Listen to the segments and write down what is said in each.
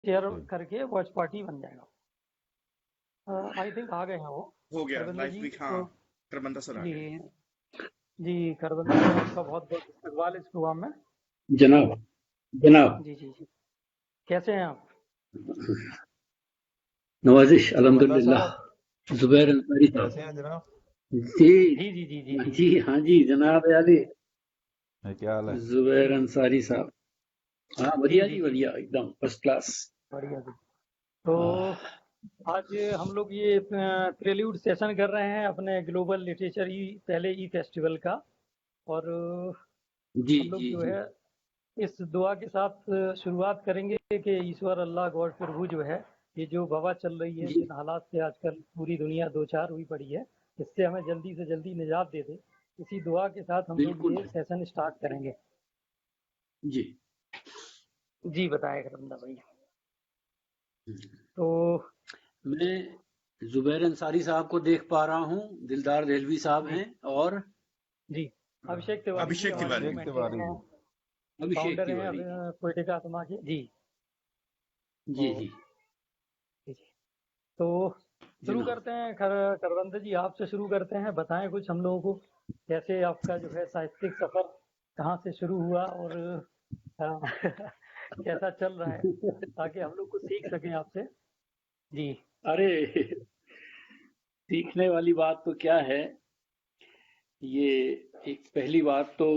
Share करके watch party बन जाएगा। आई थिंक आ गए हैं वो हो गया खरबंदा लाइव जी। भी। हाँ, खरबंदा सर आ जी गए। जी खरबंदा सर, आपका बहुत बहुत इस्तकबाल इस प्रोग्राम में। जनाब जनाब जी जी जी, कैसे हैं आप? नवाजिश खरबंदा अल्हम्दुलिल्लाह। साहब जुबैर अंसारी कैसे साहब। हैं जनाब? जी जी जी जी जी हाँ जी जी, हाँ जी जनाब अली। क्या हाल है? जुबैर अंसारी साहब। हाँ जी बढ़िया जी जी, जी जी, बढ़िया एकदम फर्स्ट क्लास। बढ़िया जी। तो आज हम लोग ये प्रेल्यूड सेशन कर रहे हैं अपने ग्लोबल लिटरेचर ई पहले ई फेस्टिवल का। और जी हम लोग जी जो जी। है इस दुआ के साथ शुरुआत करेंगे कि ईश्वर अल्लाह गॉड प्रभु जो है, ये जो वबा चल रही है, जी जिन हालात से आजकल पूरी दुनिया दो चार हुई पड़ी है, इससे हमें जल्दी से जल्दी निजात दे दे। इसी दुआ के साथ हम लोग बिल्कुल ये सेशन स्टार्ट करेंगे। जी। जी बताएं करंदा भाई। तो मैं जुबैर अंसारी साहब को देख पा रहा हूँ, दिलदार देहलवी साहब जी हैं, और जी अभिषेक तिवारी जी अभिषेक हमारे तिवारी। जो अभिषेक मेंटेन तिवारी हैं, जी। अभिषेक फाउंडर हैं तिवारी। पोएटिका आत्मा के। जी जी तो जी जी जी। तो शुरू जनाब। करते हैं करवंद जी, आपसे शुरू करते हैं। बताएं कुछ हम लोगों को, कैसे आपका जो है साहित्यिक सफर कहाँ से शुरू हुआ और कैसा चल रहा है, ताकि हम लोग कुछ सीख सकें आपसे। जी अरे सीखने वाली बात तो क्या है, ये एक पहली बात तो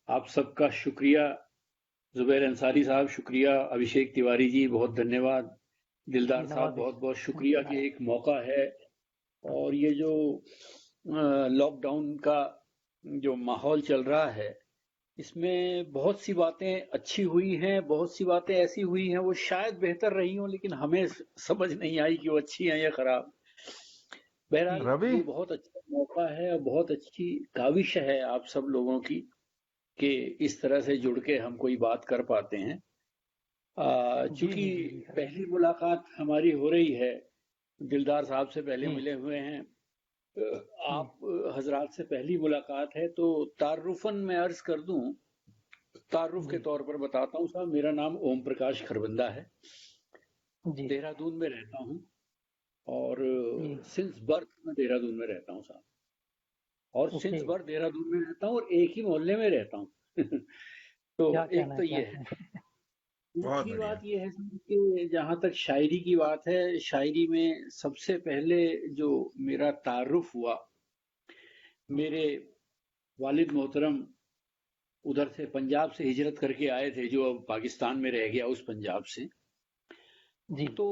आप सबका शुक्रिया, जुबैर अंसारी साहब शुक्रिया, अभिषेक तिवारी जी बहुत धन्यवाद, दिलदार जी साहब नवाजिश। बहुत बहुत शुक्रिया कि एक मौका है। और ये जो लॉकडाउन का जो माहौल चल रहा है, इसमें बहुत सी बातें अच्छी हुई हैं, बहुत सी बातें ऐसी हुई हैं वो शायद बेहतर रही हों, लेकिन हमें समझ नहीं आई कि वो अच्छी हैं या खराब। बहरहाल रवि ये बहुत अच्छा मौका है और बहुत अच्छी काविश है आप सब लोगों की कि इस तरह से जुड़ के हम कोई बात कर पाते हैं। जी चूंकि जी जी जी पहली मुलाकात हमारी हो रही है, दिलदार साहब से पहले जी मिले हुए हैं, जी आप हजरात से पहली मुलाकात है, तो तारुफन मैं अर्ज कर दूं, तारुफ के जी तौर पर बताता हूँ साहब, मेरा नाम ओम प्रकाश खरबंदा है, जी देहरादून में रहता हूँ, और जी सिंस बर्थ मैं देहरादून में रहता हूँ साहब, और ओके। सिंस बर्थ देहरादून में रहता हूँ और एक ही मोहल्ले में रहता हूँ। तो क्या एक कहना तो है, क्या ये है। कहना है। बहुत दूसरी बढ़िया। बात ये है सर कि जहाँ तक शायरी की बात है, शायरी में सबसे पहले जो मेरा तारुफ हुआ, मेरे वालिद मोहतरम उधर से पंजाब से हिजरत करके आए थे, जो अब पाकिस्तान में रह गया, उस पंजाब से। जी तो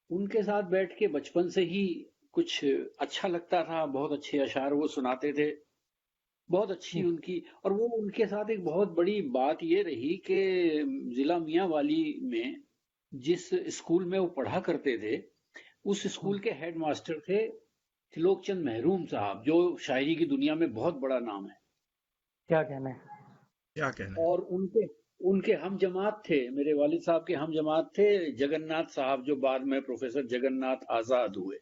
उनके साथ बैठ के बचपन से ही कुछ अच्छा लगता था, बहुत अच्छे अशार वो सुनाते थे, बहुत अच्छी जी उनकी। और वो उनके साथ एक बहुत बड़ी बात ये रही कि जिला मियांवाली में जिस स्कूल में वो पढ़ा करते थे, उस स्कूल के हेडमास्टर थे त्रिलोकचंद महरूम साहब, जो शायरी की दुनिया में बहुत बड़ा नाम है। क्या कहना है। क्या कहना है। और उनके उनके हम जमात थे, मेरे वालिद साहब के हम जमात थे जगन्नाथ साहब, जो बाद में प्रोफेसर जगन्नाथ आजाद हुए।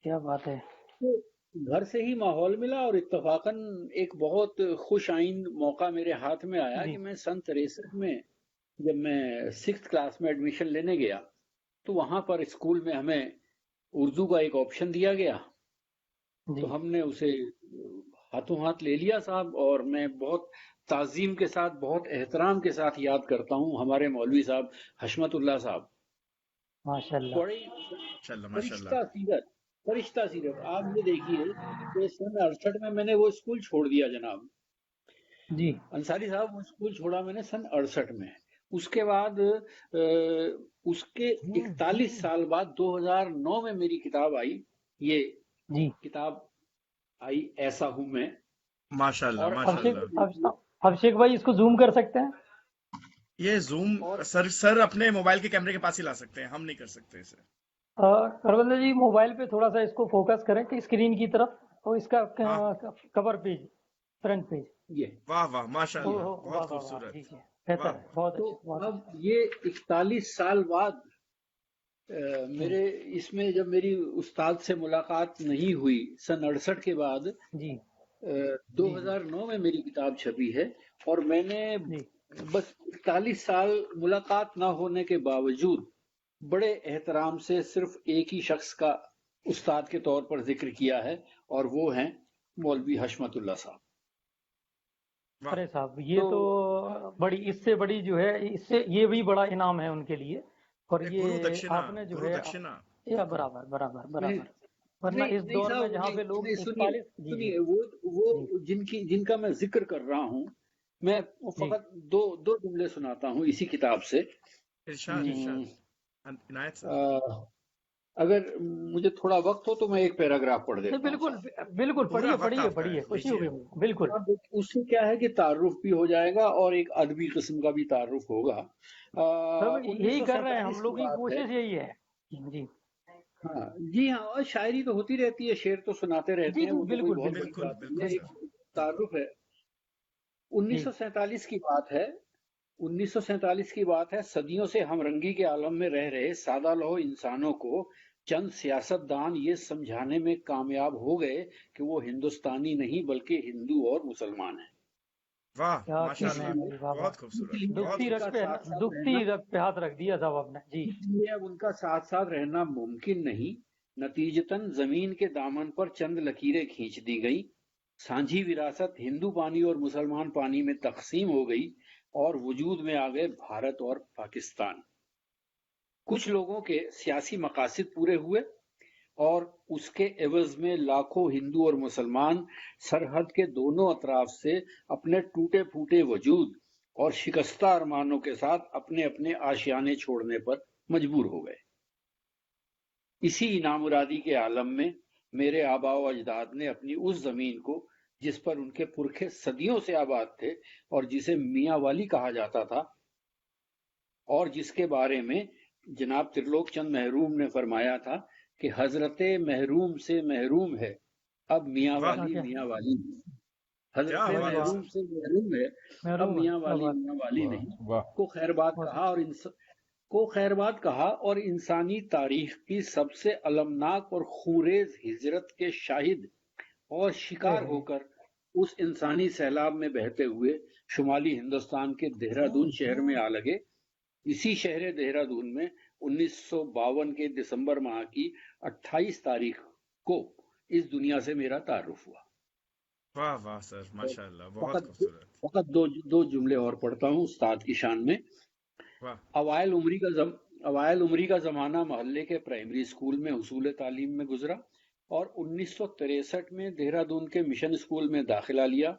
क्या बात है। तो घर से ही माहौल मिला, और इत्तफाकन एक बहुत खुश आइंद मौका मेरे हाथ में आया जी कि मैं सन 63 में, जब मैं 6th क्लास में एडमिशन लेने गया, तो वहां पर स्कूल में हमें उर्दू का एक ऑप्शन दिया गया, तो जी हमने उसे हाथों हाथ ले लिया साहब। और मैं बहुत ताजीम के साथ, बहुत एहतराम के साथ याद करता हूँ हमारे मौलवी साहब हशमतुल्लाह साहब, माशाल्लाह। बड़े माशाल्लाह माशाल्लाह। फरिश्ता सीरत, फरिश्ता सीरत। आप ये देखिए कि सन 68 में मैंने वो स्कूल छोड़ दिया जनाब, जी अंसारी साहब, वो स्कूल छोड़ा मैंने सन 68 में। उसके बाद उसके 41 साल बाद 2009 में मेरी किताब आई, ये जी किताब आई ऐसा हूं मैं। माशाल्लाह और अब अभिषेक ये माशाल्लाह। देखिए, अभिषेक भाई, इसको जूम कर सकते हैं। ये जूम और सर अपने मोबाइल के कैमरे के पास ही ला सकते हैं, हम नहीं कर सकते इसे। करवंदे जी, मोबाइल पे थोड़ा सा इसको फोकस करें कि स्क्रीन की तरफ, और इसका हाँ कवर पेज, फ्रंट पेज। ये वाह वाह ओ माशाल्लाह, हो, वाह बहुत वाह वाह, खूबसूरत। ठीक है, वाह बेहतर है, वाह। बहुत तो अच्छा बहुत अब अच्छा। ये 41 साल बाद हम्म, मेरे इसमें जब मेरी उस्ताद से मुलाकात नहीं हुई सन 68 के बाद, जी जी जी 2009 में मेरी किताब छपी है। और मैंने जी बस 41 साल मुलाकात ना होने के बावजूद बड़े एहतराम से सिर्फ एक ही शख्स का उस्ताद के तौर पर जिक्र किया है, और वो हैं मौलवी हशमतुल्लाह साहब। वाह अरे साहब, ये तो तो बड़ी, इससे बड़ी जो है, इससे ये भी बड़ा इनाम है उनके लिए। और एक ये गुरु दक्षिणा, आपने जो गुरु है, दक्षिणा। या बराबर बराबर नहीं बराबर, वरना नहीं इस नहीं दौर में साहब, जहाँ नहीं पे लोग नहीं, सुनिए 41, जी जी सुनिए, जी वो जिनका मैं जिक्र कर रहा हूँ, मैं जी फकत दो जुमले सुनाता हूँ इसी किताब से। इरशाद जी इरशाद हम्म, इनायत सर। अ, अगर मुझे थोड़ा वक्त हो तो मैं एक पैराग्राफ पढ़ नहीं, देता हूँ बिल्कुल साहब। बिल्कुल, पूरा पढ़िए वक्त पढ़िए आपका पढ़िए, है, खुशी लीजिए। होगी मुझे, बिल्कुल। अब उससे क्या है कि तारुफ भी हो जाएगा और एक अदबी किस्म का भी तारुफ होगा। सब यही कर रहे हैं, हम 1947 की लोग की बात है। कोशिश यही है। जी हाँ जी हाँ, और शायरी तो होती रहती है, शेर तो सुनाते रहते जी हैं, जी, वो तो कोई बिल्कुल बहुत बिल्कुल बड़ी बिल्कुल बात नहीं बिल्कुल है, बिल्कुल, एक सर। तारुफ है। जी 1947 की बात है। 1947 की बात है। सदियों से हमरंगी के आलम में रह रहे सादा लौह इंसानों को चंद सियासतदान ये समझाने में कामयाब हो गए कि वो हिंदुस्तानी नहीं बल्कि हिंदू और मुसलमान हैं। वाह क्या कहना है माशाल्लाह, मेरी, वाह वाह। बहुत खूबसूरत, इसलिए अब बहुत उनका साथ साथ दुखती रहना रग पे हाथ रख दिया साहब आपने जी। इसलिए अब उनका साथ साथ रहना मुमकिन नहीं। नतीजतन जमीन के दामन पर चंद लकीरें खींच दी गई। सांझी विरासत हिंदू पानी और मुसलमान पानी में तकसीम हो गई और वजूद में आ गए भारत और पाकिस्तान। कुछ लोगों के सियासी मकासद पूरे हुए और उसके एवज में लाखों हिंदू और मुसलमान सरहद के दोनों अतराफ से अपने टूटे फूटे वजूद और शिकस्ता अरमानों के साथ अपने अपने आशियाने छोड़ने पर मजबूर हो गए। इसी नामुरादी के आलम में मेरे आबा व अजदाद ने अपनी उस जमीन को जिस पर उनके पुरखे सदियों से आबाद थे और जिसे मियाँ वाली कहा जाता था और जिसके बारे में जनाब त्रिलोक चंद महरूम ने फरमाया था कि हजरते महरूम से महरूम है, अब मियाँ वाह क्या वाली क्या, मियाँ वाली नहीं। क्या हजरते वही बात है वाह, महरूम सर। से महरूम है, अब महरूम है, क्या बात, मियाँ वाली वाह नहीं। वाह। को खैरबाद बहुत कहा और इंसानी तारीख की सबसे अलमनाक और खूरेज हिजरत के शाहिद और शिकार अच्छा। होकर उस इंसानी सैलाब में बहते हुए शुमाली हिंदुस्तान के देहरादून शहर में आ लगे। इसी शहर देहरादून में 1952 के दिसंबर माह की 28 तारीख को इस दुनिया से मेरा तारुफ हुआ। वाह वाह सर, और माशाल्लाह, बहुत फकत खूबसूरत। फकत दो जुमले और पढ़ता हूँ उस्ताद की शान में। वाह अवायल उमरी का जमाना मोहल्ले के प्राइमरी स्कूल में हुसूल तालीम में गुजरा और 1963 में देहरादून के मिशन स्कूल में दाखिला लिया।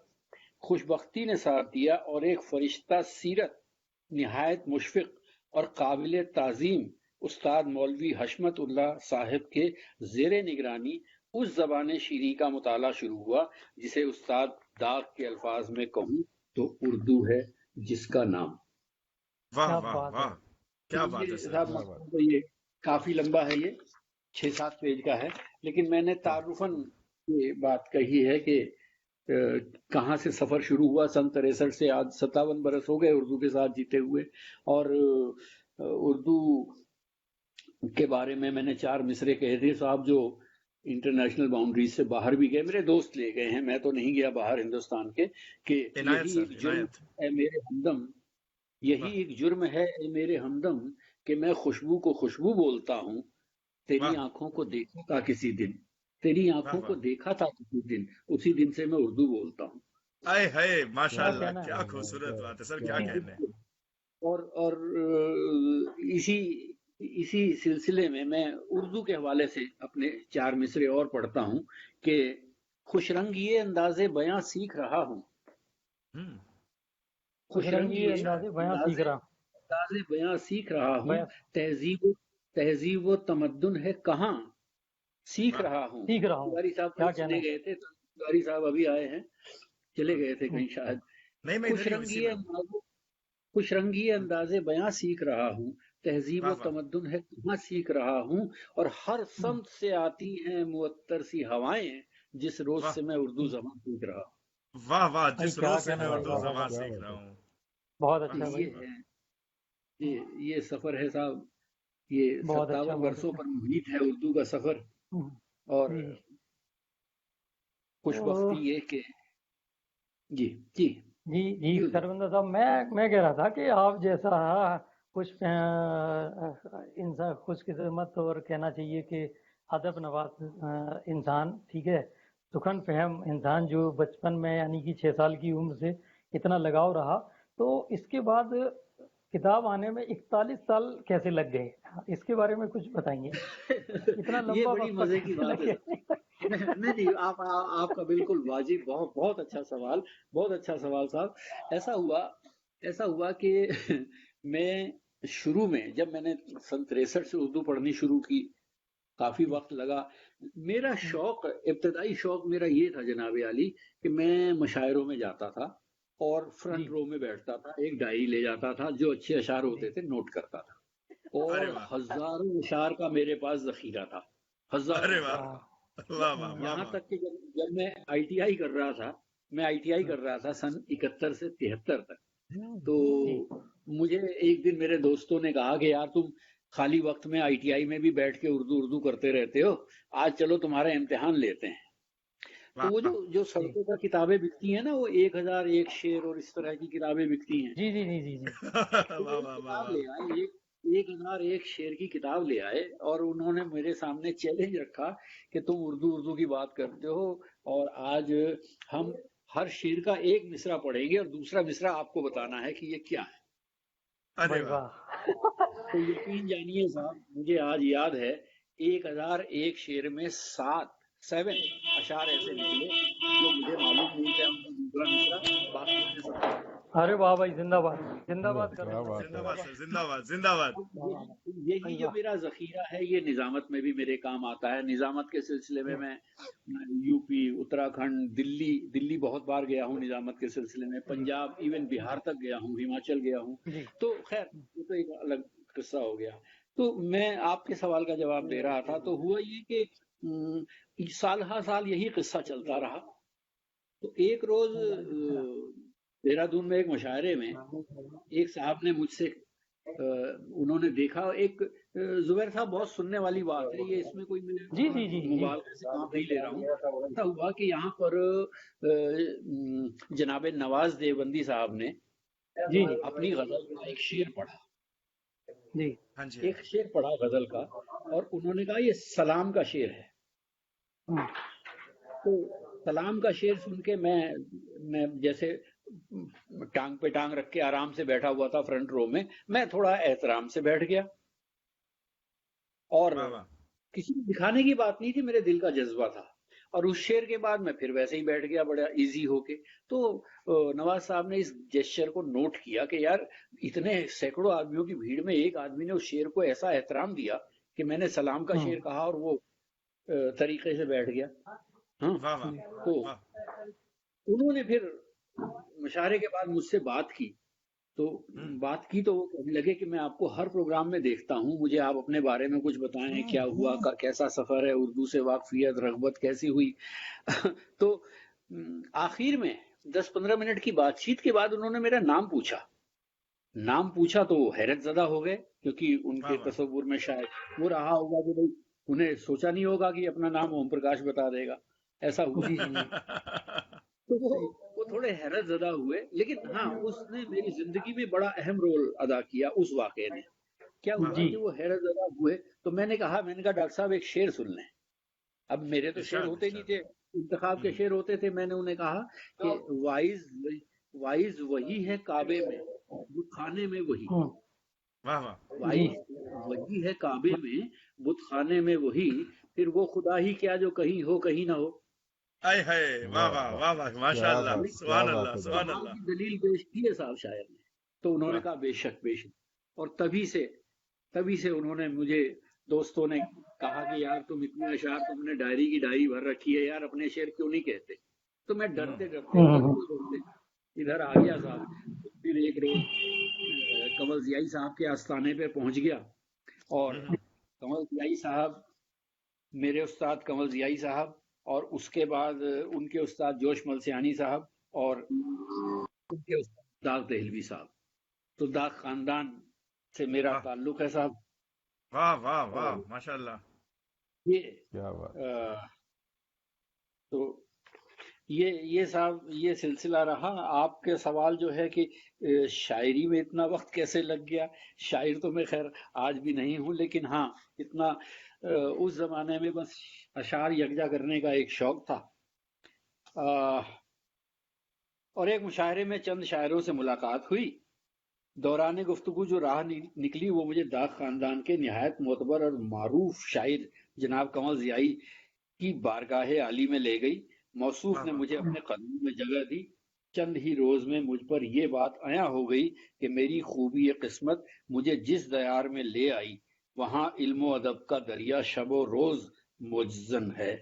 खुशबख्ती ने साथ दिया और एक फरिश्ता सीरत निहायत मुशफिक और काबिल ताजीम उस्ताद मौलवी हशमतुल्लाह साहिब के जेर निगरानी उस जबान शीरी का मुताला शुरू हुआ जिसे उस्ताद दाग के अल्फाज में कहूँ तो उर्दू है जिसका नाम। वाह क्या वाह बात है, वाह, क्या बात ये है सर। साहब क्या बात। मतलब तो ये काफी लंबा है, ये 6-7 पेज का है, लेकिन मैंने वाह तारुफन ये बात कही है कि कहाँ से सफर शुरू हुआ। सन 63 से आज 57 बरस हो गए उर्दू के साथ जीते हुए। और उर्दू के बारे में मैंने 4 मिसरे कहे थे साहब, जो इंटरनेशनल बाउंड्रीज से बाहर भी गए, मेरे दोस्त ले गए हैं, मैं तो नहीं गया बाहर हिंदुस्तान के। कि इनायत यही सर, एक जुर्म इनायत। है मेरे हमदम, यही वाह एक जुर्म है ए मेरे हमदम कि मैं खुशबू को खुशबू बोलता हूँ। तेरी वाह आंखों को देखा था किसी दिन, तेरी वाह आंखों को वाह, देखा था किसी दिन, उसी दिन से मैं उर्दू बोलता हूँ। आए हाय क्या माशाल्लाह, कहना है, क्या वाह वाह खूबसूरत बात है सर, क्या क्या जी बात। कहने। बिल्कुल। और इसी इसी सिलसिले में मैं उर्दू के हवाले से अपने 4 मिसरे और पढ़ता हूँ कि खुशरंगी अंदाजे बयां सीख रहा हूँ। हम्म, खुशरंगी खुशरंगी अंदाजे बयां सीख अंदाजे रहा, अंदाजे बयां सीख रहा हूँ। बयां तहजीब तहजीब व तमद्दुन है कहाँ सीख वाह रहा हूँ। सीख रहा हूँ, तिवारी साहब कहीं क्या कहना चले है, गए थे, तिवारी साहब अभी आए हैं, चले गए थे हम्म, कहीं शायद। नहीं, मैं इधर ही हूँ, इसी खुशरंगी में हूँ। अंदाजे खुशरंगी अंदाजे बयां सीख रहा हूँ। तहजीब वाह व वाह तमद्दुन है कहाँ सीख रहा हूँ। और हर हम्म, सम्त से आती हैं मुअत्तर सी हवाएं जिस रोज वाह से मैं उर्दू जबान सीख रहा हूँ। वाह वाह, भाई जिस क्या रोज से कहना मैं है भाई, उर्दू वाह क्या वाह बात, वाह, जबान क्या सीख बात रहा है। हूँ। बहुत वाह अच्छा ये भाई, वाह है ये सफर है साहब। ये बहुत अच्छा 57 बहुत वर्षों अच्छा, पर मुहित है उर्दू का सफर। हम्म, और जी। तो खुशबख्ती ये कि जी जी जी जी सरविंदर साहब, मैं कह रहा था कि आप जैसा कुछ इंसान खुशकिस्मत और कहना चाहिए कि अदब नवाज इंसान, ठीक है, सुखन फहम इंसान जो बचपन में यानी कि 6 साल की उम्र से इतना लगाव रहा, तो इसके बाद किताब आने में 41 साल कैसे लग गए? इसके बारे में कुछ बताइए, इतना ये लंबा बड़ी वक्त मजे की कैसे बात लग है। गए? नहीं, आपका बिल्कुल वाजिब, बहुत बहुत अच्छा सवाल, बहुत अच्छा सवाल साहब। ऐसा हुआ ऐसा हुआ कि मैं शुरू में, जब मैंने सन 63 से उर्दू पढ़नी शुरू की, काफी जी वक्त लगा। मेरा हम्म, शौक, इब्तदाई शौक मेरा ये था जनाब आली, कि मैं मुशायरों में जाता था और जी फ्रंट रो में बैठता था, एक डायरी ले जाता था, जो अच्छे अशार होते जी थे नोट करता था, अरे और वाह, हजारों अशार का मेरे पास जखीरा था, हजारों अरे वाह, अशार वाह का। वाह वाह वाह यहाँ वाह। तक कि जब मैं आईटीआई कर रहा था सन 71 से 73 तक, तो जी मुझे एक दिन मेरे दोस्तों ने कहा कि यार तुम खाली वक्त में आईटीआई में भी बैठ के उर्दू उर्दू करते रहते हो, आज चलो तुम्हारा इम्तिहान लेते हैं। तो वो जो वाह जो जी सड़कों पर किताबें बिकती हैं ना, वो 1001 शेर और इस तरह की किताबें बिकती हैं, जी जी जी जी जी तो वाह वो वाह वाह किताब वाह। ले आए, 1001 शेर की किताब ले आए, और उन्होंने मेरे सामने चैलेंज रखा कि तुम उर्दू उर्दू की बात करते हो, और आज हम हर शेर का एक मिसरा पढ़ेंगे और दूसरा मिसरा आपको बताना है कि ये क्या है। अरे भाई वाह। वाह तो यकीन जानिए साहब, मुझे आज याद है, 1001 शेर में 7 अशार ऐसे निकले जो मुझे मालूम नहीं था उनका दूसरा मिसरा, बाकी मैंने सब पढ़ा। अरे वाह भाई, जिंदाबाद अरे जिंदाबाद क्या करें, बात है। जिंदाबाद जिंदाबाद। सर, जिंदाबाद जिंदाबाद। तो वाह वाह यही भाई जो वाह। मेरा जखीरा है, ये निजामत में भी मेरे काम आता है। निजामत के सिलसिले में जी मैं यूपी, उत्तराखंड, दिल्ली दिल्ली बहुत बार गया हूँ निजामत के सिलसिले में, जी पंजाब, इवन बिहार तक गया हूँ, हिमाचल गया हूँ। जी तो खैर, ये तो एक अलग किस्सा हो गया। तो मैं आपके सवाल का जवाब दे रहा था, तो हुआ ये कि साल हर साल यही किस्सा चलता रहा। तो एक रोज देहरादून में एक मुशायरे में एक साहब ने मुझसे, उन्होंने देखा, एक जुबैर साहब बहुत सुनने वाली बात है ये, इसमें कोई मैं जी जी जी जी मुबालगे से काम नहीं ले रहा हूँ। ऐसा हुआ कि यहाँ पर जनाब नवाज देवबंदी साहब ने जी अपनी गजल का एक शेर पढ़ा, जी हाँ जी हाँ एक जी। शेर पढ़ा गजल का, और उन्होंने कहा ये सलाम का शेर है। हम्म, तो सलाम का शेर सुन के मैं जैसे टांग पे टांग रख के आराम से बैठा हुआ था फ्रंट रो में, मैं थोड़ा एहतराम से बैठ गया, और वाह वाह। किसी को दिखाने की बात नहीं थी, मेरे दिल का जज्बा था। और उस शेर के बाद मैं फिर वैसे ही बैठ गया बड़ा इजी होके। तो नवाज साहब ने इस जेस्चर को नोट किया कि यार, इतने सैकड़ों आदमियों की भीड़ में एक आदमी ने उस शेर को ऐसा एहतराम दिया कि मैंने सलाम का शेर हम्म, कहा और वो तरीके से बैठ गया। हाँ, वाह वाह जी तो वाह। उन्होंने फिर मुशायरे के बाद मुझसे बात की, तो हम्म। वो कहने लगे कि मैं आपको हर प्रोग्राम में देखता हूँ, मुझे आप अपने बारे में कुछ बताएं, क्या हुआ, कैसा सफर है, उर्दू से वाकफियत, रगबत कैसी हुई। तो आखिर में 10-15 मिनट की बातचीत के बाद उन्होंने मेरा नाम पूछा तो वो हैरत ज़दा हो गए, क्योंकि वाह उनके वाह। तसव्वुर में शायद वो रहा होगा कि भाई, उन्हें सोचा नहीं होगा कि अपना नाम ओम प्रकाश बता देगा, ऐसा हुआ। जी जी जी तो वो सही वो थोड़े हैरत ज़दा हुए, लेकिन हाँ, उसने मेरी जिंदगी में बड़ा अहम रोल अदा किया उस वाक़े ने। क्या वाह हुआ जी वाह। कि वो हैरत ज़दा हुए, तो मैंने कहा डॉक्टर साहब एक शेर सुन लें। अब मेरे तो शेर इरशाद होते नहीं इरशाद। थे, इंतखाब के शेर होते थे। मैंने उन्हें कहा कि वाइज वाइज वही है काबे में, बुत खाने में वही। हम्म, वाह वाह। जी वाइज वही है काबे में, बुत खाने में वही, फिर वो खुदा ही क्या जो कहीं हो कहीं ना हो। आय हाय। वाह वाह वाह वाह, वाह वाह, क्या माशाअल्लाह, बात, क्या सुभान बात अल्लाह है सुभान जनाब। कमाल अल्लाह। की दलील पेश की है साहब शायर ने। तो उन्होंने वाह। कहा बेशक बेशक। और तभी से उन्होंने मुझे, दोस्तों ने कहा कि यार तुम इतने अशार, तुमने डायरी की डायरी भर रखी है यार, अपने शेर क्यों नहीं कहते। तो मैं हम्म। डरते डरते हम्म, डरते डरते इधर आ गया साहब। फिर एक रोज कंवल जियाई साहब के आस्थाने पे पहुंच गया, और हम्म। कंवल जियाई साहब, मेरे उस्ताद कंवल जियाई साहब, और उसके बाद उनके उस्ताद जोश मलसियानी साहब, और उनके उस्ताद दाग दहलवी साहब। तो दाग खानदान से मेरा वाह ताल्लुक है साहब। वाह वाह वाह, और माशाअल्लाह। ये क्या बात। अ, तो ये साहब ये सिलसिला रहा। आपके सवाल जो है कि शायरी में इतना वक्त कैसे लग गया। शायर तो मैं खैर आज भी नहीं हूँ, लेकिन हाँ इतना उस जमाने में बस अशार यकजा करने का एक शौक था। अ, और एक मुशायरे में चंद शायरों से मुलाकात हुई। दौरान गुफ्तगू जो राह निकली वो मुझे दाग खानदान के निहायत मोतबर और मारूफ शायर जनाब कमल जियाई की बारगाह आली में ले गई। मौसूफ वाह ने वाह मुझे अपने कदमों में जगह दी। चंद ही रोज में मुझ पर ये बात अया हो गई कि मेरी खूबी किस्मत मुझे जिस दयार में ले आई, वहां इल्मो अदब का दरिया शबो रोज मुज्जन है।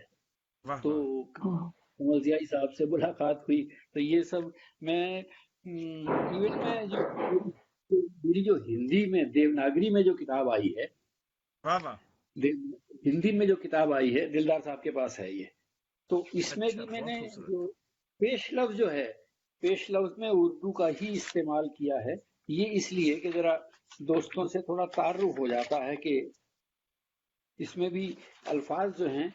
वाह तो वाह। कमल जियाई साहब से मुलाकात हुई। तो ये सब मैं इवन में जो मेरी जो हिंदी में देवनागरी में जो किताब आई है, वाह वाह। हिंदी में जो किताब आई है दिलदार साहब के पास है ये। तो इसमें अच्छा, भी बहुत मैंने खूबसूरत। जो पेश लफ्ज जो है, पेश लफ्ज में उर्दू का ही इस्तेमाल किया है। ये इसलिए कि जरा दोस्तों से थोड़ा तारुफ हो जाता है कि इसमें भी अल्फाज जो हैं,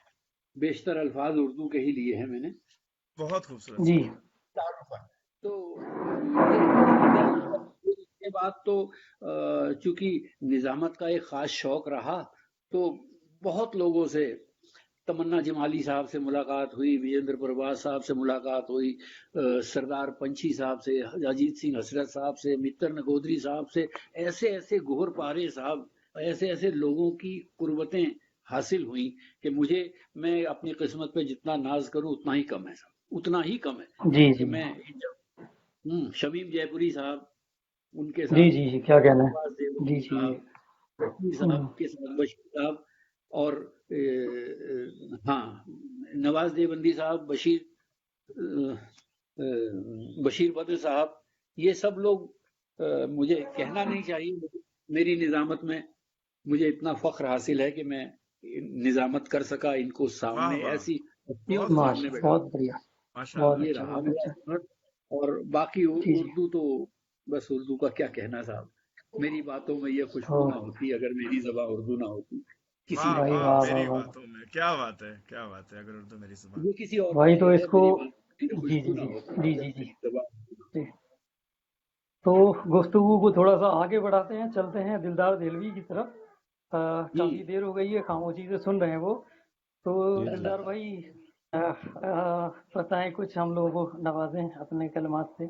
बेशतर अल्फाज उर्दू के ही लिए हैं मैंने। बहुत खूबसूरत जी। सर। तारुफ है। तो ये इसके बाद तो चूंकि निजामत का एक खास शौक रहा, तो बहुत लोगों से तमन्ना जमाली साहब से मुलाकात हुई, विजेंद्र प्रभात साहब से मुलाकात हुई, सरदार पंछी साहब से, अजीत सिंह हसरत साहब से, मित्तर नगोदरी साहब से, ऐसे ऐसे गोहर पारे साहब, ऐसे ऐसे लोगों की कुर्बतें हासिल हुई कि मुझे, मैं अपनी किस्मत पे जितना नाज करूं उतना ही कम है साहब, उतना ही कम है जी कि जी मैं शमीम जयपुरी साहब, उनके जी साथ जी जी, क्या कहना है। नवाज जी देवबंदी जी जी। साहब, बशीर हम्म, साहब के साथ बशीर साहब, और हाँ नवाज देवबंदी साहब, अ, बशीर बद्र साहब, ये सब लोग मुझे कहना नहीं चाहिए, लेकिन मेरी निजामत में मुझे इतना फख्र हासिल है कि मैं निजामत कर सका, इनको वाह सामने वाह। ऐसी हस्तियों बहुत को सामने माशा, खूबसूरत। बैठा। बहुत बढ़िया। माशाल्लाह। बहुत ये अच्छा, रहा बहुत मेरा अच्छा। सफर। और बाकी जी जी। उर्दू तो बस उर्दू का क्या कहना साहब, मेरी बातों में ये ओ खुशबू ना होती अगर मेरी ज़बान उर्दू ना होती, किसी वाह और भाई, की वाह, वाह बात वाह मेरी वाह। बातों में क्या बात है, क्या बात है, अगर उर्दू मेरी जुबान। ये किसी और के भाई तो लिए है, इसको, मेरी बात में जी खुशबू जी ना जी होती जी अगर जी जी मेरी ज़बान। जी। तो गुफ्तगू को थोड़ा सा आगे बढ़ाते हैं, चलते हैं दिलदार देलवी की तरफ। जी काफ़ी देर हो गई है, खामोशी से सुन रहे हैं वो। तो जी जी। दिलदार भाई, बताएं कुछ, हम लोगों को नवाजें अपने कलमात से।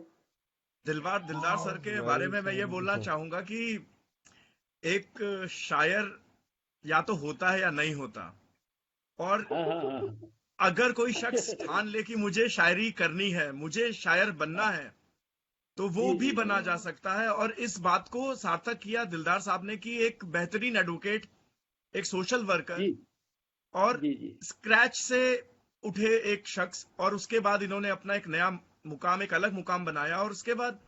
दिलदार सर के बारे वेरी में मैं ये बोलना सर। चाहूंगा कि एक शायर या तो होता है या नहीं होता। और हाँ हाँ हाँ हाँ। अगर कोई शख्स ठान ले कि मुझे शायरी करनी है, मुझे शायर बनना है, तो वो जी भी जी बना जा सकता है। और इस बात को सार्थक किया दिलदार साहब ने कि एक बेहतरीन एडवोकेट, एक सोशल वर्कर, जी और जी जी स्क्रैच से उठे एक शख्स, और उसके बाद इन्होंने अपना एक नया मुकाम, एक अलग मुकाम बनाया, और उसके बाद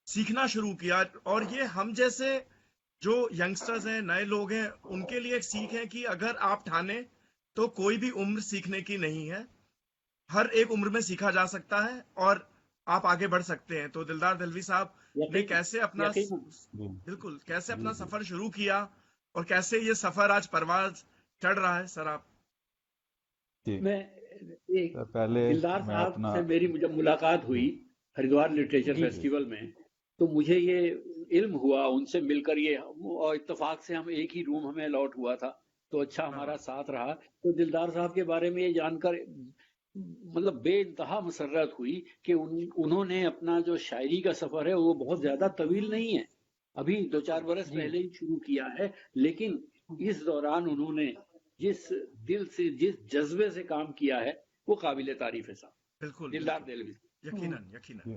सीखना शुरू किया। और ये हम जैसे जो यंगस्टर्स हैं, नए लोग हैं, उनके लिए एक सीख है कि अगर आप ठाने तो कोई भी उम्र सीखने की नहीं है, हर एक उम्र में सीखा जा सकता है और आप आगे बढ़ सकते हैं। तो दिलदार दलवी साहब ने यकीन कैसे अपना, यकीन जी बिल्कुल, कैसे जी अपना जी सफर शुरू किया और कैसे ये सफर आज परवाज चढ़ रहा है सर, आप। जी। मैं एक तो पहले दिलदार मैं साहब अपना से मेरी जब मुलाकात जी हुई हरिद्वार लिटरेचर जी जी फेस्टिवल में, तो मुझे ये इल्म हुआ उनसे मिलकर, ये और इत्तेफाक से हम एक ही रूम हमें अलॉट हुआ था, तो अच्छा वाह हमारा वाह। साथ रहा। तो दिलदार साहब के बारे में ये जानकर मतलब बेइंतहा मसर्रत हुई कि उन्होंने अपना जो शायरी का सफर है वो बहुत ज्यादा तवील नहीं है, अभी 2-4 बरस जी। पहले ही शुरू किया है, लेकिन इस दौरान उन्होंने जिस दिल से, जिस जज्बे से काम किया है, वो काबिल तारीफ है साहब। बिल्कुल दिलदार बिल्कुल। दिलवी। यकीनन यकीनन। जी।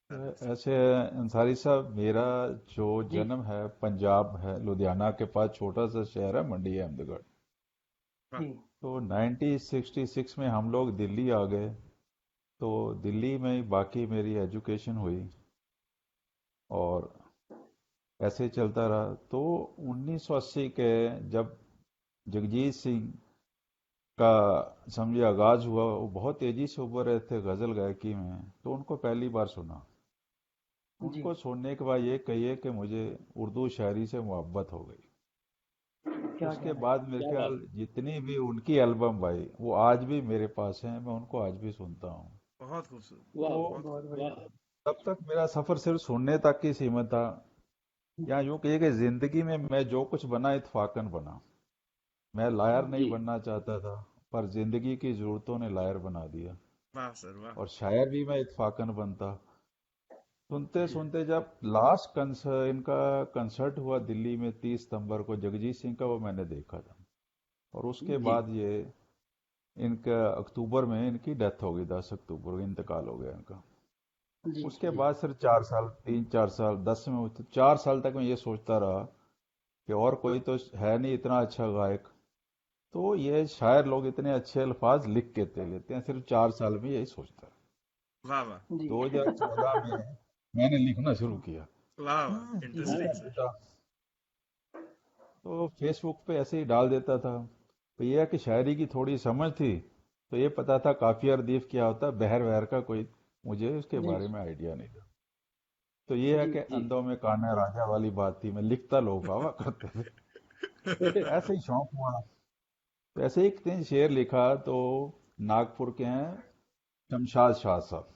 सर। ऐसे अंसारी साहब, मेरा जो जी जन्म है पंजाब है, लुधियाना के पास छोटा सा शहर है मंडी अहमदगढ़। वाह। जी तो 1966 में हम लोग दिल्ली आ गए। तो दिल्ली में ही बाकी मेरी एजुकेशन हुई और ऐसे चलता रहा। तो 1980 के जब जगजीत सिंह का समझे आगाज हुआ, वो बहुत तेजी से उभर रहे थे गजल गायकी में, तो उनको पहली बार सुना। जी। उनको सुनने के बाद ये कहिए कि मुझे उर्दू शायरी से मोहब्बत हो गई। क्या उसके कहना बाद मेरे क्या ख्याल बात जितनी भी उनकी एल्बम भाई वो आज भी मेरे पास है, मैं उनको आज भी सुनता हूँ। बहुत खूबसूरत, है। वाह तो है। बहुत बहुत खूबसूरत। बढ़िया। वाह। तब तक मेरा सफर सिर्फ सुनने तक ही सीमित था, या यूं कहिए कि जिंदगी में मैं जो कुछ बना इत्फाकन बना। मैं लायर नहीं जी बनना चाहता था, पर जिंदगी की जरूरतों ने लायर बना दिया। वाह सर, वाह। और शायर भी मैं इत्फाकन बनता। सुनते सुनते जब लास्ट कंसर्ट इनका कंसर्ट हुआ दिल्ली में 30 सितंबर को, जगजीत सिंह का, वो मैंने देखा था। और उसके जी बाद ये इनका अक्टूबर में इनकी डेथ हो गई, 10 अक्टूबर को इंतकाल हो गया इनका। जी उसके जी बाद सिर्फ 4 साल, 3 4 साल, 10 में 4 साल तक मैं ये सोचता रहा कि और कोई तो है नहीं इतना अच्छा गायक, तो ये शायर लोग इतने अच्छे अल्फाज लिख के दे लेते हैं। सिर्फ 4 साल में यही सोचता वाह वाह। जी। 2014 में मैंने लिखना शुरू किया। वाह वाह, इंटरेस्टिंग हाँ सर। लिखा तो फेसबुक पे ऐसे ही डाल देता था। तो यह है कि शायरी की थोड़ी समझ थी, तो ये पता था काफिया रदीफ क्या होता है, बहर वहर का कोई मुझे उसके जी बारे में आइडिया नहीं था। तो ये है जी। कि जी अंधों में कान है राजा वाली बात थी, मैं लिखता लोग बाबा करते थे। ऐसे ही शौक हुआ। तो ऐसे ही एक दिन शेर लिखा, तो नागपुर के हैं शमशाद शाह साहब,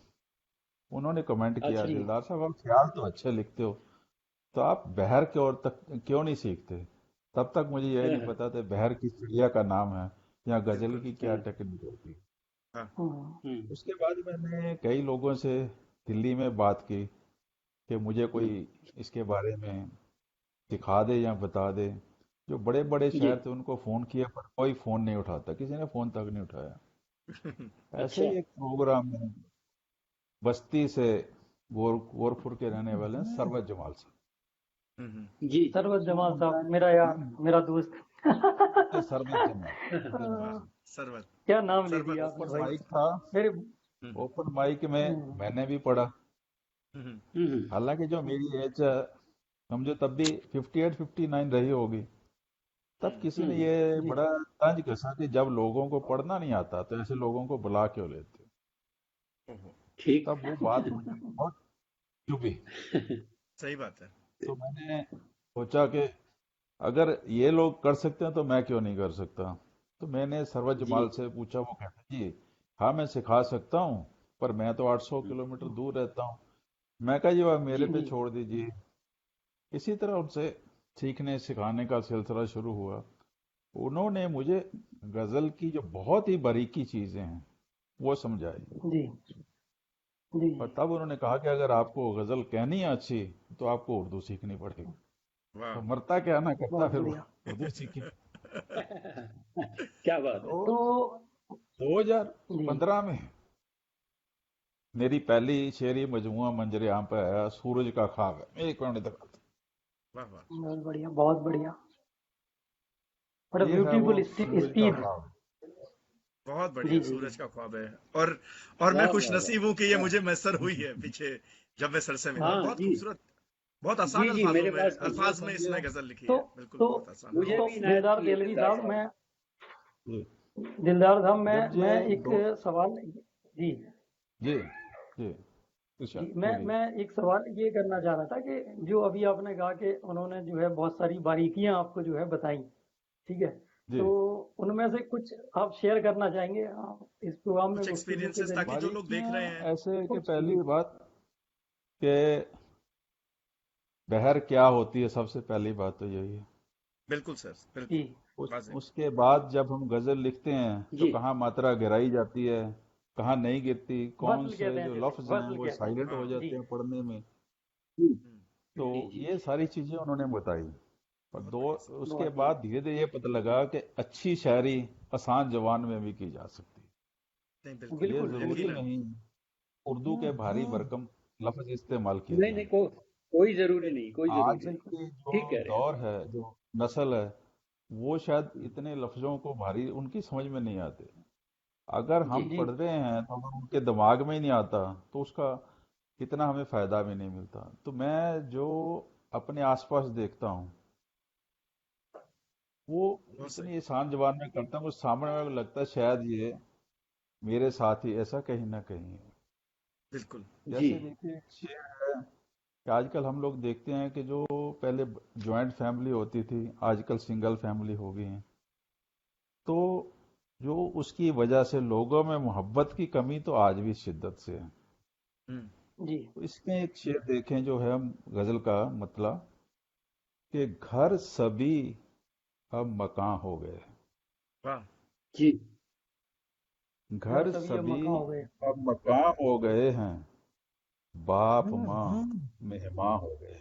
उन्होंने कमेंट किया, अच्छा जी दिलदार साहब आप ख्याल तो अच्छे लिखते हो, तो आप बहर के और तक क्यों नहीं सीखते। तब तक मुझे यही नहीं हाँ पता था बहर किस चिड़िया का नाम है या गजल बिल्कुल। की क्या हाँ टेक्निक होती है। हाँ। हम्म, उसके बाद मैंने कई लोगों से दिल्ली में बात की कि मुझे कोई हम्म, इसके बारे में सिखा दे या बता दे। जो बड़े बड़े जी शहर थे उनको फ़ोन किया, पर कोई फ़ोन नहीं उठाता, किसी ने फ़ोन तक नहीं उठाया। ऐसे अच्छा ही एक प्रोग्राम में बस्ती से गोरखपुर के रहने वाले हैं सरवत जमाल हम्म। जी सरवत साहब, जमाल उनका साहब मेरा यार, मेरा दोस्त। सरवत जमाल वाह। अ, सरवत। क्या नाम ले सरवत, दिया आपने ओपन भाई माइक सरवत। था। मेरे। हम्म। ओपन माइक में हम्म, मैंने भी पढ़ा। हम्म। हम्म, हालांकि जो मेरी एज समझो तब भी 58 59 रही होगी, तब किसी ने हम्म, ये जी बड़ा तंज कसा कि जब लोगों को पढ़ना नहीं आता तो ऐसे लोगों को बुला क्यों लेते हो। ओहो, ठीक तब वो बात मुझे बहुत चुभी। सही बात है। तो मैंने सोचा कि अगर ये लोग कर सकते हैं तो मैं क्यों नहीं कर सकता। तो मैंने सरवत जी जमाल से पूछा, वो कहते जी हाँ मैं सिखा सकता हूँ, पर मैं तो 800 हम्म, किलोमीटर दूर रहता हूँ। मैं कहा जी आप मेरे जी पे जी छोड़ दीजिए। इसी तरह उनसे सीखने सिखाने का सिलसिला शुरू हुआ। उन्होंने मुझे गजल की जो बहुत ही बारीकी चीजें हैं वो समझाई। जी जी। और तब उन्होंने कहा कि अगर आपको गजल कहनी है अच्छी तो आपको उर्दू सीखनी पड़ेगी। वाह। तो मरता क्या ना करता, बहुत फिर बढ़िया। उर्दू सीखी। क्या बात है। तो तो 2015 में मेरी पहली शेरी मजमुआ मंजर आम पे आया, सूरज का ख्वाब है, मैं एक मिनट दिखाता वाह वाह। बहुत बढ़िया, बहुत बढ़िया। बड़ा हूं। ये है वो ब्यूटीफुल सूरज का स्पीड। ख्वाब। बहुत जी बढ़िया, जी सूरज का ख्वाब है। और मैं वाह खुश वाह नसीब हूँ कि ये वाह मुझे मैसर हुई है पीछे, जब मैं सर से मिला। हाँ बहुत जी खूबसूरत, बहुत आसान जी जी अल्फाजों मेरे में, पास अब ये अल्फाज में समझिए। इसने गजल लिखी तो है। बिल्कुल, तो बहुत आसान मुझे तो अल्फाज। भी इनायत दिलदार की है देलवी दिलदार साहब, साहब। मैं जी दिलदार साहब जब ये मैं एक दो सवाल। जी जी जी जी। इरशाद मैं बोलिए। एक सवाल ये करना चाह रहा था कि जो अभी आपने कहा कि उन्होंने जो है बहुत सारी बारीकियां आपको जो है बताई, ठीक है, जी तो उनमें से कुछ आप शेयर करना चाहेंगे आप इस प्रोग्राम में कुछ गुफ्तगू के एक्सपीरियंसेस, ताकि जरिए? जो लोग देख बारीकियां रहे हैं। ऐसे कि कुछ पहली जी बात कि बहर क्या होती है, सबसे पहली बात तो यही है। बिल्कुल सर, जी बिल्कुल। वाजे। उसके बाद जब हम गजल लिखते हैं तो जी कहाँ मात्रा गिराई जाती है, कहाँ नहीं गिरती, कौन वज्ल से कहते हैं, जो जैसे लफ्ज हैं वज्ल वो कहते हैं। साइलेंट हो हाँ। जी जाते हैं पढ़ने में। हम्म, हम्म। तो जी जी ये सारी चीजें उन्होंने बताई। और बहुत दो बढ़िया सर। उसके बहुत बाद बढ़िया। धीरे धीरे ये पता लगा कि अच्छी शायरी आसान जबान में भी की जा सकती नहीं, बिल्कुल, है। ये बिल्कुल जरूरी बिल्कुल। यकीनन। नहीं उर्दू के भारी भरकम लफ्ज इस्तेमाल किए नहीं जाएं। नहीं कोई जरूरी नहीं, कोई आज जरूरी नहीं। बिल्कुल की ठीक जो कह रहे हैं दौर है, जो नस्ल है, वो शायद इतने लफ्जों को भारी उनकी समझ में नहीं आते। अगर जी हम जी पढ़ रहे हैं तो अगर उनके दिमाग में ही नहीं आता तो उसका इतना हमें फायदा भी नहीं मिलता। तो मैं जो अपने आसपास देखता हूँ वो बहुत सही। इतनी आसान जबान में करता हूँ, सामने वाले को लगता है शायद ये मेरे साथ ही ऐसा कहीं ना कहीं है। जी जैसे देखिए एक शेर है, कि आजकल हम लोग देखते हैं कि जो पहले जॉइंट फैमिली होती थी आजकल सिंगल फैमिली हो गई हैं। तो जो उसकी वजह से लोगों में मोहब्बत की कमी तो आज भी शिद्दत से है। हम्म, जी तो इसमें एक शेर देखें जो है गजल का मतलब कि घर सभी अब मकान हो गए। वाह जी घर घर सभी अब सभी मकान हो गए। अब मकान हो गए हैं, बाप माँ मेहमान हो गए।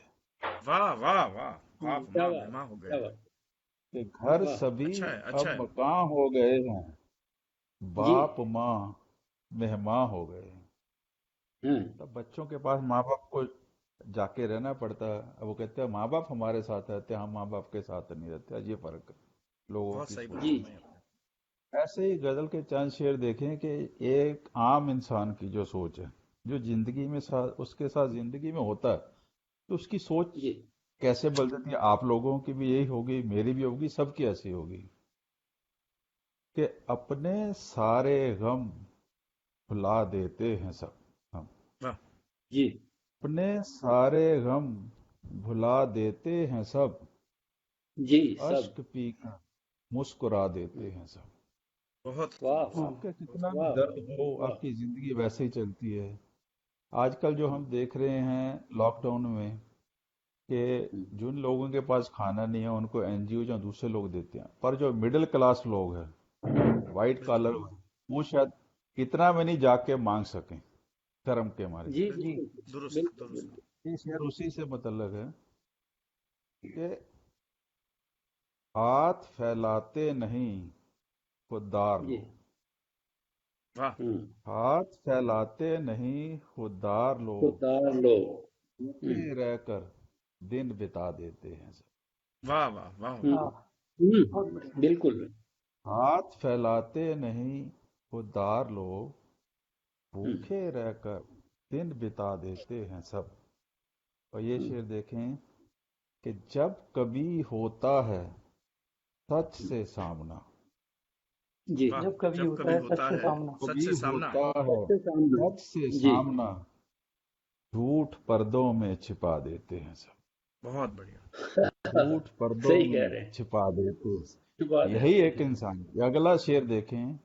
वाह वाह वाह, बाप क्या माँ बात मेहमान हो क्या गए। बात। कि घर वाह सभी अच्छा अब है। मकान हो गए हैं, जी। बाप माँ मेहमान हो गए। हम्म। तब बच्चों के पास माँ बाप को जाके रहना पड़ता है। अब वो कहते हैं माँ बाप हमारे साथ रहते हैं, हम माँ बाप के साथ नहीं रहते। ये फर्क है लोगों बहुत की सही सोच बात जी में। फरमाई आपने। ऐसे ही गजल के चंद शेर देखें कि एक आम इंसान की जो सोच है, जो जिंदगी में उसके साथ जिंदगी में होता है, तो उसकी सोच जी कैसे बदल जाती है। आप लोगों की भी यही होगी, मेरी भी होगी, सबकी ऐसी होगी कि अपने सारे गम भुला देते हैं सब हम। वाह जी अपने सारे गम भुला देते हैं सब, जी सब। अश्क पीकर मुस्कुरा देते हैं सब। बहुत वाह खूब। वाह आपका कितना भी वाह दर्द हो, वाह। आपकी जिंदगी वैसे ही चलती है। आजकल जो हम देख रहे हैं लॉकडाउन में कि जिन लोगों के पास खाना नहीं है उनको एनजीओ या दूसरे लोग देते हैं, पर जो मिडिल क्लास लोग हैं, वाइट बिल्कुल कॉलर, वो शायद इतना में नहीं जाके मांग सकें शर्म के मारे। जी बिल्कुल, बिल्कुल दुरुस्त बिल्कुल दुरुस्त। बिल्कुल। ये शेर उसी से मतलब है कि हाथ फैलाते नहीं खुददार जी। लोग, वाह हम्म। हाथ फैलाते नहीं खुददार लोग, खुददार लोग। भूखे रहकर दिन बिता देते हैं सब। वाह वाह वाह वाह। हम्म। हाँ बहुत बढ़िया। बिल्कुल। हाथ फैलाते नहीं खुददार लोग, हम्म। भूखे रहकर दिन बिता देते हैं सब। और ये हम्म। शेर देखें कि जब कभी होता है सच से सामना, जी। वाह, जब कभी जब होता कभी है सच होता से है सामना। सच कभी से सामना। होता है सबसे सामने। सच से जी। सामना, झूठ पर्दों में छिपा देते हैं सब। बहुत बढ़िया। झूठ पर्दों सही कह में रहे हैं। छिपा देते हैं छुपा सब। यही देते एक हैं। इंसान। ये अगला शेर देखें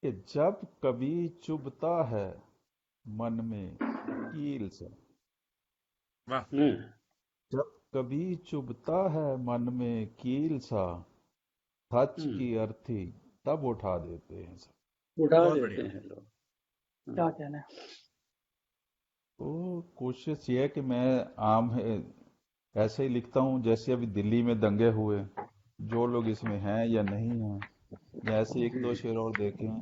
कि जब कभी चुभता है मन में कील सा, वाह हम्म। जब कभी चुभता है मन में कील सा, सच हम्म। की अर्थी तब उठा देते हैं सब। उठा बहुत देते बढ़िया। हैं लोग। क्या कहना है। तो कोशिश ये है कि मैं आम है ऐसे ही लिखता हूँ जैसे अभी दिल्ली में दंगे हुए, जो लोग इसमें हैं या नहीं हैं। या ऐसे एक दो शेर और देखें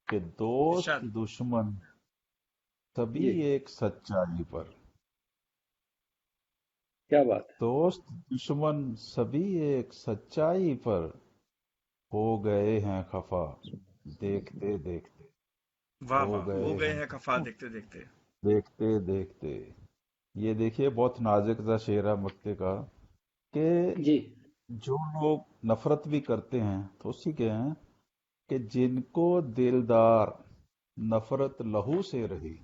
कि दोस्त इरशाद। दुश्मन सभी जी। एक सच्चाई पर, क्या बात है। दोस्त दुश्मन सभी एक सच्चाई पर, हो गए हैं खफा देखते देखते, वाह हो वाह, हो गए गए हैं हैं खफा खफा देखते देखते। देखते देखते। ये देखिए बहुत नाजुक सा शेर है मक्ते का कि जी। जो लोग नफरत भी करते हैं तो उसी के हैं कि जिनको दिलदार नफरत लहू से रही,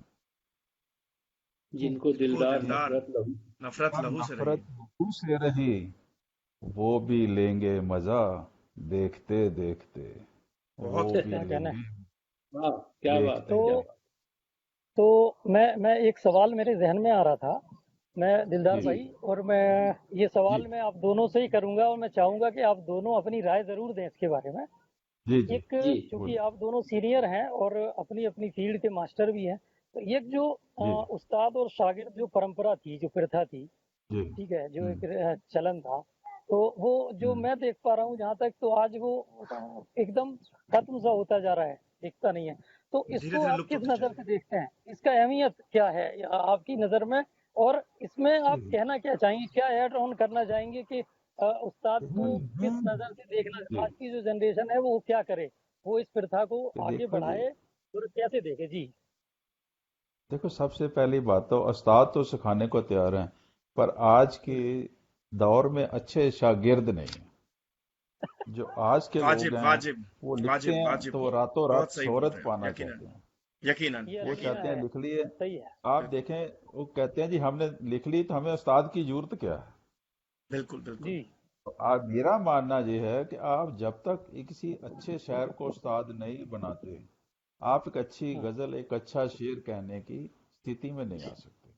जिनको जिनको दिलदार दिलदार नफरत लहू। नफरत लहू से रही। नफरत लहू से रही, वो भी लेंगे मजा देखते देखते, वो बहुत खूब। भी क्या कहना है। लेंगे वाह क्या बात है देखते तो क्या देखते। बात। मैं एक सवाल मेरे जहन में आ रहा था, मैं दिलदार जी जी भाई, और मैं ये जी सवाल मैं आप दोनों से ही करूंगा, और मैं चाहूंगा कि आप दोनों अपनी राय जरूर दें इसके बारे में। जी जी एक, जी चूंकि बोलिए। आप दोनों सीनियर हैं और अपनी अपनी फील्ड के मास्टर भी हैं, तो एक जो जी उस्ताद और शागिर्द जो परंपरा थी, जो प्रथा थी, जी ठीक है, जो एक हम्म चलन था, तो वो जो हम्म। मैं देख पा रहा हूँ जहाँ तक, तो आज वो एकदम खत्म सा होता जा रहा है, दिखता नहीं है। तो धीरे इसको धीरे आप लुप्त किस होते नज़र चले से गए। देखते हैं, इसका अहमियत क्या है या आपकी नज़र में, और इसमें आप कहना क्या चाहेंगे, क्या ऐड ऑन करना चाहेंगे कि उस्ताद को किस नज़र से देखना, जी आज की जो जनरेशन है वो क्या करे, वो इस प्रथा को तो आगे देखो बढ़ाए और कैसे देखे। जी देखो सबसे पहली बात तो उस्ताद तो सिखाने को तैयार हैं, पर आज के दौर में अच्छे शागिर्द नहीं हैं। जो आज के लोग वाजिब हैं वाजिब वो लिखते वाजिब हैं वाजिब। तो वो रातों रात बहुत सही बोल शोहरत रहे हैं, पाना यकीनन चाहते हैं। यकीनन ये वो रंगीन कहते हैं है, लिख लिए, सही है। आप देखें वो कहते हैं जी हमने लिख ली तो हमें उस्ताद की जरूरत क्या है। बिल्कुल बिल्कुल। जी तो आप, मेरा मानना ये है कि आप जब तक किसी अच्छे शायर को उस्ताद नहीं बनाते, आप एक अच्छी हाँ, गजल, एक अच्छा शेर कहने की स्थिति में नहीं आ सकते।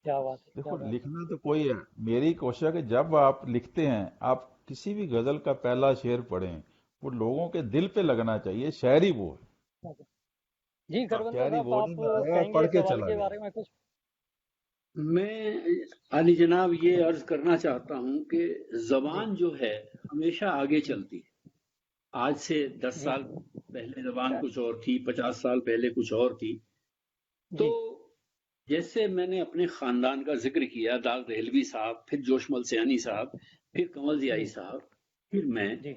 क्या बात है, क्या देखो बात लिखना तो कोई है, मेरी कोशिश है कि जब आप लिखते हैं, आप किसी भी गजल का पहला शेर पढ़ें, वो लोगों के दिल पे लगना चाहिए, शायरी वो है। है। जी वाह खरबंदा शायरी साहब, वो आप नहीं बनाया कहेंगे पढ़ इस के सवाल चला के गया। बारे में कुछ? मैं अली जनाब ये अर्ज करना चाहता हूं कि जी जबान जो है हमेशा आगे चलती है। आज से 10 जी साल पहले जबान कुछ और थी, 50 साल पहले कुछ और थी। तो जी जैसे मैंने अपने खानदान का जिक्र किया, दाग दहलवी साहब, फिर जोशमल सयानी साहब, फिर कमल जियाई जी साहब, फिर मैं, जी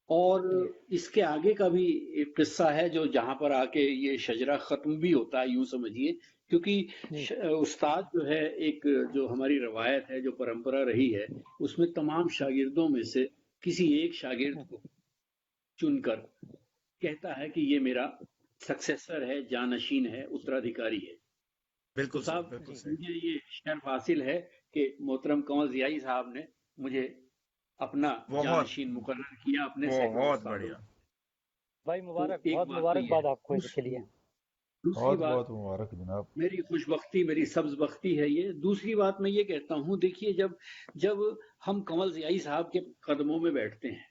और जी इसके आगे का भी एक किस्सा है जो जहां पर आके ये शजरा खत्म भी होता है, यूं समझिए। क्योंकि जी उस्ताद जो है, एक जो हमारी रवायत है, जो परंपरा रही है, उसमें तमाम शागिर्दों में से किसी एक शागिर्द हम्म, को चुनकर कहता है कि ये मेरा सक्सेसर है, जानशीन है, उत्तराधिकारी है। तो बिल्कुल सही, साहब, बिल्कुल जी सही। मुझे ये शर्फ हासिल है कि मोहतरम कमल जियाई साहब ने मुझे अपना बहुत जानशीन मुकर्रर किया अपने सैकड़ों बहुत उस्तादों में। बढ़िया। भाई तो मुबारक, एक बहुत बात तो ये मुबारकबाद है। आपको इसके लिए। दूसरी बहुत बात, बहुत मुबारक जनाब। मेरी खुशबख्ती, मेरी सब्ज बख्ती है ये। दूसरी बात मैं ये कहता हूँ, देखिए, जब जब हम कमल जियाई साहब के कदमों में बैठते हैं,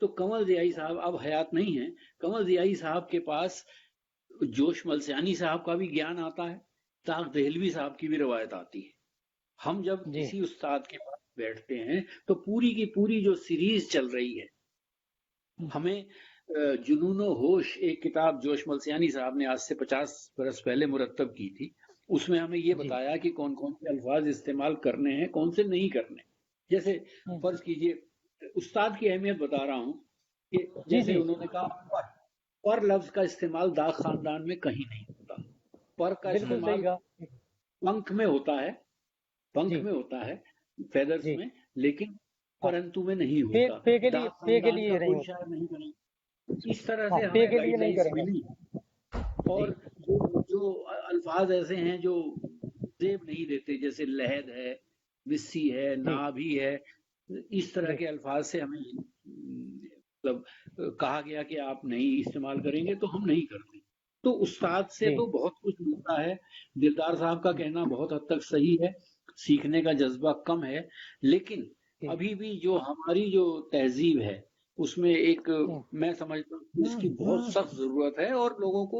तो कमल जियाई साहब अब हयात नहीं है। कमल जियाई साहब के पास जोश मलसियानी साहब का भी ज्ञान आता है, ताक दहलवी साहब की भी रवायत आती है। हम जब जी किसी उस्ताद के पास बैठते हैं तो पूरी की पूरी जो सीरीज चल रही है, हमें जुनूनो होश, एक किताब जोश मलसियानी साहब ने आज से 50 बरस पहले मुरतब की थी। उसमें हमें ये जी बताया कि कौन कौन से अल्फाज इस्तेमाल करने हैं, कौन से नहीं करने। जैसे हम्म, फर्ज कीजिए, उस्ताद की अहमियत बता रहा हूं कि जी जैसे जी उन्होंने कहा, पर लफ्ज का इस्तेमाल दाग खानदान में कहीं नहीं होता। पर का बिल्कुल सही इस्तेमाल कहा। पंख में होता है, पंख जी में होता है, फेदर्स जी में, लेकिन हाँ, परंतु में नहीं पे होता। पे के लिए, दाग पे के खानदान का लिए नहीं कोई होता। शायर नहीं करेगा। इस तरह हाँ, से पे हमें के लिए नहीं गाइडलाइंस करेंगे। मिली। जी और जो जो अल्फाज ऐसे हैं जो जेब नहीं देते, जैसे लहद है, विस्सी है, जी नाभी है, इस तरह जी के अल्फाज से हमें मतलब कहा गया कि आप नहीं इस्तेमाल करेंगे, तो हम नहीं करते। तो उस्ताद से जी तो बहुत कुछ मिलता है। दिलदार साहब का कहना बहुत हद तक सही है, सीखने का जज्बा कम है, लेकिन जी अभी भी जो हमारी जो तहजीब है, उसमें एक, हम्म, मैं समझता हूँ कि इसकी बहुत सख्त जरूरत है। और लोगों को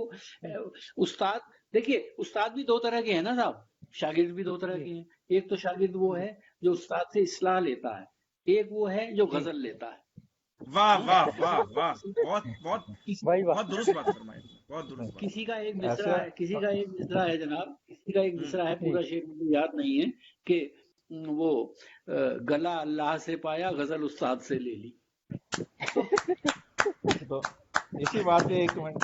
उस्ताद, देखिए, उस्ताद भी दो तरह के हैं ना साहब, शागिर्द भी दो तरह जी के हैं। एक तो शागिर्द वो जी है जो उस्ताद से इस्लाह लेता है, एक वो है जो जी गजल लेता है। वाह हाँ, वाह वाह गजल तो वाह, बहुत बहुत भाई वाह। बहुत दुरुस्त बात फरमाई, बहुत नहीं, दुरुस्त बात। किसी का एक ऐसे मिसरा है, किसी का एक मिसरा है जनाब, किसी का एक हम्म। मिसरा है, जी पूरा शेर मुझे याद नहीं है, कि वो गला अल्लाह से पाया, गजल उस्ताद से ले ली। तो तो इसी बात पे एक मिनट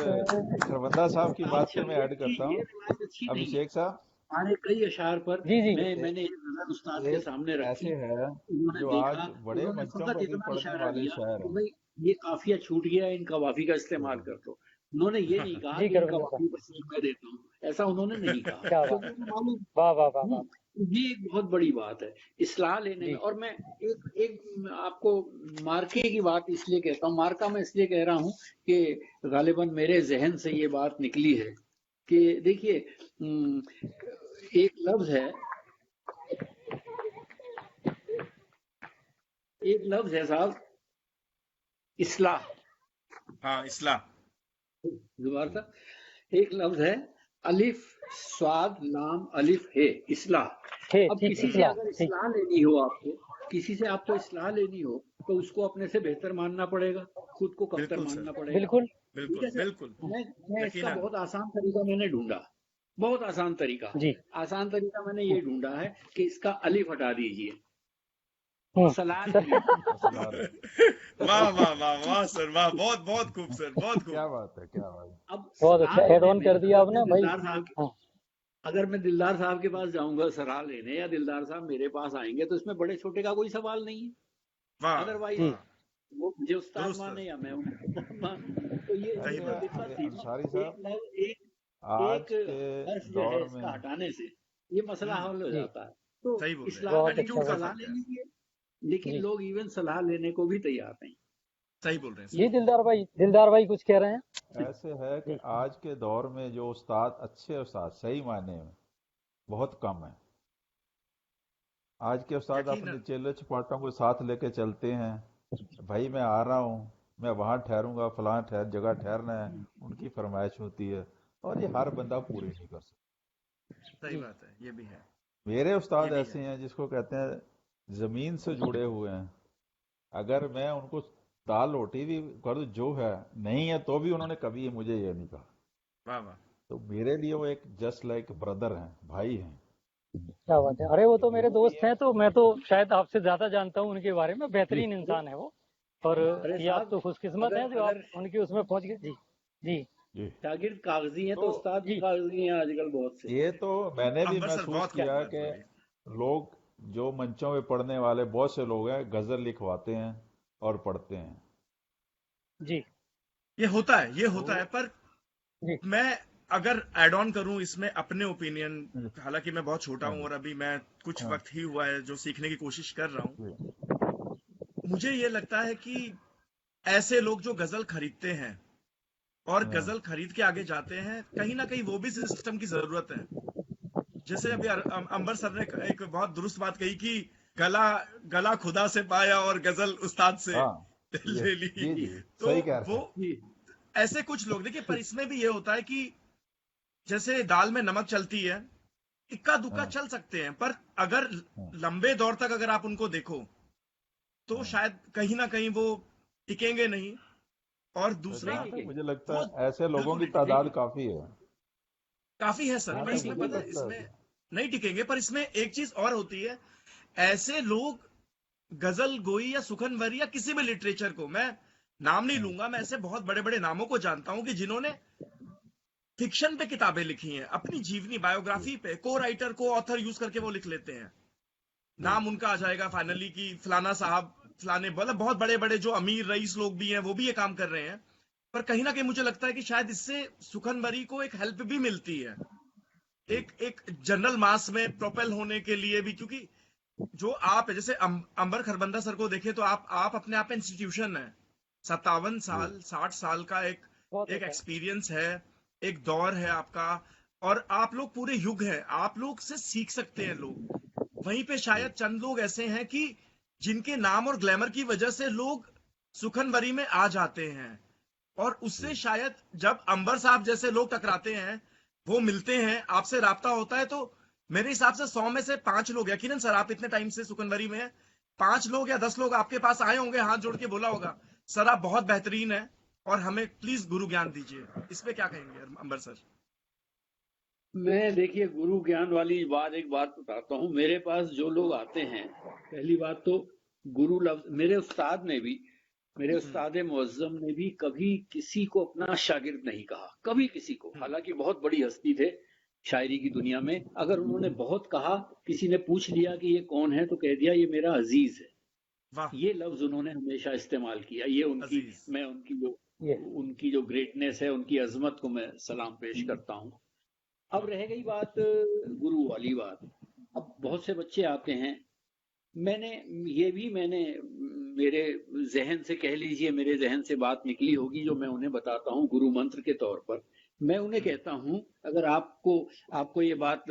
खरबंदा साहब की उस्ताद बात पे मैं शागिर्द ऐड की करता ये हूँ। रिवायत अच्छी नहीं है। अभिषेक साहब, हमारे कई अशार पर जी जी ए- मैंने एक नजर उस्ताद के एक सामने रखी। ऐसे है उन्होंने जो देखा, आज बड़े उन्होंने मंचों फकत पर भी इतना पढ़ने इशारा वाले दिया शायर कि हैं। भाई ये काफिया छूट गया है, इनका वाफी का इस्तेमाल कर दो। उन्होंने ये नहीं कहा जी कि इनका खरबंदा साहब, वाफी बस मैं देता हूँ, ऐसा उन्होंने नहीं कहा, क्या बात क्योंकि है। उन्हें मालूम। वाह वाह वाह वाह। हम्म, ये एक बहुत बड़ी बात है इस्लाह लेने में। जी और मैं एक एक आपको मार्के की बात इसलिए कहता हूँ, मार्का मैं इसलिए कह रहा हूँ कि गालिबन मेरे जहन से ये बात निकली है कि देखिए, एक लफ्ज है, एक लफ्ज है साहब, इस्लाह। हाँ, इस्लाह। दोबारा था, एक लफ्ज है, अलिफ स्वाद लाम अलिफ है, इस्लाह। ठीक अब ठीक, किसी से इस्लाम अगर ठीक। इस्लाह लेनी हो आपको, किसी से आपको इस्लाह लेनी हो, तो उसको अपने से बेहतर मानना पड़ेगा, खुद को कमतर बिल्कुल सर, मानना पड़ेगा। बिल्कुल। ठीक बिल्कुल है सर। बिल्कुल, मैं इसका यकीनन। बहुत आसान तरीका मैंने ढूंढा, बहुत आसान तरीका। जी आसान तरीका मैंने ये ढूंढा है कि इसका अलिफ हटा दीजिए, सलाह सर नहीं, असलार है। वाह वाह वाह वाह सर, वाह, बहुत बहुत खूब सर, बहुत खूब। क्या बात है, क्या बात है। अब बहुत सलाह अच्छा एड लेने ऑन में कर दिया अगर आपने मैं भाई। दिलदार साहब, हाँ अगर मैं दिलदार साहब के पास जाऊंगा सलाह लेने, या दिलदार साहब मेरे पास आएंगे, तो इसमें बड़े छोटे का कोई सवाल नहीं है। वाह अदरवाइज जी वाह, वो मुझे उस्ताद दुरुस्त सर, माने या मैं उन्हें उस्ताद मानूं, तो ये सही तो अच्छा बात। लिखा अंसारी सीधा, साहब, एक लफ्ज, एक आज एक के हर्फ जो है दौर इसका में हटाने से ये मसला हल हो जी जाता है। तो सही बोल रहे हैं, इस्लाम बहुत में अच्छा लोग एटीट्यूड का सलाह फर्क ले है। लीजिए, लेकिन जी लोग इवन सलाह लेने को भी तैयार नहीं। सही बोल रहे हैं, जी सही। दिलदार भाई कुछ कह रहे हैं। ऐसे है कि जी आज के दौर में जो उस्ताद, अच्छे उस्ताद सही मायने में बहुत कम है। आज के उस्ताद अपने यकीनन। चेले चपाटों को साथ लेके चलते हैं, भाई मैं आ रहा हूँ, मैं वहाँ ठहरूंगा, फलां जगह ठहरना है, उनकी फरमाइश होती है, और ये हर बंदा पूरी नहीं कर सकता। सही जी बात है, ये भी है, मेरे ये उस्ताद भी ऐसे है। हैं जिसको कहते हैं जमीन से जुड़े हुए हैं। अगर मैं उनको दाल रोटी भी कर दूं जो है, नहीं है तो भी उन्होंने कभी मुझे ये नहीं कहा। वाह वाह। तो मेरे लिए वो एक जस्ट लाइक ब्रदर हैं, भाई हैं। क्या बात है। अरे वो ये तो मेरे गुरु भी दोस्त हैं। हैं, तो मैं तो शायद आपसे ज्यादा जानता हूँ उनके बारे में। जी बेहतरीन इंसान है वो। और अरे ये आप साहब, तो खुशकिस्मत हैं अगर जो आप अगर उनके उसमें पहुंच गए। जी जी जी। शागिर्द कागजी हैं तो तो उस्ताद भी जी कागजी हैं आजकल बहुत से। ये तो मैंने भी अंबर सर महसूस बहुत क्या खूब किया बात कि बोली। लोग जो मंचों पे पढ़ने वाले बहुत से लोग हैं, गजल लिखवाते हैं और पढ़ते हैं। जी ये होता है, ये तो होता है, पर जी मैं अगर ऐड ऑन करूं इसमें अपने ओपिनियन, जी, हालांकि मैं बहुत छोटा हाँ हूं जी, और अभी मैं कुछ हाँ वक्त ही हुआ है जो सीखने की कोशिश कर रहा हूं। जी, मुझे ये लगता है कि ऐसे लोग जो गजल खरीदते हैं और हाँ, गजल खरीद के आगे जाते हैं, कहीं ना कहीं वो भी सिस्टम की जरूरत है। जैसे अभी अंबर सर ने एक बहुत दुरुस्त बात कही कि गला गला खुदा से पाया और गजल उस्ताद से हाँ, ये ले ली। जी जी तो सही कह रहे वो हैं। जी ऐसे कुछ लोग, देखिए, पर इसमें भी ये होता है कि जैसे दाल में नमक चलती है, इक्का दुक्का हाँ चल सकते हैं, पर अगर हाँ लंबे दौर तक अगर आप उनको देखो तो हाँ। शायद कहीं ना कहीं वो टिकेंगे नहीं। और दूसरा, नहीं जहाँ तक टिकेंगे, मुझे लगता वो है ऐसे लोगों बिल्कुल की नहीं नहीं टिकेंगे। तादाद टिकेंगे, काफी है। काफी है सर, नहीं पर जहाँ तक इसमें मुझे पता टिकेंगे। है, लगता इसमें है। नहीं टिकेंगे, पर इसमें एक चीज और होती है। ऐसे लोग गजल गोई या सुखनवरी या किसी भी लिटरेचर को, मैं नाम नहीं हाँ लूंगा, मैं ऐसे बहुत बड़े बड़े नामों को जानता हूं कि जिन्होंने फिक्शन पे किताबें लिखी हैं, अपनी जीवनी जी बायोग्राफी पे को राइटर को ऑथर यूज करके वो लिख लेते हैं। जी नाम उनका आ जाएगा फाइनली कि फलाना साहब, फलाने, मतलब बहुत बड़े बड़े जो अमीर रईस लोग भी हैं वो भी ये काम कर रहे हैं। पर कहीं ना कहीं मुझे लगता है कि शायद इससे सुखनवरी को एक हेल्प भी मिलती है, जी एक एक जनरल मास में प्रोपेल होने के लिए भी, क्योंकि जो आप है, जैसे अंबर खरबंदा सर को देखे तो आप अपने आप इंस्टीट्यूशन है। 57 जी साल 60 साल का एक बहुत एक अच्छा। एक्सपीरियंस है, एक दौर है आपका। और आप लोग पूरे युग हैं, आप लोग से सीख सकते हैं लोग। वहीं पे जी शायद चंद लोग ऐसे हैं कि जिनके नाम और ग्लैमर की वजह से लोग सुखनवरी में आ जाते हैं, और उससे जी। शायद जब अंबर साहब जैसे लोग टकराते हैं, वो मिलते हैं, आपसे राब्ता होता है, तो मेरे हिसाब से 100 में से 5 लोग, यकीनन सर आप इतने टाइम से सुखनवरी में हैं, 5 लोग या 10 लोग आपके पास आए होंगे, हाथ जोड़ के बोला होगा सर आप बहुत बेहतरीन है और हमें प्लीज गुरु ज्ञान दीजिए। इस पे क्या कहेंगे अंबर सर? मैं देखिए गुरु ज्ञान वाली बात एक बात बताता हूँ। मेरे पास जो लोग आते हैं, पहली बात तो गुरु लफ्ज, मेरे उस्ताद ने भी, मेरे हम्म उस्ताद मुअज्जम ने भी कभी किसी को अपना शागिर्द नहीं कहा, कभी किसी को। हम्म हालांकि बहुत बड़ी हस्ती थे शायरी की दुनिया में, अगर उन्होंने बहुत कहा, किसी ने पूछ लिया कि ये कौन है, तो कह दिया ये मेरा अजीज है। वाह। ये लफ्ज उन्होंने हमेशा इस्तेमाल किया। ये उनकी, अजीज। मैं ये उनकी जो ग्रेटनेस है, उनकी अजमत को मैं सलाम पेश करता हूँ। अब वाह। रह गई बात गुरु वाली बात। अब बहुत से बच्चे आते हैं, मैंने मैंने मेरे जहन से कह लीजिए, मेरे जहन से बात निकली होगी जो मैं उन्हें बताता हूँ गुरु मंत्र के तौर पर। मैं उन्हें हम्म कहता हूँ, अगर आपको ये बात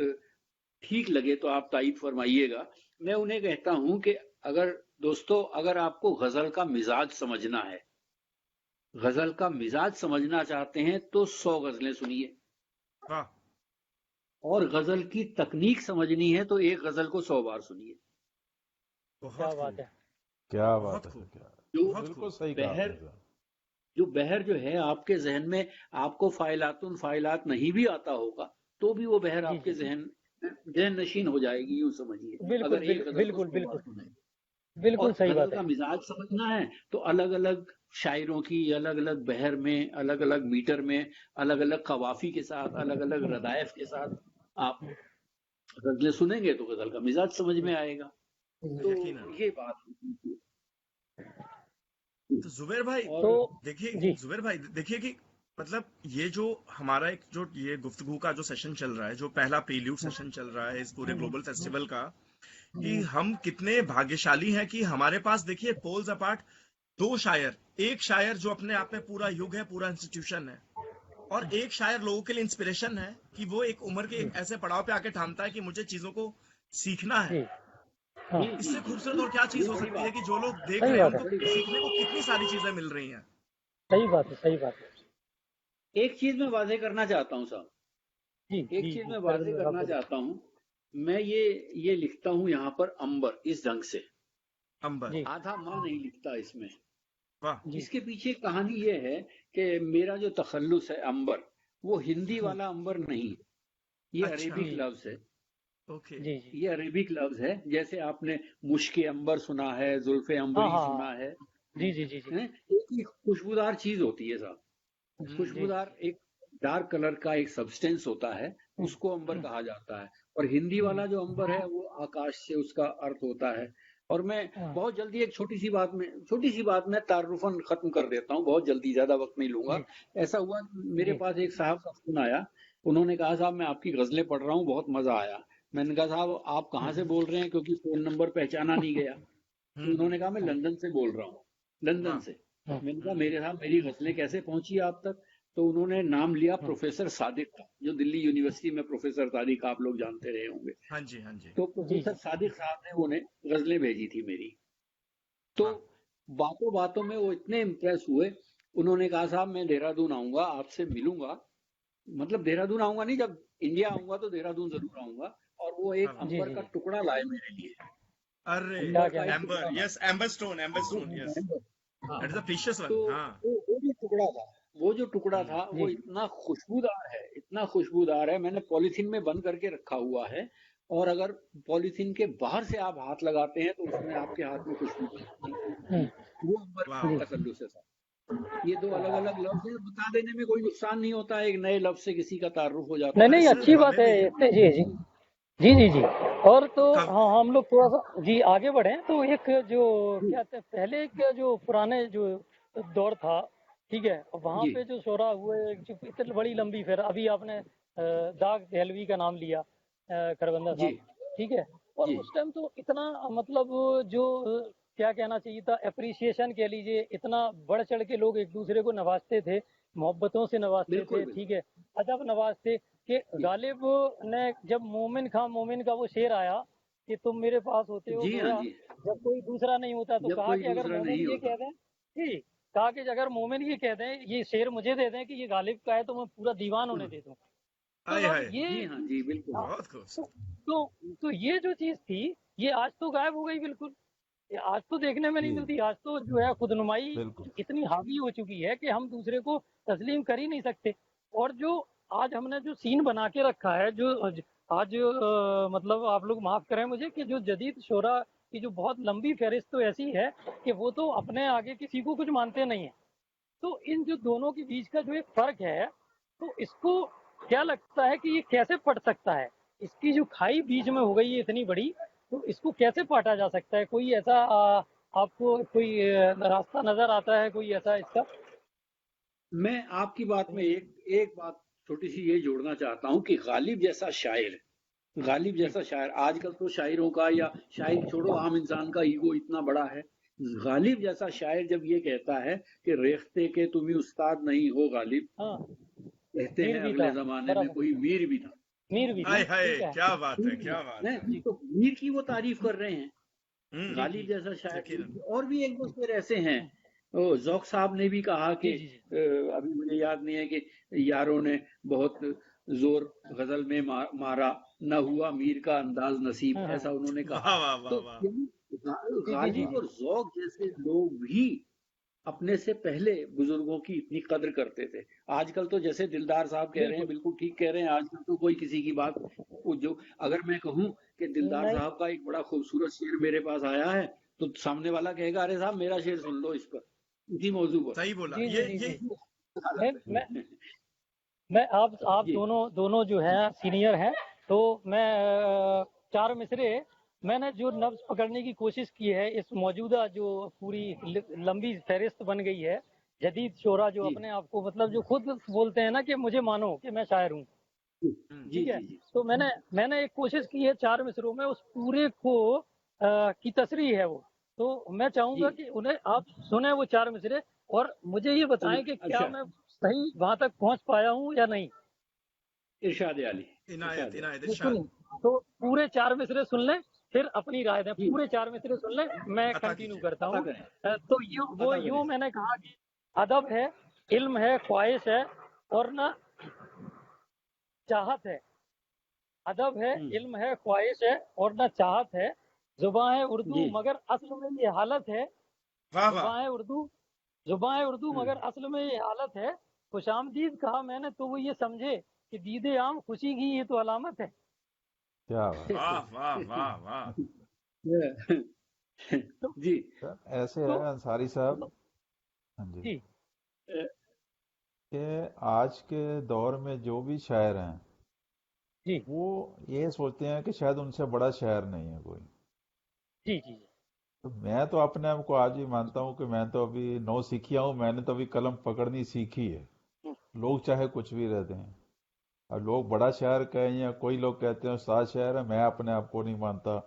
ठीक लगे तो आप तायीद फरमाइएगा। मैं उन्हें कहता हूँ कि अगर दोस्तों, अगर आपको गजल का मिजाज समझना है, गजल का मिजाज समझना चाहते हैं, तो 100 गजलें सुनिए। वाह। और गजल की तकनीक समझनी है तो एक गजल को 100 बार सुनिए। क्या बहुत बात खूब, है। क्या बात बहुत है, खूब, क्या जो बहुत बिल्कुल खूब। सही कहा बहर आपने सर। जो बहर जो है आपके जहन में, आपको फाइलातुन फाइलात नहीं भी आता होगा, तो भी वो बहर जी आपके जी जहन नशीन हो जाएगी, यूं समझिए, बिल्कुल अगर एक बिल्कुल गजल को बिल्कुल 100 बार बिल्कुल सुने। बिल्कुल और सही गजल बात का है। मिजाज समझना है तो अलग अलग शायरों की अलग अलग बहर में, अलग अलग मीटर में, अलग अलग कवाफी के साथ, अलग अलग रदायफ के साथ आप गजलें सुनेंगे तो गजल का मिजाज समझ में आएगा। तो यकीनन। ये बात होती है। तो जुबेर भाई और तो देखिए, जी जुबेर भाई देखिए कि मतलब ये जो हमारा एक जो ये गुफ्तगू का जो सेशन चल रहा है, जो पहला प्रील्यूड सेशन चल रहा है इस पूरे ग्लोबल फेस्टिवल का, कि हम कितने भाग्यशाली हैं कि हमारे पास देखिए पोल्स अपार्ट दो शायर, एक शायर जो अपने आप में पूरा युग है, पूरा इंस्टीट्यूशन है, और एक शायर लोगों के लिए इंस्पिरेशन है कि वो एक उम्र के एक ऐसे पड़ाव पे आके ठानता है कि मुझे चीजों को सीखना है। जी हाँ इससे खूबसूरत और क्या चीज ये हो बड़ी सकती है बात कि जो लोग देख सही रहे हैं बात है उनको सीखने को कितनी सारी चीजें मिल रही हैं। सही बात है सही बात है एक चीज मैं वाजे करना चाहता हूँ साहब, जी एक जी चीज जी मैं परवेज वाजे साहब करना बोलिए चाहता हूँ। मैं ये लिखता हूँ यहाँ पर अंबर इस ढंग से, अंबर, जी आधा माँ नहीं लिखता इसमें। वाह, जी इसके पीछे कहानी ये है कि मेरा जो तखल्लुस है अंबर, वो हिंदी वाला अंबर नहीं है, ये अच्छा, अरेबिक जी लफ्ज है। ओके, जी जी ये अरेबिक लफ्ज है, जैसे आपने मुश्के अंबर सुना है, जुल्फे हाँ अंबरी हाँ सुना हाँ है, जी जी जी जी हैं? एक खुशबूदार चीज होती है साहब, जी खुशबूदार एक डार्क कलर का एक सब्सटेंस होता है, उसको अंबर हम्म, कहा जाता है। और हिंदी वाला हम्म, जो अंबर है वो आकाश से उसका अर्थ होता है। और मैं हाँ बहुत जल्दी एक छोटी सी बात में तारुफन खत्म कर देता हूँ, बहुत जल्दी, ज्यादा वक्त नहीं लूंगा। जी ऐसा हुआ, मेरे जी पास एक साहब का फोन आया, उन्होंने कहा साहब मैं आपकी गजलें पढ़ रहा हूँ, बहुत मजा आया। मैंने कहा साहब आप कहाँ से बोल रहे हैं, क्योंकि फोन नंबर पहचाना नहीं गया। तो उन्होंने कहा मैं हाँ, लंदन से बोल रहा हूँ, लंदन वाह, से। हाँ, मैंने कहा मेरे साहब मेरी गजलें कैसे पहुंची आप तक? तो उन्होंने नाम लिया हाँ, प्रोफेसर सादिक का, जो दिल्ली यूनिवर्सिटी में प्रोफेसर सादिक आप लोग जानते रहे होंगे। हाँ जी, हाँ जी, तो जी प्रोफेसर जी सादिक साहब ने उन्हें गजलें भेजी थी मेरी। तो वाह, बातों बातों में वो इतने इम्प्रेस हुए, उन्होंने कहा साहब मैं देहरादून आऊंगा, आपसे मिलूंगा। मतलब देहरादून आऊंगा नहीं, जब इंडिया आऊंगा तो देहरादून जरूर आऊंगा। और वो क्या एक बात, जी अंबर जी का जी टुकड़ा लाए मेरे लिए, अरे, क्या अंबर का कहना एक एम्बर, टुकड़ा लाए। यस, एम्बर स्टोन, यस, हाँ, दैट इज अ प्रीशियस तो वन, हाँ, वो जो टुकड़ा था, वो जो टुकड़ा था जी वो इतना खुशबूदार है, इतना खुशबूदार है, मैंने पॉलिथीन में बंद करके रखा हुआ है। और अगर पॉलिथीन के बाहर से आप हाथ लगाते हैं तो उसमें आपके हाथ में खुशबू पहुंचती है। हम्म, वो अंबर वाह, का जी वाह, तसल्लुस है साहब। ये दो अलग अलग लफ्ज है, बता देने में कोई नुकसान नहीं होता है, एक नए लफ्ज से किसी का तारुफ हो जाता नहीं है। अरे नहीं सर अच्छी बात हमें है भी इससे जी जी जी जी जी और तो कब, हाँ हम लोग थोड़ा सा जी आगे बढ़े तो एक जो जी क्या कहते हैं पहले एक जो पुराने जो दौर था ठीक है वहाँ जी पे जो शोरा हुए जो इतनी बड़ी लंबी फिर अभी आपने दाग दहलवी का नाम लिया खरबंदा जी साहब ठीक है और जी उस टाइम तो इतना मतलब जो क्या कहना चाहिए था अप्रिसिएशन कह लीजिए इतना बढ़ चढ़ के लोग एक दूसरे को नवाजते थे मोहब्बतों से नवाजते बिल्कुल थे ठीक बिल्कुल है अदब नवाजते कि जी गालिब ने जब मोमिन का वो शेर आया कि तुम मेरे पास होते हो जी हाँ गोया जी, जब कोई दूसरा नहीं होता तो जब कहा कोई कि अगर दूसरा मोमिन नहीं ये होता। कह दें जी कहा कि अगर मोमिन ये कह दें ये शेर मुझे दे दें कि ये गालिब का है तो मैं पूरा दीवान हाँ, होने दे दूं तो हाय अब हाय, ये जी हाँ जी, बिल्कुल। हाँ, बहुत खुश, तो, तो तो ये जो चीज थी ये आज तो गायब हो गई बिल्कुल ये आज तो देखने में नहीं जी मिलती आज तो जो है खुदनुमाई बिल्कुल इतनी हावी हो चुकी है कि हम दूसरे को तस्लीम कर ही नहीं सकते और जो आज हमने जो सीन बना के रखा है जो आज मतलब आप लोग माफ करें मुझे कि जो जदीद शोरा की जो बहुत लंबी फहरिस्त तो ऐसी है कि वो तो अपने आगे किसी को कुछ मानते नहीं है तो इन जो दोनों के बीच का जो एक फर्क है तो इसको क्या लगता है कि ये कैसे पड़ सकता है इसकी जो खाई बीच में हो गई है इतनी बड़ी तो इसको कैसे पाटा जा सकता है कोई ऐसा आपको कोई रास्ता नजर आता है कोई ऐसा इसका मैं आपकी बात में एक एक बात छोटी सी ये जोड़ना चाहता हूँ कि गालिब जी जैसा शायर, आजकल तो शायरों का, या शायर छोड़ो, आम इंसान का ईगो इतना बड़ा है। गालिब जैसा शायर जब ये कहता है कि रेख्ते के तुम ही उस्ताद नहीं हो गालिब, हाँ कहते मीर हैं भी अगले था जमाने में बराबर कोई मीर भी था। मीर भी था हाय हाय, ठीक है क्या बात है, मीर भी क्या बात है, है, जी तो मीर की वो तारीफ कर रहे हैं। जी गालिब जी जैसा यकीनन, शायर, और भी एक दो शेर ऐसे हैं। हाँ, ओ, ज़ौक़ साहब ने भी कहा कि जी जी जी अभी मुझे याद नहीं है कि यारों ने बहुत जोर गजल में मारा, न हुआ मीर का अंदाज नसीब, हाँ हाँ ऐसा उन्होंने वाह कहा। वाह वाह तो वाह, यानी जी जी जी गालिब जी और ज़ौक़ जैसे लोग भी अपने से पहले बुजुर्गों की इतनी कद्र करते थे। आजकल तो जैसे दिलदार साहब कह रहे हैं, बिल्कुल बिल्कुल ठीक कह रहे हैं, आजकल तो कोई किसी की बात, वो जो, अगर मैं कहूं कि दिलदार नहीं साहब का एक बड़ा खूबसूरत शेर मेरे पास आया है, तो सामने वाला कहेगा अरे साहब मेरा शेर सुन लो इस पर, इसी मौजू पर। सही बोला, जी जी जी ये जी मैं हालत मैं है। मैं आप जी दोनों दोनों जो हैं सीनियर हैं तो मैं चार मिसरे मैंने जो नब्ज पकड़ने की कोशिश की है इस मौजूदा जो पूरी लंबी फहरिस्त बन गई है जदीद शोरा जो जी अपने आप को मतलब जो खुद बोलते हैं ना कि मुझे मानो कि मैं शायर हूँ, जी ठीक है। जी जी तो मैंने एक कोशिश की है 4 मिसरों में उस पूरे को की तस्रीह है वो। तो मैं चाहूंगा जी कि उन्हें आप सुने वो 4 मिसरे और मुझे ये बताएं कि क्या अच्छा मैं सही वहां तक पहुंच पाया हूँ या नहीं। इरशाद आली इनायत इरशाद आली इनायत ये इरशाद। सुनिए, तो पूरे 4 मिसरे सुन लें, फिर अपनी राय दें। जी पूरे 4 मिसरे सुन लें, मैं अता कंटिन्यू कीजिए। करता अता हूँ। करें तो वो अता यूं करें मैंने कहा कि अदब है, इल्म है, ख्वाहिश है और ना चाहत है। अदब है, हम्म, इल्म है, ख्वाहिश है और ना चाहत है। जुबान है उर्दू जी मगर असल में ये हालत है। वाह वाह। जुबान है उर्दू जुबान है उर्दू हम्म, मगर असल में ये हालत है। खुशामदीद कहा मैंने तो वो ये समझे कि दीदे आम खुशी की ये तो अलामत है। क्या बात। वाह वाह वाह वाह। तो, जी सर ऐसे तो है अंसारी साहब। हाँ जी। जी कि आज के दौर में जो भी शायर हैं जी वो ये सोचते हैं कि शायद उनसे बड़ा शायर नहीं है कोई। जी जी तो मैं तो अपने आप को आज भी मानता हूँ कि मैं तो अभी नौ सीखिया हूँ, मैंने तो अभी कलम पकड़नी सीखी है। लोग चाहे कुछ भी रहते हैं, और लोग बड़ा शायर कहें या कोई लोग कहते हैं उस्ताद शायर है, मैं अपने आप को नहीं मानता।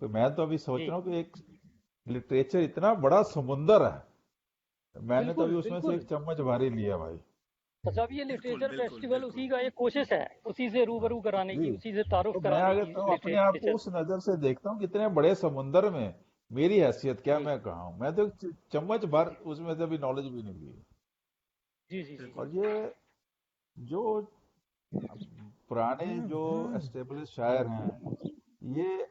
तो मैं तो अभी सोच जी रहा हूँ कि एक लिटरेचर इतना बड़ा समुंदर है, मैंने तो अभी बिल्कुल उसमें से बिल्कुल। एक चम्मच भर ही लिया भाई। तो जब ये बिल्कुल लिटरेचर बिल्कुल फेस्टिवल बिल्कुल। उसी का एक कोशिश है, उसी से हाँ रूबरू कराने जी। की, उसी से तारुफ तो मैं कराने अगर की तो अपने आप को लिटरेचर। उस नजर से देखता हूँ कि इतने बड़े समुंदर में मेरी हैसियत क्या, जी मैं कहाँ हूँ। मैं तो चम्मच भर उसमें से भी नॉलेज भी नहीं ली। जी जी जी बिल्कुल। और ये जो पुराने जो एस्टेब्लिश शायर हैं, ये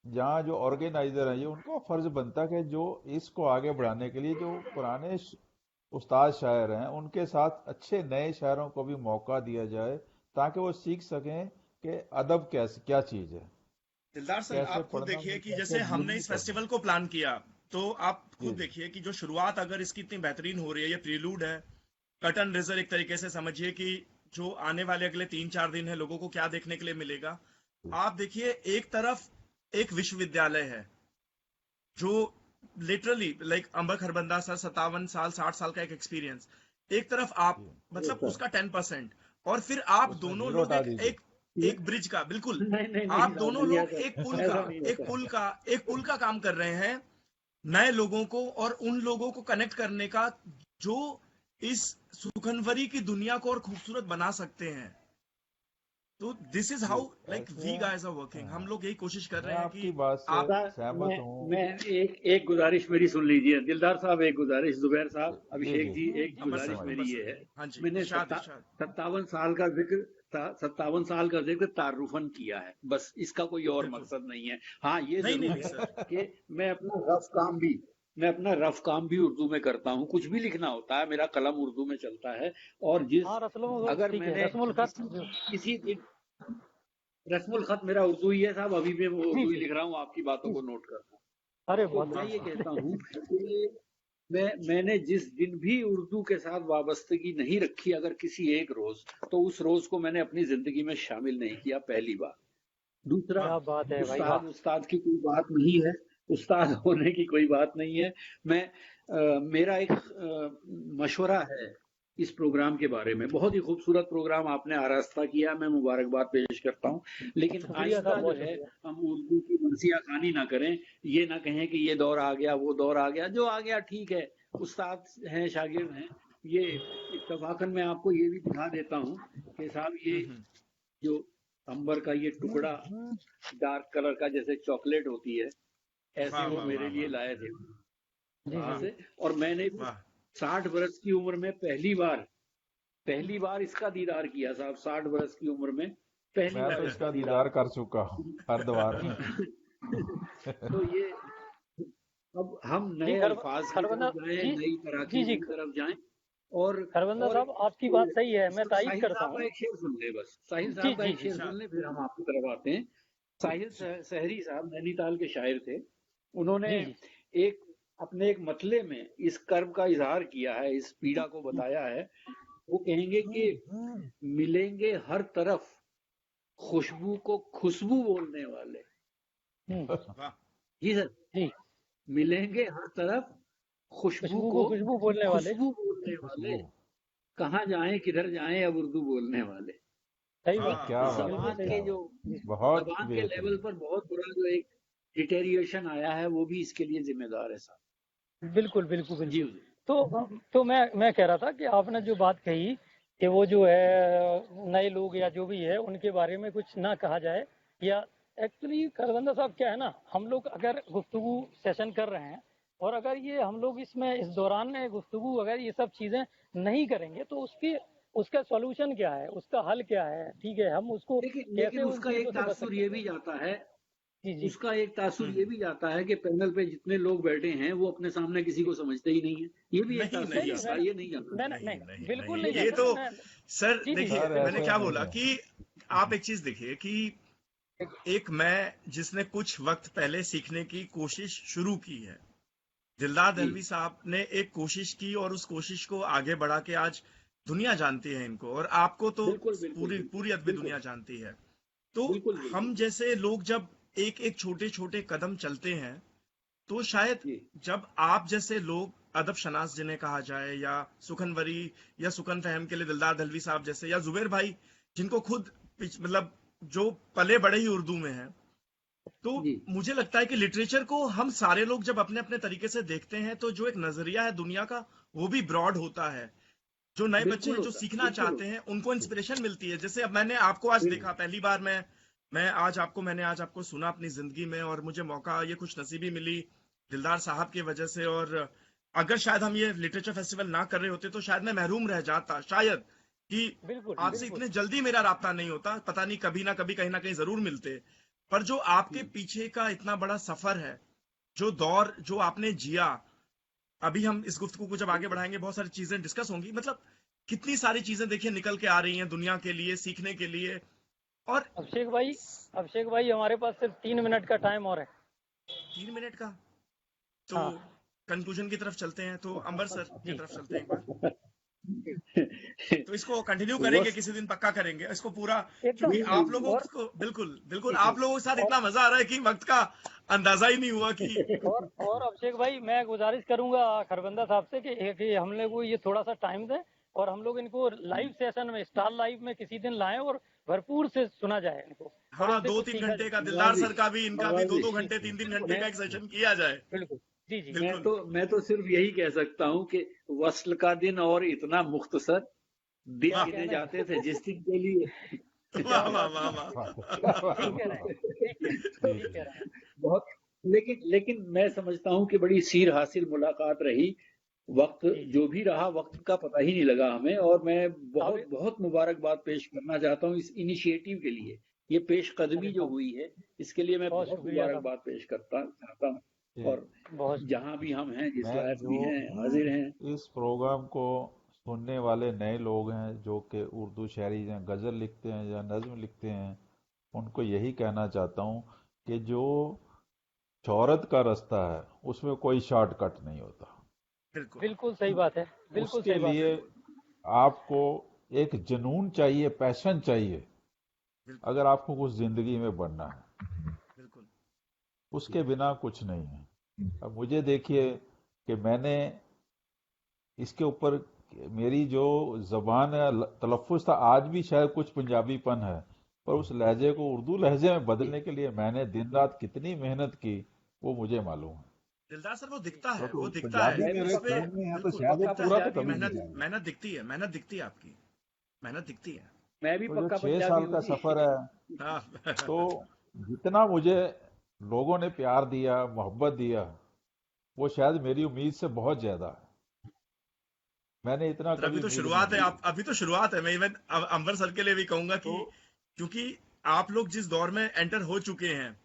जहाँ जो ऑर्गेनाइजर हैं, ये उनका फर्ज बनता है कि जो इसको आगे बढ़ाने के लिए जो पुराने उस्ताद शायर हैं उनके साथ अच्छे नए शायरों को भी मौका दिया जाए, ताकि वो सीख सकें कि अदब कैसे क्या चीज़ है, दिलदार सर, कैसे आप खुद पढ़ना देखिए है, कि कैसे जैसे हमने डील इस करना फेस्टिवल है। को प्लान किया, तो आप जी खुद देखिए कि जो शुरुआत अगर इसकी इतनी बेहतरीन हो रही है, ये प्रीलूड है, कर्टन रेजर एक तरीके से समझिए कि जो आने वाले अगले 3-4 दिन है लोगों को क्या देखने के लिए मिलेगा। जी आप देखिए, एक तरफ एक विश्वविद्यालय है जो लिटरली लाइक अंबर खरबंदा सर, 57 साल 60 साल का एक एक्सपीरियंस, एक तरफ आप, जी। मतलब सर उसका 10%, और फिर आप उसमें दोनों जीरो लोग हटा एक दीजिए। एक एक ब्रिज का, बिल्कुल नहीं नहीं नहीं आप साहब दोनों नहीं लोग ऐसा एक पुल का ऐसा नहीं एक होता पुल का एक पुल का काम कर रहे हैं, नए लोगों को और उन लोगों को कनेक्ट करने का जो इस सुखनवरी की दुनिया को और खूबसूरत बना सकते हैं। तो दिस इज जी हाउ लाइक ऐसे वी गाइस आर वर्किंग, हम हाँ, लोग यही कोशिश कर मैं रहे हैं कि आपकी बात से आप। सर, सहमत हूँ। मैं एक गुजारिश मेरी सुन लीजिए दिलदार साहब, एक गुजारिश, जुबैर साहब, जी अभिषेक जी जी, एक जी अंबर जी सर, गुजारिश जी अंबर मेरी ये सर। है। हाँ जी, मैंने इरशाद इरशाद। 57 साल का जिक्र तारुफन किया है, बस, इसका कोई और बिल्कुल। मकसद नहीं है। हाँ, ये नहीं नहीं जरूर नहीं है सर। कि मैं अपना रफ काम भी उर्दू में करता हूँ, कुछ भी लिखना होता है मेरा कलम उर्दू में चलता है। और हाँ, अगर ठीक है, मैंने रस्मुल खत। किसी दिन, रस्मुल खत मेरा उर्दू ही है साहब, अभी मैं वो जी उर्दू ही जी लिख रहा हूँ, आपकी बातों जी। को नोट कर रहा हूँ। अरे तो बहुत मैं ये वाह बढ़िया। कहता हूँ कि मैंने जिस दिन भी उर्दू के साथ वाबस्तगी नहीं रखी, अगर किसी एक रोज, तो उस रोज को मैंने अपनी जिंदगी में शामिल नहीं किया, पहली बार। दूसरा, क्या बात है भाई, वाह। उस्ताद की कोई बात नहीं है, उस्ताद होने की कोई बात नहीं है। मेरा एक मशवरा है इस प्रोग्राम के बारे में। बहुत ही खूबसूरत प्रोग्राम आपने आरास्ता किया, मैं मुबारकबाद पेश करता हूँ। लेकिन शुक्रिया आइंदा साहब, जो बहुत है, शुक्रिया। हम उर्दू की मनसिया खानी ना करें, ये ना कहें कि ये दौर आ गया, वो दौर आ गया। जो आ गया ठीक है, उस्ताद हैं, शागिर्द हैं। ये इत्तफाकन मैं आपको ये भी दिखा देता हूँ कि साहब, ये हम्म। जो अंबर का ये टुकड़ा डार्क कलर का, जैसे चॉकलेट होती है, ऐसे वाह वो वाह मेरे वाह लिए वाह लाए थे जी वहां जी वाह जी। से। और मैंने भी वाह। 60 बरस की उम्र में पहली बार इसका दीदार किया साहब। 60 बरस की उम्र में पहली मैं तो बार इसका इसका दीदार दीदार कर चुका हूँ हरिद्वार जी में। जी तो ये, अब हम जी नए अल्फाज की खरबंदा तरफ जाएं, जी नई जी तराकीब जी। की तरफ जाएं। और खरबंदा और साहब, आपकी बात सही है, मैं तायद साहिल करता साहब का हूँ। एक शेर सुन ले, बस साहिल जी साहब का जी एक जी शेर जी सुन इरशाद। ले, फिर हम आपकी तरफ आते हैं। साहिल सहरी साहब नैनीताल के शायर थे। उन्होंने जी जी एक अपने एक मतले में इस कर्व का इजहार किया है, इस पीड़ा को बताया है। वो कहेंगे कि मिलेंगे हर तरफ खुशबू को खुशबू बोलने वाले। हम्म, वाह। जी सर, जी मिलेंगे हर तरफ खुशबू खुशबू को को खुशबू बोलने वाले। खुशबू बोलने वाले, खुशबू। कहाँ जाएं किधर जाएं अब उर्दू बोलने वाले। सही तो बात हाँ है, क्या बात बिल्कुल है, जबान सही के क्या बात जो बात, है। जी बहुत जबान के लेवल बेहतरीन। पर बहुत बुरा जो एक डिटेरिएशन आया है, वो भी इसके लिए जिम्मेदार है साहब। बिल्कुल बिल्कुल जी बिल्कुल। हुजूर। तो मैं कह रहा था कि आपने जो बात कही कि वो जो है नए लोग या जो भी है उनके बारे में कुछ ना कहा जाए, या एक्चुअली खरबंदा साहब क्या है ना, हम लोग अगर गुफ्तगू सेशन कर रहे हैं और अगर ये हम लोग इसमें इस दौरान में गुफ्तगू अगर ये सब चीज़ें नहीं करेंगे तो उसकी उसका सॉल्यूशन क्या है, उसका हल क्या है, ठीक है, हम उसको लेकिन कैसे लेकिन उन उसका चीज़ों एक से बच तासुर सकते ये हैं। भी जाता है, जी जी। उसका एक तासुर ये हम्म। भी जाता है कि पैनल पे जितने लोग बैठे हैं वो अपने सामने किसी को समझते ही नहीं है। ये भी एक नहीं तासुर नहीं नहीं नहीं जाता सर, है, ये नहीं जाना मैंने चाहिए। नहीं नहीं नहीं बिल्कुल नहीं, नहीं ये जाता तो मैं। सर जी जी देखिए सर मैंने बिल्कुल। ऐसे क्या नहीं बोला है। कि आप एक चीज देखिए कि एक मैं जिसने कुछ वक्त पहले सीखने की कोशिश शुरू की है, दिलदार जी दहलवी साहब ने एक कोशिश की और उस कोशिश को आगे बढ़ा के आज दुनिया जानती है इनको, और आपको तो बिल्कुल बिल्कुल पूरी बिल्कुल पूरी अदबी दुनिया बिल्कुल जानती है। तो बिल्कुल बिल्कुल। हम जैसे लोग जब एक एक छोटे छोटे कदम चलते हैं, तो शायद जी जब आप जैसे लोग अदब शनास जिन्हें कहा जाए, या सुखनवरी या सुखन फहम के लिए दिलदार दहलवी साहब जैसे, या जुबेर भाई जिनको खुद मतलब जो पले बड़े ही उर्दू में हैं, तो जी मुझे लगता है कि लिटरेचर को हम सारे लोग जब अपने अपने तरीके से देखते हैं तो जो एक नजरिया है दुनिया का वो भी ब्रॉड होता है। जो नए बच्चे बिल्कुल हैं जो होता है, सीखना बिल्कुल चाहते होता हैं उनको इंस्पिरेशन मिलती है। जैसे अब मैंने आपको आज है। देखा पहली बार, मैंने आज आपको सुना अपनी जिंदगी में, और मुझे मौका ये खुश नसीबी मिली दिलदार साहब की वजह से। और अगर शायद हम ये लिटरेचर फेस्टिवल ना कर रहे होते तो शायद मैं महरूम रह जाता शायद, कि बिल्कुल आपसे बिल्कुल। इतने जल्दी मेरा राब्ता नहीं होता, पता नहीं कभी ना कहीं जरूर मिलते। पर जो आपके पीछे का इतना बड़ा सफर है, जो दौर जो आपने जिया, अभी हम इस गुफ्तगू को जब आगे बिल्कुल बढ़ाएंगे बहुत सारी चीजें डिस्कस होंगी, मतलब कितनी सारी चीजें देखिए निकल के आ रही हैं दुनिया के लिए सीखने के लिए। और अभिषेक भाई हमारे पास सिर्फ 3 मिनट का टाइम और है। 3 मिनट का, तो हाँ कंक्लूजन की तरफ चलते हैं, तो अंबर सर की जी। तरफ चलते हैं एक बार। तो इसको कंटिन्यू करेंगे, वस्त किसी दिन पक्का करेंगे इसको पूरा, एकदम। क्योंकि आप लोगों और को बिल्कुल बिल्कुल जी जी। आप लोगों के साथ और इतना मजा आ रहा है कि वक्त का अंदाजा ही नहीं हुआ कि और अभिषेक भाई मैं गुजारिश करूंगा खरबंदा साहब से कि हम लोग को ये थोड़ा सा टाइम दें और हम लोग इनको लाइव सेशन में स्टार लाइव में किसी दिन लाएं और भरपूर से सुना जाए इनको और हाँ इनसे दो कुछ तीन सीखा घंटे जाए। का दिलदार नवाजी सर का भी, इनका भी दो नवाजी दो जी घंटे तीन तीन घंटे मैं का एक सेशन किया जाए। बिल्कुल। जी जी। मैं बिल्कुल। तो मैं तो सिर्फ यही कह सकता हूँ कि वस्ल का दिन और इतना मुख्तसर दिन क्या वाह गिने कहना जाते है। थे जिस दिन के लिए वाह क्या वाह बात वाह है। वाह। वाह, क्या बात ठीक कह रहे हैं। है। जी ठीक जी। कह रहे हैं। बहुत। लेकिन लेकिन मैं समझता हूँ कि बड़ी सीर हासिल मुलाकात रही। वक्त जी जी। जो भी रहा, वक्त का पता ही नहीं लगा हमें, और मैं बहुत साबित। बहुत मुबारकबाद पेश करना चाहता हूँ इस इनिशिएटिव के लिए। ये पेशकदमी अरे जो हुई है, इसके लिए मैं बहुत बहुत शुक्रिया साहब। मुबारकबाद पेश करता चाहता हूँ। जी। और बहुत जहां भी हम हैं, जिस मैं लायक जो भी हैं, हाजिर हैं। इस प्रोग्राम को सुनने वाले नए लोग हैं जो कि उर्दू शायरी या गज़ल लिखते हैं या नज़्म लिखते हैं, उनको यही कहना चाहता हूँ कि जो शोहरत का रास्ता है उसमें कोई शॉर्टकट नहीं होता। बिल्कुल बिल्कुल सही बात है। बिल्कुल उसके सही बात है। लिए बिल्कुल आपको एक जुनून चाहिए, पैशन चाहिए, बिल्कुल अगर आपको कुछ ज़िंदगी में बनना है। बिल्कुल। उसके बिना कुछ नहीं है। अब मुझे देखिए कि मैंने इसके ऊपर मेरी जो ज़बान है, तलफ़्फ़ुज़ था, आज भी शायद कुछ पंजाबीपन है, पर उस लहजे को उर्दू लहजे में बदलने के लिए मैंने दिन रात कितनी मेहनत की वो मुझे मालूम है। दिलदार सर वो क्योंकि दिखता है पंजाबी मैं भी मेरे पक्का इसमें। खून में है तो बिल्कुल शायद वो पक्का दिखता पूरा है तो आपकी पंजाबी कभी हूँ नहीं जी। जाएगा। मेहनत दिखती है, मेहनत दिखती है आपकी, मेहनत दिखती है। मैं भी तो जो पक्का 6 पंजाबी साल हूँ का जी। सफ़र है, तो हाँ। जितना मुझे लोगों ने प्यार दिया, मोहब्बत दिया, वो शायद मेरी उम्मीद से बहुत ज़्यादा है। मैंने इतना पर कभी अभी तो उम्मीद नहीं शुरुआत है, की आप थी। अभी तो शुरुआत है। मैं इवन अंबर सर के लिए भी कहूंगा तो कि क्योंकि आप लोग जिस दौर में एंटर हो चुके हैं,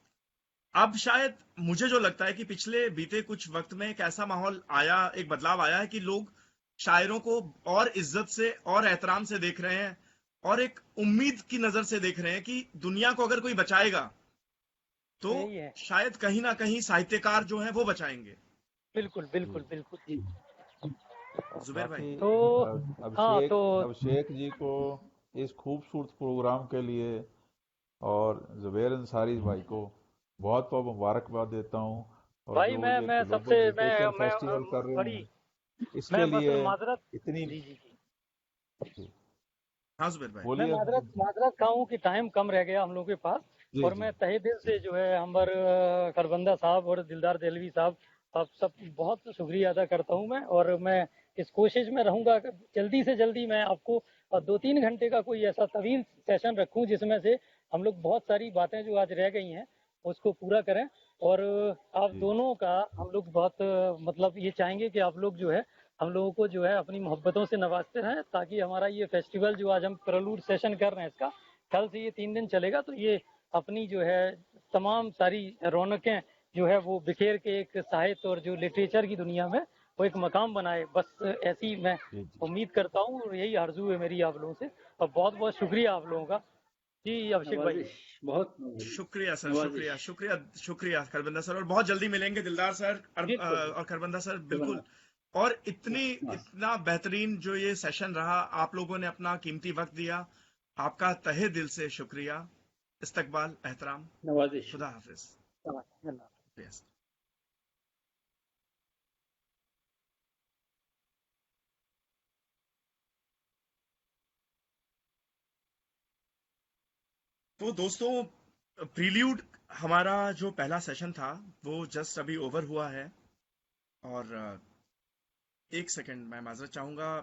अब शायद मुझे जो लगता है कि पिछले बीते कुछ वक्त में एक ऐसा माहौल आया, एक बदलाव आया है कि लोग शायरों को और इज्जत से और एहतराम से देख रहे हैं, और एक उम्मीद की नजर से देख रहे हैं कि दुनिया को अगर कोई बचाएगा तो यही है। शायद कहीं ना कहीं साहित्यकार जो हैं वो बचाएंगे। बिल्कुल जी। बिल्कुल बिल्कुल। जी जुबेर भाई। बाकी तो हाँ अभिषेक तो अभिषेक जी को इस खूबसूरत प्रोग्राम के लिए और जुबैर अंसारी भाई को बहुत बहुत मुबारकबाद देता हूँ। और भाई जो मैं ये मैं ग्लोबल सबसे लिटरेचर फेस्टिवल कर रहे बड़ी हैं इसके मैं बस लिए माजरत इतनी जी जी जी जी, हाँ जुबेर भाई। मैं बोलिए माजरत माजरत खाऊं कि टाइम कम रह गया हम लोगों के पास। जी और जी मैं तहे दिल से जो है हमार खरबंदा साहब और दिलदार देलवी साहब आप सब बहुत शुक्रिया अदा करता हूं मैं। और मैं इस कोशिश में रहूंगा कि जल्दी से जल्दी मैं आपको 2-3 घंटे का कोई ऐसा तवील सेशन रखूं जिसमें से हम लोग बहुत सारी बातें जो आज रह गई हैं उसको पूरा करें। और आप जी दोनों का हम लोग बहुत मतलब ये चाहेंगे कि आप लोग जो है हम लोगों को जो है अपनी मोहब्बतों से नवाजते रहें ताकि हमारा ये फेस्टिवल जो आज हम प्रलूड सेशन कर रहे हैं इसका कल से ये 3 दिन चलेगा तो ये अपनी जो है तमाम सारी रौनकें जो है वो बिखेर के एक साहित्य और जो लिटरेचर की दुनिया में वो एक मकाम बनाए। बस ऐसी मैं जी जी उम्मीद करता हूँ और यही आरजू है मेरी आप लोगों से। और बहुत बहुत शुक्रिया आप लोगों का। जी अभिषेक भाई। नवाजिश, बहुत शुक्रिया सर, नवाजिश। शुक्रिया शुक्रिया शुक्रिया खरबंदा सर, और बहुत जल्दी मिलेंगे दिलदार सर बिल्कुल और खरबंदा सर, बिल्कुल। शुभन और इतनी मस्त। इतना बेहतरीन जो ये सेशन रहा, आप लोगों ने अपना कीमती वक्त दिया, आपका तहे दिल से शुक्रिया, इस्तकबाल, एहतराम, नवाजिश। खुदा हाफिज। अल्लाह। Yes. तो दोस्तों, प्रील्यूड हमारा जो पहला सेशन था वो जस्ट अभी ओवर हुआ है। और एक सेकंड मैं माजरत चाहूंगा।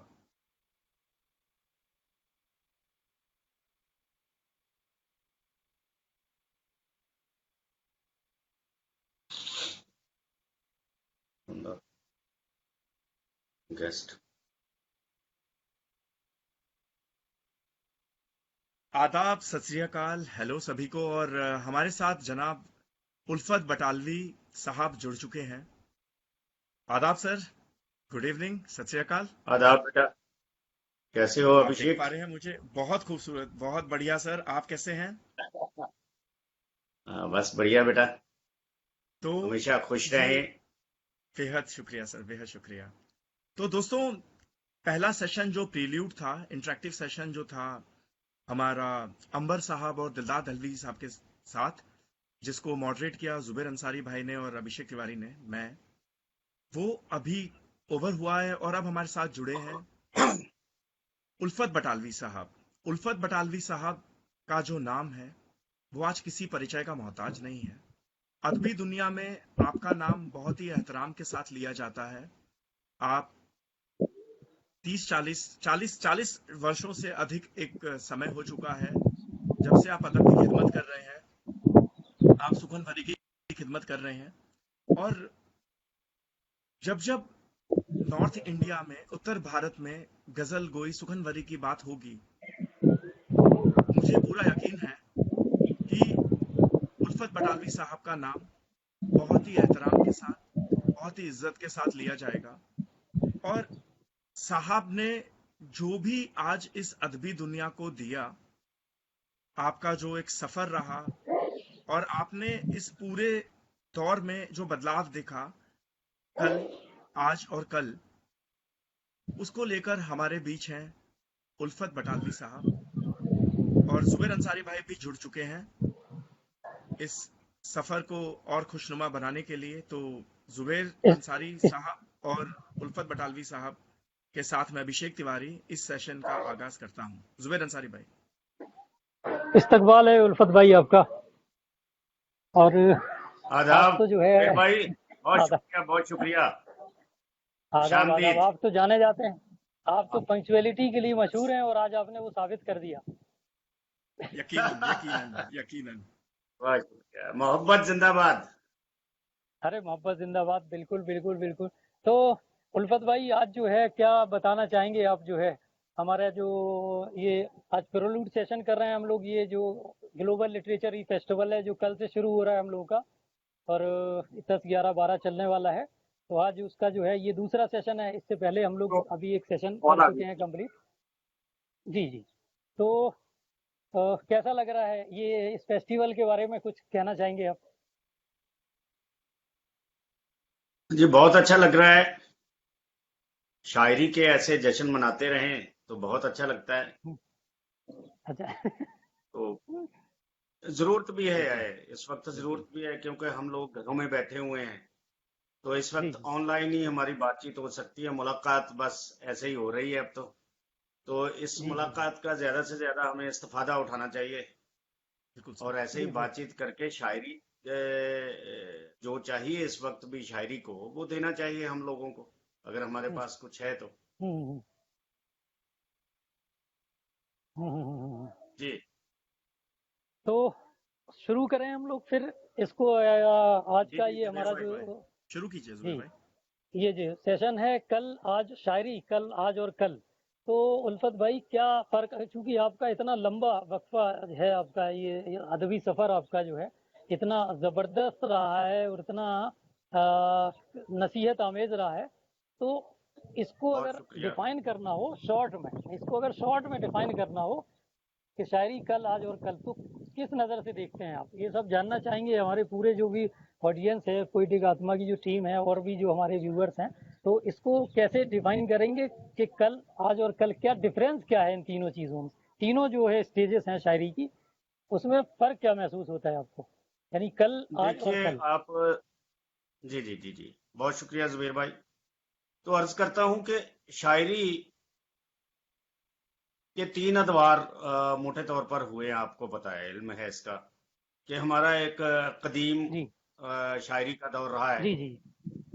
गेस्ट आदाब, सत श्री अकाल, हेलो सभी को। और हमारे साथ जनाब उल्फत बटालवी साहब जुड़ चुके हैं। आदाब सर, गुड इवनिंग, सत श्री अकाल। आदाब बेटा, कैसे हो आप देख पा अभिषेक? रहे हैं मुझे? बहुत खूबसूरत, बहुत बढ़िया सर, आप कैसे हैं? बस बढ़िया बेटा, तो हमेशा खुश जी, रहे। बेहद शुक्रिया सर, बेहद शुक्रिया। तो दोस्तों, पहला सेशन जो प्रील्यूड था, इंटरेक्टिव सेशन जो था हमारा अंबर साहब और दिलदार दहलवी साहब के साथ, जिसको मॉडरेट किया जुबेर अंसारी भाई ने और अभिषेक तिवारी ने, मैं, वो अभी ओवर हुआ है। और अब हमारे साथ जुड़े हैं उल्फत बटालवी साहब। उल्फत बटालवी साहब का जो नाम है वो आज किसी परिचय का मोहताज नहीं है। अदबी दुनिया में आपका नाम बहुत ही एहतराम के साथ लिया जाता है। आप 30-40 वर्षों से अधिक एक समय हो चुका है जब से आप अदब की खिदमत कर रहे हैं, आप सुखन भरी की खिदमत कर रहे हैं। और जब जब नॉर्थ इंडिया में, उत्तर भारत में गजल गोई सुखनवरी की बात होगी, मुझे पूरा यकीन है कि उल्फत बटालवी साहब का नाम बहुत ही एहतराम के साथ, बहुत ही इज्जत के साथ लिया जाएगा। और साहब ने जो भी आज इस अदबी दुनिया को दिया, आपका जो एक सफर रहा, और आपने इस पूरे दौर में जो बदलाव देखा, कल, आज और कल, उसको लेकर हमारे बीच हैं उल्फत बटालवी साहब। और जुबेर अंसारी भाई भी जुड़ चुके हैं इस सफर को और खुशनुमा बनाने के लिए। तो जुबेर इस, अंसारी इस, साहब और उल्फत बटालवी साहब के साथ मैं अभिषेक तिवारी इस सेशन का आगाज करता हूं। जुबेर अंसारी भाई। इस्तकबाल है उल्फत भाई आपका। और आप आदाब तो जो मेरे है भाई, बहुत आदाब शुक्रिया, बहुत शुक्रिया। आदाब आदाब। खुशामदीद। आप तो जाने जाते हैं, आप तो पंक्चुअलिटी के लिए मशहूर हैं और आज आपने वो साबित कर दिया। यकीनन यकीनन यकीनन। बहुत शुक्रिया, मोहब्बत जिंदाबाद। अरे मोहब्बत जिंदाबाद, बिल्कुल बिल्कुल बिल्कुल। तो उल्फत भाई आज जो है क्या बताना चाहेंगे आप जो है हमारा जो ये आज प्रोलूड सेशन कर रहे हैं हम लोग, ये जो ग्लोबल लिटरेचर फेस्टिवल है जो कल से शुरू हो रहा है हम लोगों का और 10, 11, 12 चलने वाला है। तो आज उसका जो है ये दूसरा सेशन है। इससे पहले हम लोग अभी एक सेशन कर चुके हैं कंप्लीट। जी जी। तो कैसा लग रहा है ये इस फेस्टिवल के बारे में कुछ कहना चाहेंगे आप? जी बहुत अच्छा लग रहा है, शायरी के ऐसे जश्न मनाते रहें तो बहुत अच्छा लगता है। अच्छा। तो जरूरत भी है, इस वक्त जरूरत भी है, क्योंकि हम लोग घरों में बैठे हुए हैं तो इस जी वक्त जी ऑनलाइन ही हमारी बातचीत हो सकती है, मुलाकात बस ऐसे ही हो रही है अब तो इस जी जी मुलाकात का ज्यादा से ज्यादा हमें इस्तेफादा उठाना चाहिए बिल्कुल सही। और ऐसे ही बिल्कुल। बातचीत करके शायरी जो चाहिए इस वक्त भी शायरी को वो देना चाहिए हम लोगों को, अगर हमारे हम्म पास कुछ है तो। हम्म हम्म हम्म, हम्म, हम्म। जी तो शुरू करें हम लोग फिर इसको, आज जी का जी ये जुबेर हमारा भाई भाई जो, शुरू कीजिए जुबेर जी, भाई। ये जो सेशन है कल आज शायरी, कल आज और कल, तो उल्फत भाई क्या फर्क है, क्योंकि आपका इतना लंबा वक्फा है, आपका ये अदबी सफर आपका जो है इतना जबरदस्त रहा है और इतना नसीहत आमेज रहा है, तो इसको बहुत अगर शुक्रिया। डिफाइन करना हो शॉर्ट में, इसको अगर शॉर्ट में डिफाइन करना हो कि शायरी कल आज और कल, तो किस नज़र से देखते हैं आप, ये सब जानना चाहेंगे हमारे पूरे जो भी ऑडियंस है, पोएटिक आत्मा की जो टीम है और भी जो हमारे व्यूअर्स हैं, तो इसको कैसे डिफाइन करेंगे कि कल आज और कल क्या डिफरेंस क्या है इन तीनों चीज़ों में, तीनों जो है स्टेजेस हैं शायरी की, उसमें फ़र्क क्या महसूस होता है आपको, यानी कल आज और देखिए कल। आप, जी जी जी जी, बहुत शुक्रिया जुबेर भाई। तो अर्ज करता हूं कि शायरी के तीन अदवार मोटे तौर पर हुए हैं, आपको पता है, इल्म है इसका, कि हमारा एक कदीम जी शायरी का दौर रहा है, जी जी।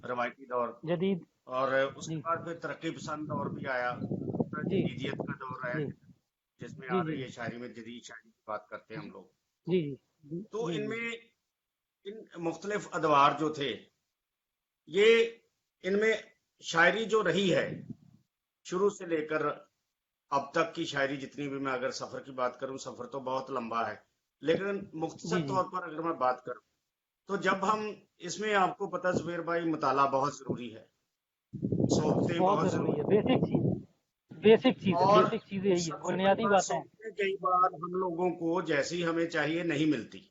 रवायती दौर, जदीद। और उसके जी बाद फिर तरक्की पसंद दौर भी आया, दूसरा जी जदीदियत का दौर आया, जी जिसमें जी आ जी रही है शायरी में जदीद शायरी की बात करते हैं हम लोग। जी जी जी तो जी जी इनमें इन मुख्तलिफ अदवार जो थे, ये इनमें शायरी जो रही है शुरू से लेकर अब तक की शायरी, जितनी भी, मैं अगर सफर की बात करूं, सफर तो बहुत लंबा है, लेकिन मुख्तसर जी जी। तौर पर अगर मैं बात करूं, तो जब हम इसमें, आपको पता जुबेर भाई, मुताला बहुत जरूरी है, सोबतें बहुत बहुत ज़रूरी है, जरूरी बेसिक चीज़, बेसिक है, चीज़ है, और बेसिक चीज़ें यही है, सबसे बड़ी बुनियादी बात, बातें हैं। सोबतें कई बार हम लोगों को जैसी हमें चाहिए नहीं मिलती।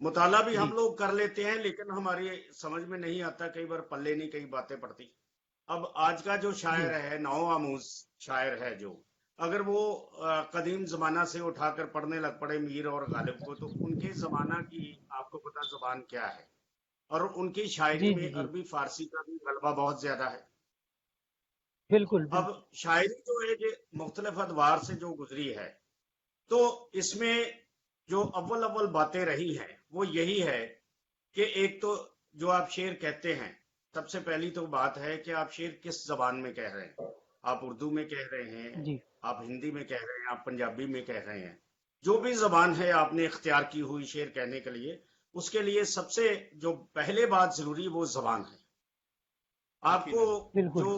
मुताला भी हम जी लोग कर लेते हैं, लेकिन हमारी समझ में नहीं आता, कई बार पल्ले नहीं कई बातें पड़ती। अब आज का जो जी शायर है, नौ आमूज शायर है जो, अगर वो कदीम जमाना से उठाकर पढ़ने लग पड़े मीर और गालिब को, तो उनके जमाना की, आपको पता जुबान क्या है, और उनकी शायरी जी में जी जी। अरबी फारसी का भी गलबा बहुत ज्यादा है। बिल्कुल अब बिल्कुल। शायरी जो है कि मुख्तलिफ अदवार से जो गुजरी है, तो इसमें जो अव्वल अव्वल बातें रही हैं वो यही है कि एक तो जो आप शेर कहते हैं, सबसे पहली तो बात है कि आप शेर किस जबान में कह रहे हैं। आप उर्दू में कह रहे हैं, जी आप हिंदी में कह रहे हैं, आप पंजाबी में कह रहे हैं, जो भी जबान है आपने इख्तियार की हुई शेर कहने के लिए, उसके लिए सबसे जो पहले बात जरूरी है वो जबान है। आपको बिल्कुल। जो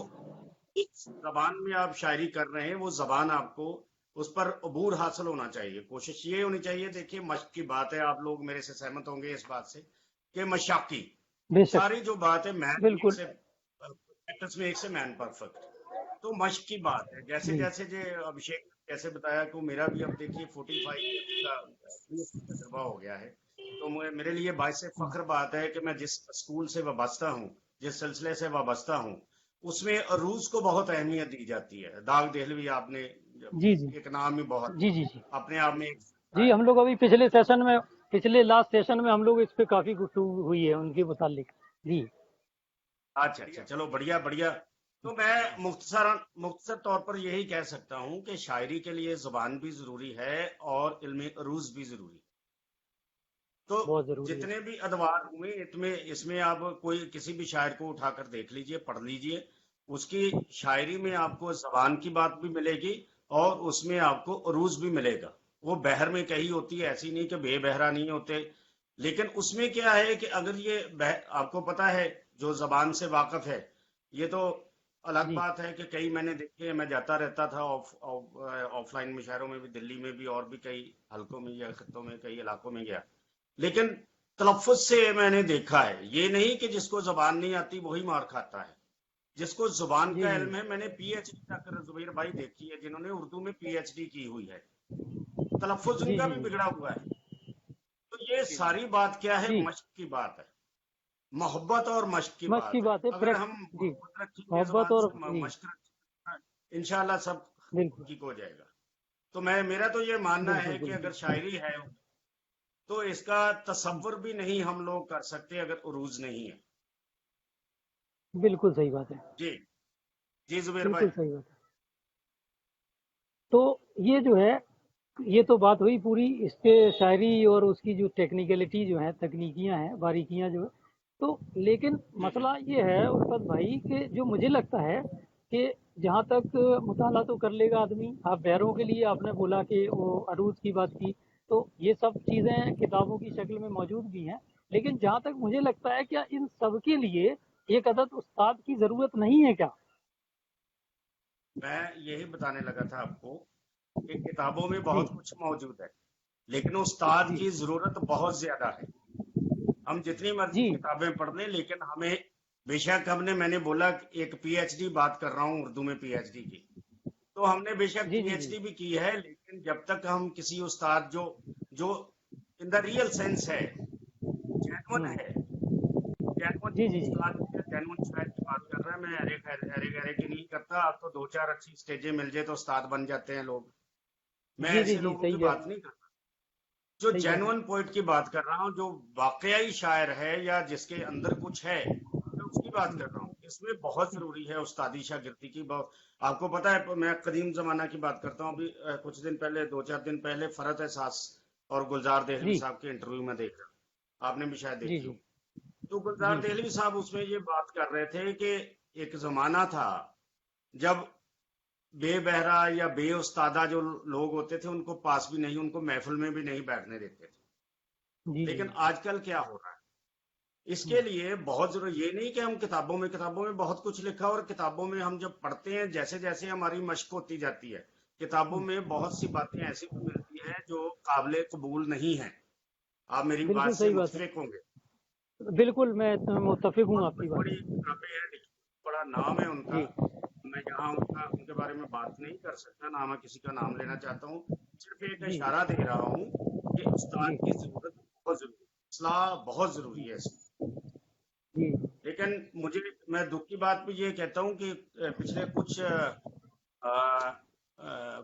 इस जबान में आप शायरी कर रहे हैं, वो जबान आपको, उस पर अबूर हासिल होना चाहिए, कोशिश ये होनी चाहिए। देखिए, मश्क की बात है, आप लोग मेरे से सहमत होंगे इस बात से कि मशाकी बेशक। सारी जो बात है, मैन एक बिल्कुल। से प्रैक्टिस में एक से मैन परफेक्ट, तो मश्क की बात है। जैसे जी जैसे जो अभिषेक ने कैसे बताया कि मेरा भी अब देखिए 45 ईयर्स का एक्सपीरियंस तजुर्बा हो गया है, तो मेरे लिए बाइस फख्र बात है कि मैं जिस स्कूल से वाबस्ता हूँ, जिस सिलसिले से वाबस्ता हूँ, उसमें अरूज को बहुत अहमियत दी जाती है। दाग देहलवी, आपने जी जी एक नाम ही बहुत जी जी जी अपने आप में एक जी। है। हम लोग अभी पिछले सेशन में, पिछले लास्ट सेशन में हम लोग इस पे काफ़ी गुफ्तगू हुई है उनके मुतालिक। जी अच्छा अच्छा, चलो बढ़िया बढ़िया। तो मैं मुख्तसर तौर पर यही कह सकता हूँ कि शायरी के लिए जुबान भी जरूरी है और इल्म अरूज भी जरूरी है। तो बहुत ज़रूरी है। जितने भी अदवार हुए इसमें इसमें आप कोई किसी भी शायर को उठाकर देख लीजिए, पढ़ लीजिए, उसकी शायरी में आपको जबान की बात भी मिलेगी और उसमें आपको अरूज भी मिलेगा। वो बहर में कही होती है, ऐसी नहीं कि बेबहरा नहीं होते, लेकिन उसमें क्या है कि अगर ये आपको पता है, जो जबान से वाकिफ है, ये तो अलग जी बात है कि कई मैंने देखे, मैं जाता रहता था ऑफलाइन में, शहरों में भी, दिल्ली में भी, और भी कई हलकों में या खित्तों में, कई इलाकों में गया, लेकिन तलफ़ुज़ से मैंने देखा है, ये नहीं कि जिसको ज़ुबान नहीं आती वही मार खाता है। जिसको ज़ुबान जी का जी इल्म है, मैंने पीएचडी तक ज़ुबैर भाई देखी है, जिन्होंने उर्दू में पीएचडी की हुई है, तलफ़ुज़ जी उनका जी भी जी बिगड़ा हुआ है। तो ये सारी बात क्या है, जी। मश्क की बात है, मोहब्बत और मश्क की मस्त की बात है। बात है, अगर हम जी, मोहब्बत रखेंगे मोहब्बत ज़ुबान और से, जी, मश्क रखेंगे, इंशाल्लाह सब बिल्कुल ठीक हो जाएगा। तो मेरा तो ये मानना बिल्कुल है कि बिल्कुल। अगर शायरी है तो इसका तसव्वुर भी नहीं हम लोग कर सकते अगर उरूज नहीं है। बिल्कुल सही बात है, जी जी जुबेर भाई। बिल्कुल सही बात है। तो ये जो है, ये तो बात हुई पूरी इस पे शायरी और उसकी जो टेक्निकलिटी जो है, तकनीकियां हैं, बारीकियां जो है। तो लेकिन जी जी मसला ये है उस्ताद भाई कि जो मुझे लगता है कि जहाँ तक मुताला तो कर लेगा आदमी, आप बहरों के लिए आपने बोला कि वो अरूज की बात की, तो ये सब चीज़ें किताबों की शक्ल में मौजूद भी हैं। लेकिन जहाँ तक मुझे लगता है, क्या इन सब के लिए एक अदद उस्ताद की ज़रूरत नहीं है क्या? मैं यही बताने लगा था आपको कि किताबों में जी, बहुत कुछ मौजूद है, लेकिन उस्ताद जी, की जरूरत बहुत ज्यादा है। हम जितनी मर्जी जी, किताबें पढ़ लें, लेकिन हमें, बेशक मैंने बोला कि एक पीएचडी बात कर रहा हूँ उर्दू में, पीएचडी की, तो हमने बेशक जी, जी, जी, पीएचडी भी की है, लेकिन जब तक हम किसी उस्ताद जो जो इन द रियल सेंस है, जेन्युइन हम्म, है, जेन्युइन जी, जी, जी, उस्ताद की, जेन्युइन शायर की बात कर रहा है, मैं अरे अरे की नहीं करता। आप तो दो चार अच्छी स्टेजें मिल जाए तो उस्ताद बन जाते हैं लोग। मैं जी, जी, ऐसे जी, लोगों सही की कह रहे बात हैं, नहीं करता। जो सही कह रहे जेन्युइन हैं। पोइट की बात कर रहा हूँ, जो वाकई शायर है या जिसके अंदर कुछ है, मैं उसकी बात कर रहा हूँ। इसमें बहुत जरूरी है उस्तादी शागिर्दी की। बहुत, आपको पता है, मैं कदीम जमाना की बात करता हूँ। अभी कुछ दिन पहले, दो चार दिन पहले, फरहत एहसास और गुलजार देहलवी जी, साहब के इंटरव्यू में देख रहा, आपने भी शायद जी, देखी जी, हो। तो गुलजार जी, देहलवी साहब उसमें ये बात कर रहे थे कि एक जमाना था जब बेबहरा या बे उस्तादा जो लोग होते थे, उनको पास भी नहीं, उनको महफिल में भी नहीं बैठने देते थे। जी, जी, लेकिन जी, आजकल क्या हो रहा है, इसके हम्म, लिए बहुत जरूरी, ये नहीं कि हम किताबों में बहुत कुछ लिखा, और किताबों में हम जब पढ़ते हैं, जैसे जैसे हमारी मश्क होती जाती है, किताबों में बहुत सी बातें ऐसी भी मिलती हैं जो काबिल कबूल नहीं है। आप मेरी बात बिल्कुल से सही बात है। मुत्फिक होंगे। बिल्कुल, मैं मुत्तफिक हूँ बहुत आपकी बड़ी बात बड़ी से। किताबें हैं लिखी, बड़ा नाम है उनका। जी, मैं यहाँ उनके बारे में बात नहीं कर सकता, ना मैं किसी का नाम लेना चाहता हूँ। सिर्फ एक जी, इशारा दे रहा हूँ कि जी, उस्ताद की जरूरत बहुत जरूरी है, इस्लाह बहुत जरूरी है इसमें। जी, लेकिन मुझे, मैं दुख की बात भी ये कहता हूँ कि पिछले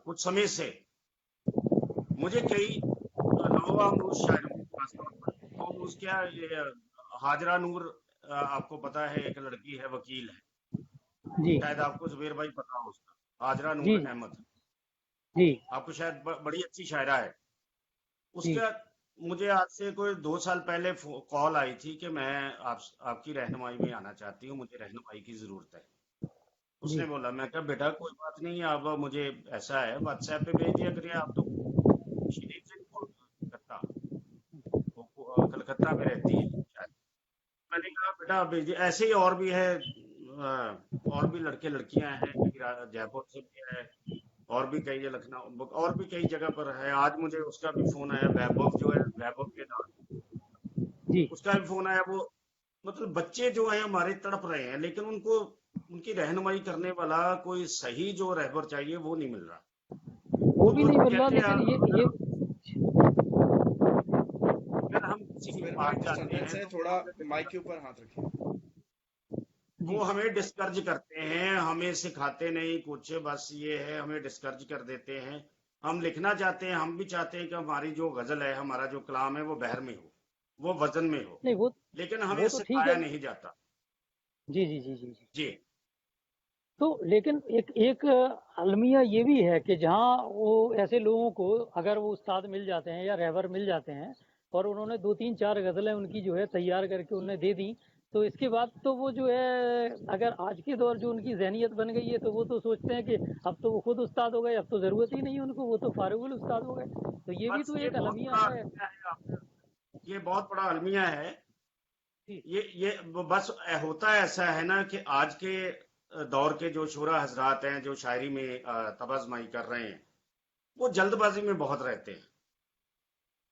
कुछ समय से मुझे कई नवाब अमरूज शायरों, खासतौर पर नवाब अमरूज, क्या ये हाजरा नूर, आपको पता है, एक लड़की है, वकील है, जी, शायद आपको जुबेर भाई पता हो उसका, हाजरा जी, नूर अहमद, जी, आपको शायद बड़ी अच्छी शायरा है जी, उसका। मुझे आज से कोई 2 साल पहले कॉल आई थी कि मैं आपकी रहनुमाई में आना चाहती हूँ, मुझे रहनुमाई की जरूरत है। उसने जी, बोला, मैं कहा बेटा कोई बात नहीं है, आप मुझे, ऐसा है, व्हाट्सएप पे भेज दिया करिए। आप तो शरीफ से नहीं बोलते, कलकत्ता, वो कलकत्ता में रहती है शायद। मैंने कहा बेटा आप भेजिए। ऐसे ही और भी है, और भी लड़के लड़कियां हैं, कई जयपुर से भी है, और भी कई लखनऊ, और भी कई जगह पर है। आज मुझे उसका भी फोन आया, वैभव जो है, वैभव के नाम, जी, उसका भी फोन आया। वो, मतलब बच्चे जो हैं हमारे तड़प रहे हैं, लेकिन उनको, उनकी रहनुमाई करने वाला कोई सही जो रहबर चाहिए, वो नहीं मिल रहा। वो तो भी वो नहीं मिल रहा, कहते हैं, लेकिन ये अगर हम किसी के जुबेर भाई पास जाते डिस्टरबेंस हैं है तो वो थोड़ा, हमें माइक के ऊपर हाथ रखिए। जी, वो हमें डिस्कर्ज करते हैं, हमें सिखाते नहीं कुछ, बस ये है, हमें डिस्कर्ज कर देते हैं। हम लिखना चाहते हैं, हम भी चाहते हैं कि हमारी जो गजल है, हमारा जो कलाम है, वो बहर में हो, वो वजन में हो, नहीं, लेकिन हमें वो तो ठीक सिखाया है। नहीं जाता। जी, जी, जी, जी, जी। जी तो लेकिन एक एक अलमिया ये भी है कि जहाँ वो ऐसे लोगों को अगर वो उस्ताद मिल जाते हैं या रहबर मिल जाते हैं, और उन्होंने दो तीन चार गज़लें उनकी जो है तैयार करके उन्हें दे दी, तो इसके बाद तो वो जो है, अगर आज के दौर जो उनकी ज़हनियत बन गई है, तो वो तो सोचते हैं कि अब तो वो खुद उस्ताद हो गए, अब तो ज़रूरत ही नहीं है उनको, वो तो फारुगुल उस्ताद हो गए। तो ये भी बस तो ये एक बहुत अलमिया बड़ा है। अलमिया है ये बहुत बड़ा अलमिया है। जी, ये बस होता ऐसा है ना कि आज के दौर के जो शोरा हजरात हैं, जो शायरी में तबाजमाई कर रहे हैं, वो जल्दबाजी में बहुत रहते हैं।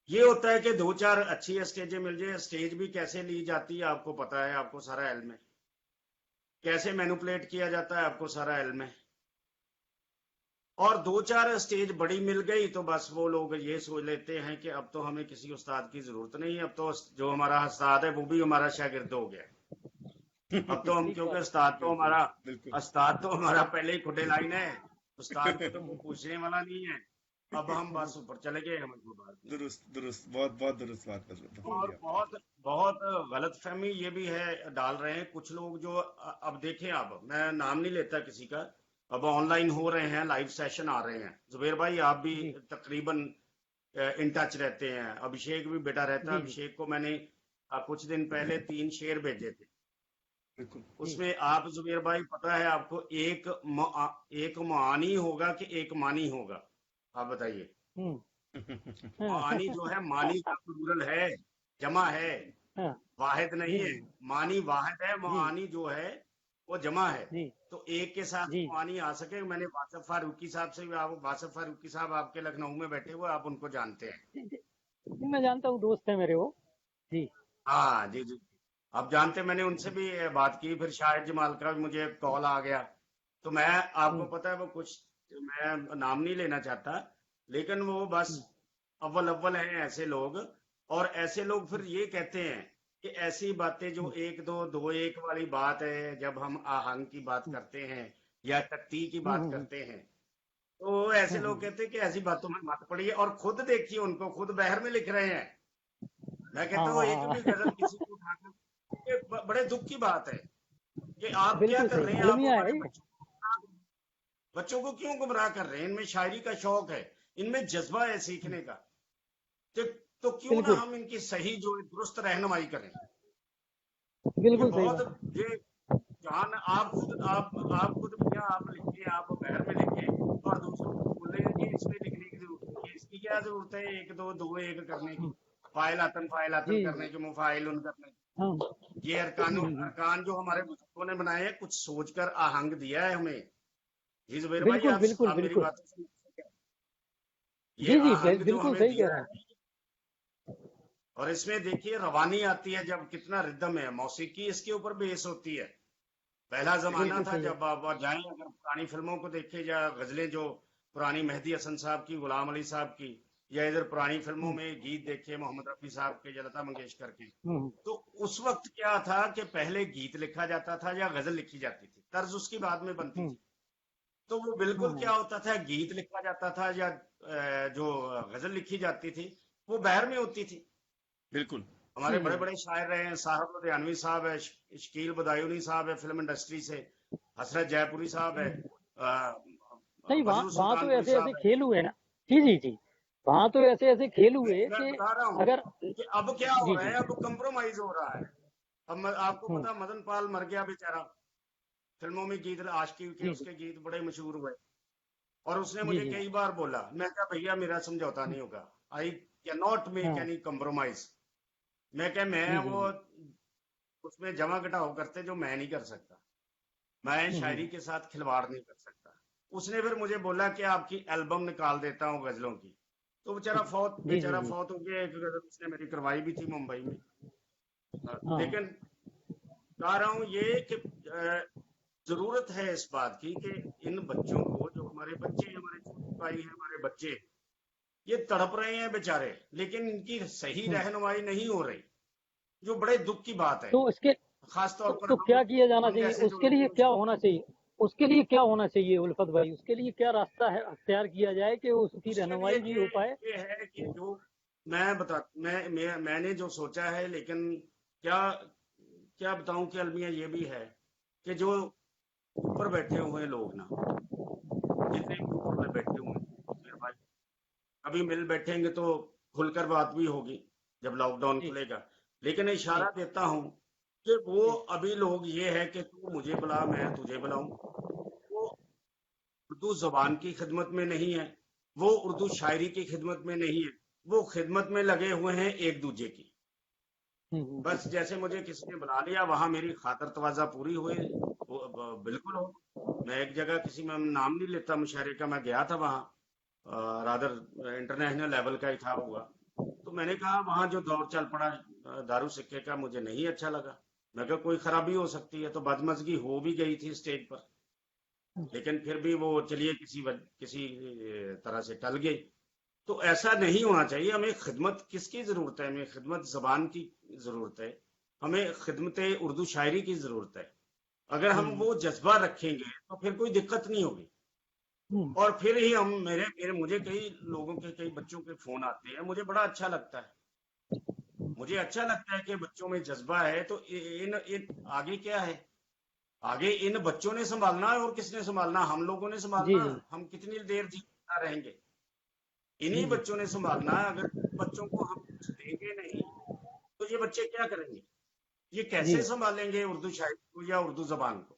ये होता है कि दो चार अच्छी स्टेजें मिल जाए। स्टेज भी कैसे ली जाती है आपको पता है, आपको सारा इल्म है, कैसे मैनिपुलेट किया जाता है आपको सारा इल्म है। और दो चार स्टेज बड़ी मिल गई तो बस वो लोग ये सोच लेते हैं कि अब तो हमें किसी उस्ताद की जरूरत नहीं है, अब तो जो हमारा उस्ताद है वो भी हमारा शागिर्द हो गया है। अब तो हम, ठीक क्योंकि बात है। बिल्कुल बिल्कुल। उस्ताद तो हमारा पहले ही खुदे लाइन है, उस्ताद को तो कोई पूछने वाला नहीं है। अब हम बस ऊपर चले गए, हम इसको बात नहीं। दुरुस्त दुरुस्त, बहुत बहुत दुरुस्त बात कर रहे बोल और दिया। बहुत बहुत गलतफहमी ये भी है, डाल रहे हैं कुछ लोग जो अब देखें, अब मैं नाम नहीं लेता किसी का, अब ऑनलाइन हो रहे हैं, लाइव सेशन आ रहे हैं। जुबेर भाई आप भी जी तकरीबन इन टच रहते हैं, अभिषेक भी बेटा रहता है। जी जी अभिषेक को मैंने कुछ दिन पहले 3 शेर भेजे थे, बिल्कुल। जी उसमें आप जुबेर भाई पता है आपको एक मानी होगा कि एक मानी होगा, आप बताइए। मानी जो है, मानी का प्लूरल है, जमा है, हाँ वाहिद जी नहीं है। जी मानी वाहिद है, जी मानी जो है वो जमा है। जी तो एक के साथ जी मानी आ सके। मैंने वासफ फारूकी साहब से भी, आप वासफ फारूकी साहब आपके लखनऊ में बैठे हुए, आप उनको जानते हैं। जी जी, मैं जानता हूँ, दोस्त है मेरे वो। जी हाँ जी जी, आप जानते, मैंने उनसे भी बात की। फिर शाहिद जमाल का भी मुझे कॉल आ गया। तो मैं, आपको हम्म पता है वो कुछ, मैं नाम नहीं लेना चाहता, लेकिन वो बस हम्म अव्वल अव्वल हैं ऐसे लोग। और ऐसे लोग फिर ये कहते हैं कि ऐसी बातें जो हम्म एक दो दो एक वाली बात है, जब हम आहंग की बात हम्म करते हैं या तख्ती की हम्म बात हम्म करते हैं, तो ऐसे हम्म लोग हम्म कहते हैं कि ऐसी बातों में मत पड़िए। और खुद देखिए, उनको खुद बहर में लिख रहे हैं। मैं हाँ कहता हूँ हाँ एक हाँ भी गजल किसी को उठाकर, ये बड़े दुख की बात है कि आप क्या बिल्कुल कर सही रहे हैं, आप अलमिया हमारे है ये। बच्चों को क्यों गुमराह कर रहे हैं। इनमें शायरी का शौक है, इनमें जज्बा है सीखने का। तो, तो क्यों ना बिल्कुल हम इनकी सही जो है दुरुस्त रहनुमाई करें। ये बिल्कुल सही बहुत, बात ये जान, आप खुद भैया आप लिखें, आप बहर में लिखें और दूसरों को बोलें कि इसमें लिखने की जरूरत नहीं है। इसकी क्या जरूरत है एक दो दो एक करने की, हम्म, फाइल आतन जी करने जी की, मुफाइल उन करने की। हाँ ये अरकान जो हमारे बुजुर्गों ने बनाए हैं, कुछ सोचकर आहंग दिया है हमें। जी जुबेर भाई, बिल्कुल बिल्कुल आप मेरी बिल्कुल बातों से, ये जी जी आहंग जो बिल्कुल हमें सही कह दिया रहे है, और इसमें देखिए रवानी आती है, जब कितना रिदम है, मौसीकी इसके ऊपर बेस होती है। पहला हैं जमाना बिल्कुल था, सही है जब आप जाएं अगर पुरानी फिल्मों को देखें या गजलें जो पुरानी मेहदी हसन साहब की, गुलाम अली साहब की, या इधर पुरानी फिल्मों हम्म में गीत देखे मोहम्मद रफी साहब के या लता मंगेशकर के, हम्म तो उस वक्त क्या था कि पहले गीत लिखा जाता था या गजल लिखी जाती थी, तर्ज उसकी बाद में बनती हम्म थी। तो वो बिल्कुल हम्म क्या होता था, गीत लिखा जाता था या जो गजल लिखी जाती थी वो बहर में होती थी। बिल्कुल। हमारे जी जी बड़े बड़े शायर रहे हैं, साहब लुधियानवी साहब है, शकील बदायूनी साहब है फिल्म इंडस्ट्री से, हसरत जयपुरी साहब है, हम्म। नहीं, वहाँ फजल वहाँ तो सुल्तानपुरी ऐसे ऐसे साहब है। खेल हुए ना। जी जी जी, वहाँ तो ऐसे ऐसे खेल हुए मैं कि बता रहा हूँ अगर कि अब क्या हो जी रहा जी है, अब कंप्रोमाइज हो रहा है। अब आपको हम्म पता, मदन पाल मर गया बेचारा, फिल्मों में गीत आशिकी के जी जी उसके गीत बड़े मशहूर हुए, और उसने जी मुझे जी कई बार बोला, मैं कहा भैया मेरा समझौता नहीं होगा, आई कैन नॉट मेक हाँ एनी कंप्रोमाइज। मैं क्या, मैं जी जी वो जी उसमें जमा घटाओ करते जो मैं नहीं कर सकता, मैं शायरी हम्म के साथ खिलवाड़ नहीं कर सकता। उसने फिर मुझे बोला कि आपकी एल्बम निकाल देता हूँ गजलों की। तो जी जी बेचारा जी फौत हो गया। एक गजल उसने मेरी करवाई भी थी मुंबई में। हाँ लेकिन कह रहा हूँ ये कि जरूरत है इस बात की कि इन बच्चों को, जो हमारे बच्चे, हमारे छोटे भाई हैं, हमारे बच्चे, ये तड़प रहे हैं बेचारे, लेकिन इनकी सही हम्म। रहनुमाई नहीं हो रही, जो बड़े दुख की बात है। तो इसके खासतौर पर तो क्या किया जाना हम चाहिए, जैसे जो उसके लिए लोग, क्या होना चाहिए, उसके लिए क्या होना चाहिए उल्फत भाई, उसके लिए क्या रास्ता है अख्तियार किया जाए कि उसकी उसके लिए रहनुमाई भी हो पाए। ये है कि जो मैंने जो सोचा है, लेकिन क्या क्या बताऊं कि अलमिया ये भी है कि जो ऊपर बैठे हुए लोग ना, जितने भी ऊपर में बैठे हुए हैं, मेरे भाई, अभी मिल बैठेंगे तो खुलकर बात भी होगी जब लॉकडाउन जी खुलेगा। लेकिन जी इशारा देता हूं कि वो जी अभी लोग ये है कि तू मुझे बुला मैं तुझे बुलाऊं, वो उर्दू जबान की खिदमत में नहीं है, वो उर्दू शायरी की खिदमत में नहीं है, वो खिदमत में लगे हुए हैं एक दूजे की। बस हम्म। जैसे मुझे किसी ने बुला लिया, वहां मेरी खातर तवाजा पूरी हुई, बिल्कुल हो। मैं एक जगह, किसी में नाम नहीं लेता मुशायरे का, मैं गया था वहां, रादर इंटरनेशनल लेवल का ही था हुआ। तो मैंने कहा वहां जो दौर चल पड़ा दारू सिक्के का, मुझे नहीं अच्छा लगा। मैं कहा कोई खराबी हो सकती है, तो बदमजगी हो भी गई थी स्टेज पर, लेकिन फिर भी वो चलिए किसी तरह से टल गई। तो ऐसा नहीं होना चाहिए। हमें खिदमत किसकी जरूरत है, हमें खिदमत जबान की जरूरत है, हमें खिदमत उर्दू शायरी की जरूरत है। अगर हम वो जज्बा रखेंगे तो फिर कोई दिक्कत नहीं होगी। और फिर ही हम मेरे मेरे मुझे कई लोगों के कई बच्चों के फोन आते हैं, मुझे बड़ा अच्छा लगता है। मुझे अच्छा लगता है कि बच्चों में जज्बा है। तो इन आगे क्या है, आगे इन बच्चों ने संभालना है और किसने संभालना, हम लोगों ने जी संभालना। जी हम कितनी देर जिंदा रहेंगे, जी इन्हीं जी बच्चों ने संभालना है। अगर बच्चों को हम कुछ देंगे नहीं तो ये बच्चे क्या करेंगे, ये जी कैसे संभालेंगे उर्दू शायरी को या उर्दू जबान को।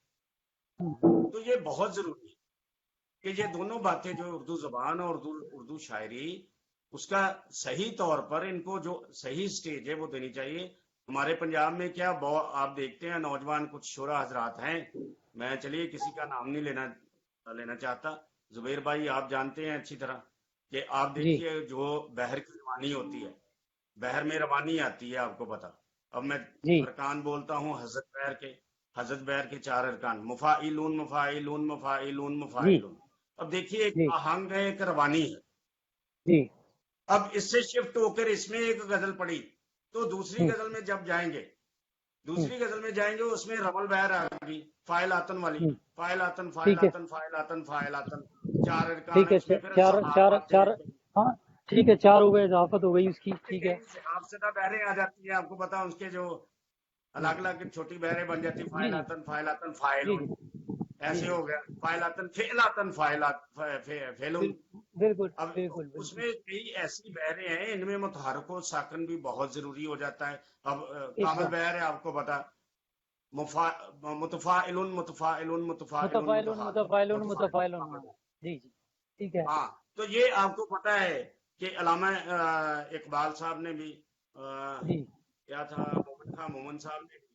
हम्म, तो ये बहुत जरूरी है कि ये दोनों बातें, जो उर्दू जबान और उर्दू उर्दू शायरी, उसका सही तौर पर इनको जो सही स्टेज है वो देनी चाहिए। हमारे पंजाब में क्या आप देखते हैं, नौजवान कुछ शोरा हजरात हैं, मैं चलिए किसी का नाम नहीं लेना लेना चाहता। जुबेर भाई आप जानते हैं अच्छी तरह कि आप जी देखिए जो बहर की रवानी होती है, बहर में रवानी आती है, आपको पता। अब मैं जी अरकान बोलता हूँ, हजरत बहर के 4 अरकान, मुफाइलून मुफाइलून मुफाइलून जी मुफाइलून। अब देखिए एक जी आहंग है, एक रवानी है। जी अब इससे शिफ्ट होकर इसमें एक गजल पड़ी, तो दूसरी हम्म, गजल में जब जाएंगे, हम्म, दूसरी गजल में जाएंगे, उसमें रमल बहर आ गई, फाइलातन वाली, हम्म, फाइलातन ठीक है फाइलातन फाइलातन फाइलातन। 4 अरकान ठीक है, है उसमें फिर चार चार सहाफत चार हाँ ठीक है, चार हो गए, इजाफत हो गई उसकी, ठीक है। कहीं हाफसदा बहरें आ जाती है, आपको पता, उसके जो अलग अलग छोटी बहरें बन जाती, जी जी फाइलातन फाइलातन जी फाइलुन, जी जी ऐसे जी हो गया, फाइलातन फेलातन फाइलात फेलुन। बिल्कुल अब बिल्कुल बिल्कुल। उसमें कई ऐसी बहरें हैं, इनमें मुतहरको साकन भी बहुत जरूरी हो जाता है। अब कामल एकदम बहर है, आपको पता, मुफा मुतफाइलुन मुतफाइलुन मुतफाइलुन मुतफाइलुन मुतफाइलुन मुतफाइलुन मुतफाइलुन, हाँ मुतफाइलुन। जी जी ठीक है। हाँ, तो ये आपको पता है कि अलामा इकबाल साहब ने भी जी क्या था, मोमिन खां मोमिन साहब ने भी,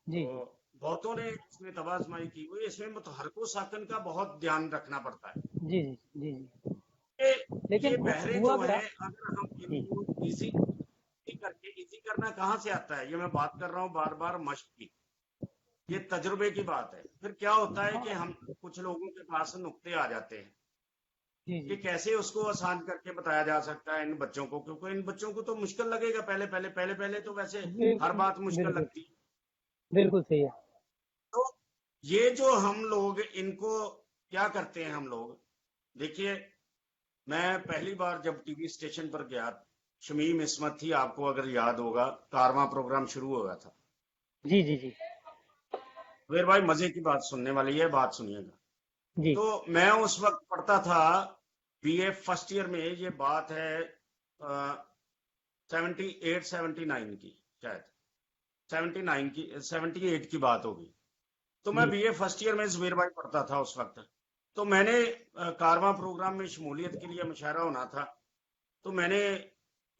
जी जी तो बहुतों ने इसमें तबाजमाई की हुई। इसमें मुतहरको साकन का बहुत ध्यान रखना पड़ता है। जी जी जी जी ये लेकिन ये बहरें हुआ जो क्या। हैं, अगर हम जी इनको इजी करके, इजी करना कहाँ से आता है, ये मैं बात कर रहा हूँ बार बार मश्क की, ये तजुर्बे की बात है। फिर क्या होता है कि हाँ हम कुछ लोगों के पास नुक्ते आ जाते हैं जी कि जी कैसे उसको आसान करके बताया जा सकता है इन बच्चों को, क्योंकि इन बच्चों को तो मुश्किल लगेगा। पहले तो वैसे हर बात मुश्किल बिल्कुल लगती है। बिल्कुल सही है। तो ये जो हम लोग इनको क्या करते हैं, हम लोग देखिए, मैं पहली बार जब टीवी स्टेशन पर गया, शमीम इस्मत थी, आपको अगर याद होगा, कारवां प्रोग्राम शुरू हो गया था। जी जी जी वीर भाई मजे की बात सुनने वाली है, बात सुनिएगा। जी तो मैं उस वक्त पढ़ता था बीए फर्स्ट ईयर में, ये बात है 78-79 की, शायद 79 की, 78 की बात होगी। तो मैं जी बीए फर्स्ट ईयर में जुबेर भाई पढ़ता था उस वक्त। तो मैंने कारवां प्रोग्राम में शमूलियत के लिए मुशायरा होना था। तो मैंने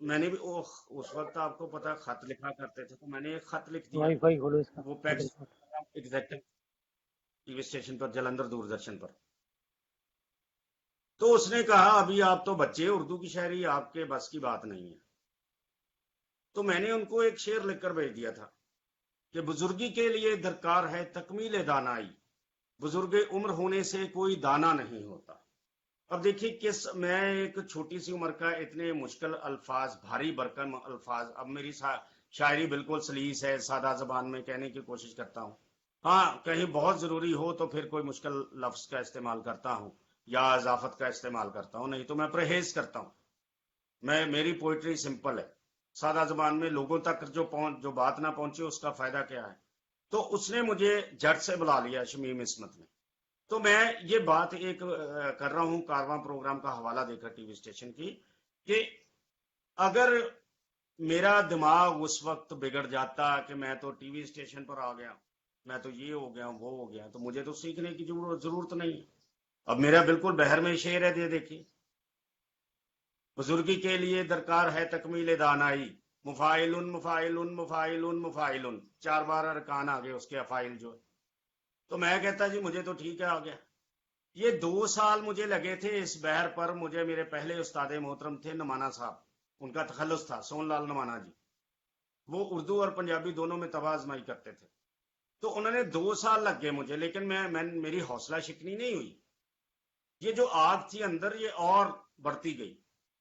मैंने भी उस वक्त आपको पता खत लिखा करते थे, तो मैंने एक खत लिख दिया। वाईफाई खोलो इसका। वो पैक्स एग्जैक्टिव टीवी स्टेशन पर, जलंधर दूरदर्शन पर। तो उसने कहा अभी आप तो बच्चे, उर्दू की शायरी आपके बस की बात नहीं है। तो मैंने उनको एक शेर लिखकर भेज दिया था कि बुजुर्गी के लिए दरकार है तकमील दानाई, बुजुर्ग उम्र होने से कोई दाना नहीं होता। अब देखिए किस, मैं एक छोटी सी उम्र का इतने मुश्किल अल्फाज, भारी भरकम अल्फाज, अब मेरी शायरी बिल्कुल सलीस है, सादा जबान में कहने की कोशिश करता हूँ। हाँ, कहीं बहुत जरूरी हो तो फिर कोई मुश्किल लफ्ज का इस्तेमाल करता हूँ या इजाफत का इस्तेमाल करता हूँ, नहीं तो मैं परहेज करता हूँ। मेरी पोइट्री सिंपल है, सादा जबान में, लोगों तक जो बात ना पहुंचे उसका फायदा क्या है। तो उसने मुझे जट से बुला लिया, शमीम इस्मत ने। तो मैं ये बात एक कर रहा हूं कारवां प्रोग्राम का हवाला देकर टीवी स्टेशन की, कि अगर मेरा दिमाग उस वक्त बिगड़ जाता कि मैं तो टीवी स्टेशन पर आ गया, मैं तो ये हो गया वो हो गया, तो मुझे तो सीखने की जरूरत नहीं है। अब मेरा बिल्कुल बहर में शेर है, दे देखिए, बुजुर्गी के लिए दरकार है तकमील दानाई, मुफाइलुन मुफाइलुन मुफाइलुन मुफाइलुन, 4 बार अरकान आ गए उसके, अफाइल जो है। तो मैं कहता जी मुझे तो ठीक है, आ गया। ये 2 साल मुझे लगे थे इस बहर पर। मुझे मेरे पहले उस्ताद मोहतरम थे नमाना साहब, उनका तखल्लुस था, सोनलाल नमाना जी। वो उर्दू और पंजाबी दोनों में तबाजमाई करते थे। तो उन्होंने 2 साल लग गए मुझे, लेकिन मेरी हौसला शिकनी नहीं हुई। ये जो आग थी अंदर, ये और बढ़ती गई,